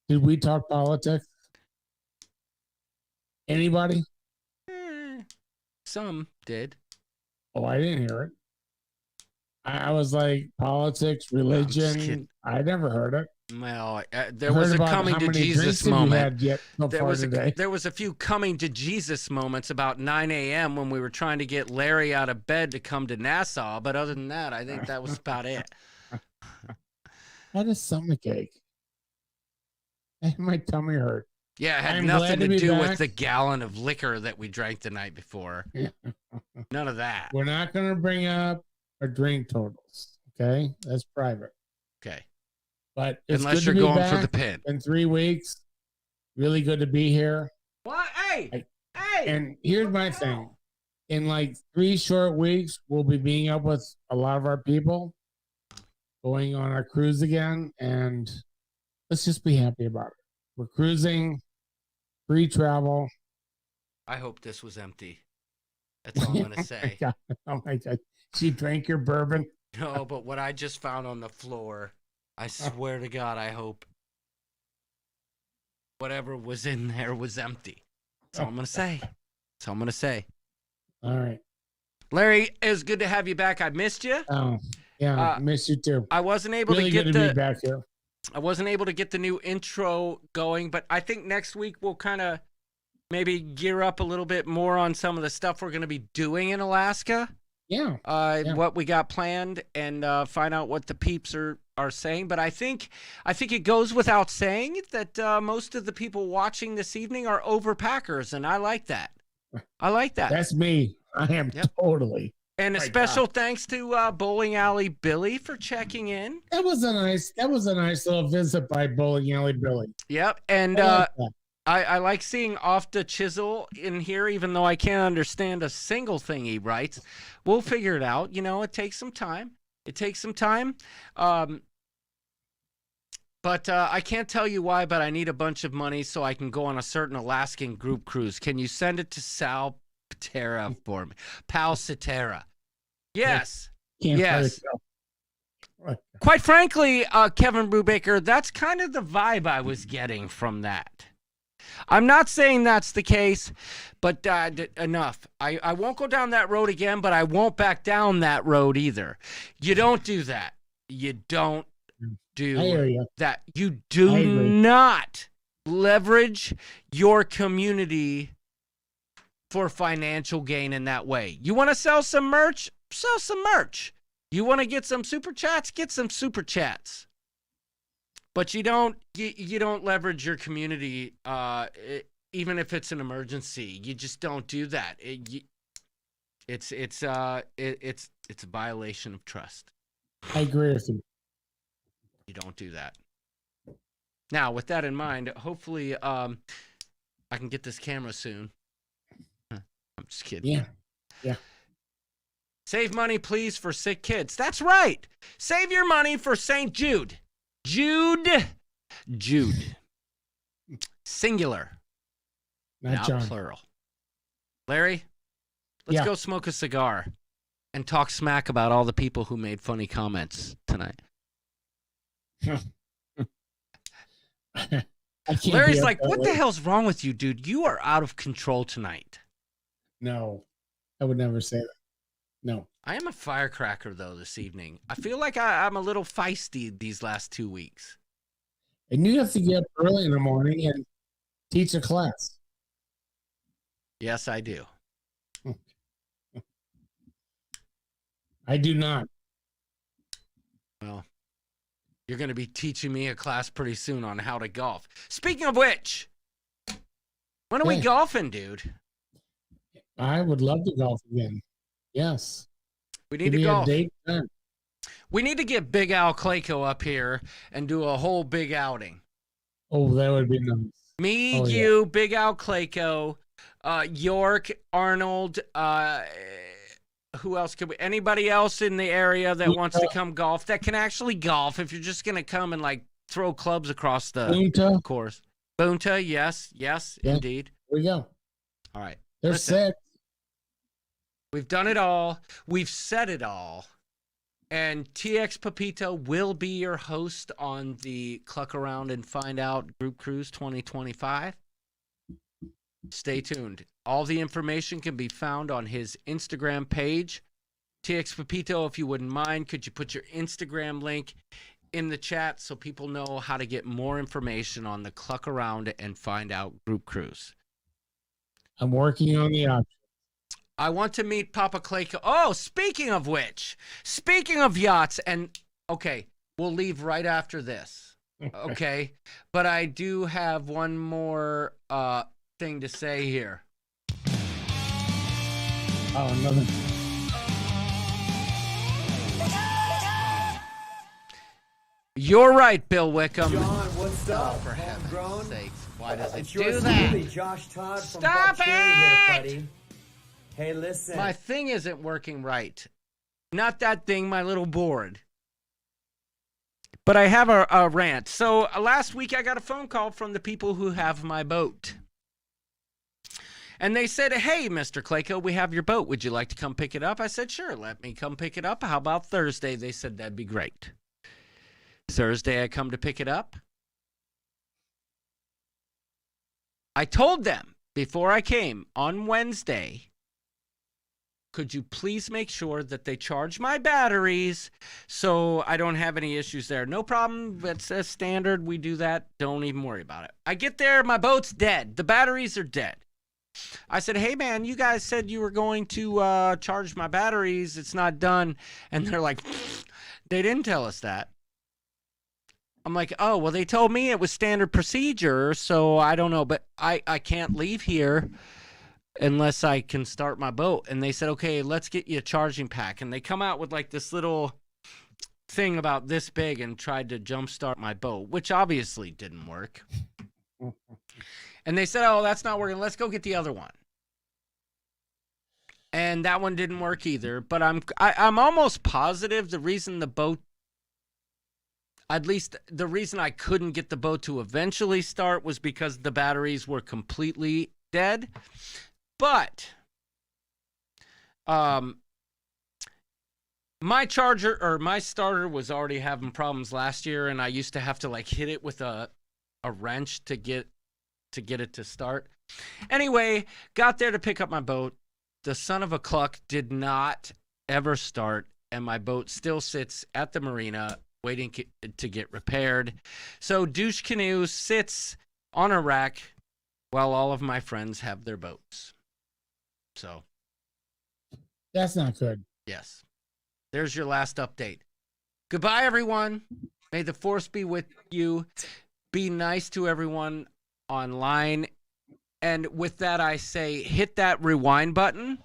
did we talk politics? Anybody? Some did. Oh, I didn't hear it. I was like, politics, religion. I never heard it. Well, there was a coming to Jesus moment. There was a few coming to Jesus moments about 9 a.m. when we were trying to get Larry out of bed to come to Nassau. But other than that, I think that was about it. I had a stomachache. And my tummy hurt. Yeah, it had nothing to do with the gallon of liquor that we drank the night before. None of that. We're not going to bring up our drink totals. Okay? That's private. Okay. But it's unless good you're to be going for back the pin. In 3 weeks. Really good to be here. What? Hey! And here's my thing. In like 3 short weeks, we'll be meeting up with a lot of our people, going on our cruise again, and let's just be happy about it. We're cruising, free travel. I hope this was empty. That's all I'm going to say. Oh my God. She drank your bourbon? No, but what I just found on the floor, I swear to God, I hope whatever was in there was empty. That's all I'm going to say. That's all I'm going to say. All right. Larry, it was good to have you back. I missed you. Oh, yeah, I missed you too. I wasn't able really to get good to be back here. I wasn't able to get the new intro going, but I think next week we'll kind of maybe gear up a little bit more on some of the stuff we're going to be doing in Alaska. Yeah. What we got planned and find out what the peeps are saying. But I think it goes without saying that most of the people watching this evening are overpackers, and I like that. I like that. That's me. I am totally. And a special thanks to Bowling Alley Billy for checking in. That was a nice little visit by Bowling Alley Billy. Yep. And I like seeing Off the Chisel in here, even though I can't understand a single thing he writes. We'll figure it out. You know, it takes some time. But I can't tell you why, but I need a bunch of money so I can go on a certain Alaskan group cruise. Can you send it to Sal Patera for me? Pal Cetera. Yes. Yes. Quite frankly, Kevin Brubaker, that's kind of the vibe I was getting from that. I'm not saying that's the case, but enough. I won't go down that road again, but I won't back down that road either. You don't do that. You don't do that. You do not leverage your community for financial gain in that way. You want to sell some merch? Sell some merch. You want to get some super chats? Get some super chats. But you don't leverage your community, even if it's an emergency. You just don't do that. It's a violation of trust. I agree with you. You don't do that. Now, with that in mind, hopefully, I can get this camera soon. I'm just kidding. Yeah. Save money, please, for sick kids. That's right. Save your money for St. Jude. Jude. Singular. Not John. Plural. Larry, let's go smoke a cigar and talk smack about all the people who made funny comments tonight. Larry's like, what the hell's wrong with you, dude? You are out of control tonight. No, I would never say that. No. I am a firecracker, though, this evening. I feel like I'm a little feisty these last 2 weeks. And you have to get up early in the morning and teach a class. Yes, I do. I do not. Well, you're going to be teaching me a class pretty soon on how to golf. Speaking of which, when are we golfing, dude? I would love to golf again. Yes. We need to golf. We need to get Big Al Clayco up here and do a whole big outing. Oh, that would be nice. Me, you, Big Al Clayco, York, Arnold, who else could we? Anybody else in the area that wants to come golf, that can actually golf, if you're just going to come and like throw clubs across the course. Bunta, yes, indeed. Here we go. All right. They're set. We've done it all. We've said it all. And TX Pepito will be your host on the Cluck Around and Find Out Group Cruise 2025. Stay tuned. All the information can be found on his Instagram page. TX Pepito, if you wouldn't mind, could you put your Instagram link in the chat so people know how to get more information on the Cluck Around and Find Out group cruise. I'm working on the option. I want to meet Papa Clayco. Oh, speaking of which, speaking of yachts, and okay, we'll leave right after this. Okay, but I do have one more thing to say here. Oh, another. You're right, Bill Wickham. John, what's up? Oh, for Homegrown? heaven's sakes, why does it It's do yours that? truly, Josh Todd from Stop Buck Cherry here, it! buddy. Hey, listen. My thing isn't working right. Not that thing, my little board. But I have a rant. So last week I got a phone call from the people who have my boat. And they said, hey, Mr. Clayco, we have your boat. Would you like to come pick it up? I said, sure, let me come pick it up. How about Thursday? They said, that'd be great. Thursday I come to pick it up. I told them before I came on Wednesday, could you please make sure that they charge my batteries so I don't have any issues there? No problem. It's a standard. We do that. Don't even worry about it. I get there. My boat's dead. The batteries are dead. I said, hey, man, you guys said you were going to charge my batteries. It's not done. And they're like, they didn't tell us that. I'm like, oh, well, they told me it was standard procedure, so I don't know. But I can't leave here unless I can start my boat. And they said, okay, let's get you a charging pack. And they come out with like this little thing about this big and tried to jumpstart my boat, which obviously didn't work. And they said, oh, that's not working. Let's go get the other one. And that one didn't work either. But I'm almost positive the reason the boat, at least the reason I couldn't get the boat to eventually start was because the batteries were completely dead. But my charger or my starter was already having problems last year, and I used to have to like hit it with a wrench to get it to start. Anyway, got there to pick up my boat. The son of a cluck did not ever start, and my boat still sits at the marina waiting to get repaired. So Douche Canoe sits on a rack while all of my friends have their boats. So that's not good. Yes. There's your last update. Goodbye, everyone. May the force be with you. Be nice to everyone online. And with that, I say hit that rewind button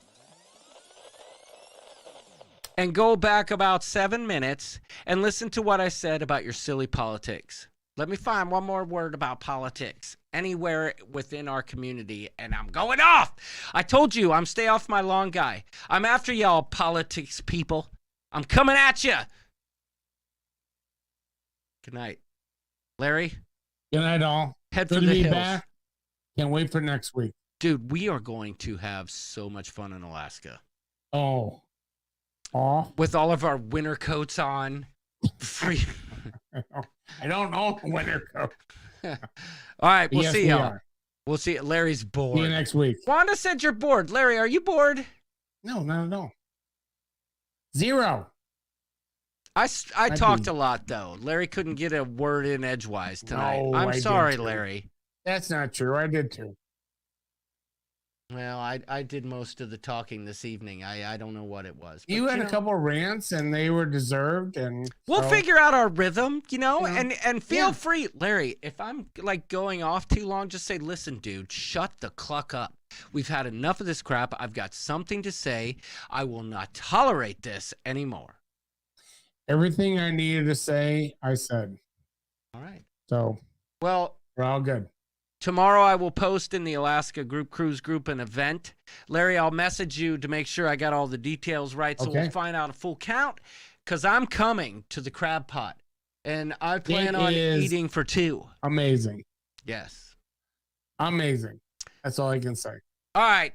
and go back about 7 minutes and listen to what I said about your silly politics. Let me find one more word about politics anywhere within our community, and I'm going off. I told you, I'm stay off my lawn guy. I'm after y'all politics people. I'm coming at you. Good night. Larry? Good night, all. Head Good for to the be hills. back. Can't wait for next week. Dude, we are going to have so much fun in Alaska. Oh. Aw. With all of our winter coats on. Free. I don't know winter coat. All right, we'll Yes, see we y'all. are. We'll see. Larry's bored. See you next week. Wanda said you're bored. Larry, are you bored? No, not at all. Zero. I Might talked be. a lot, though. Larry couldn't get a word in edgewise tonight. No, I'm I did sorry, too. Larry. That's not true. I did too. Well, I did most of the talking this evening. I don't know what it was. You but, had a know, couple rants, and they were deserved. And we'll so- figure out our rhythm, and feel Yeah. free, Larry. If I'm like going off too long, just say, "Listen, dude, shut the cluck up. We've had enough of this crap. I've got something to say. I will not tolerate this anymore." Everything I needed to say, I said. All right. So, well, we're all good. Tomorrow I will post in the Alaska Group Cruise Group an event. Larry, I'll message you to make sure I got all the details right, so Okay. we'll find out a full count, because I'm coming to the crab pot, and I plan on is eating for 2. Amazing. Yes. Amazing. That's all I can say. All right.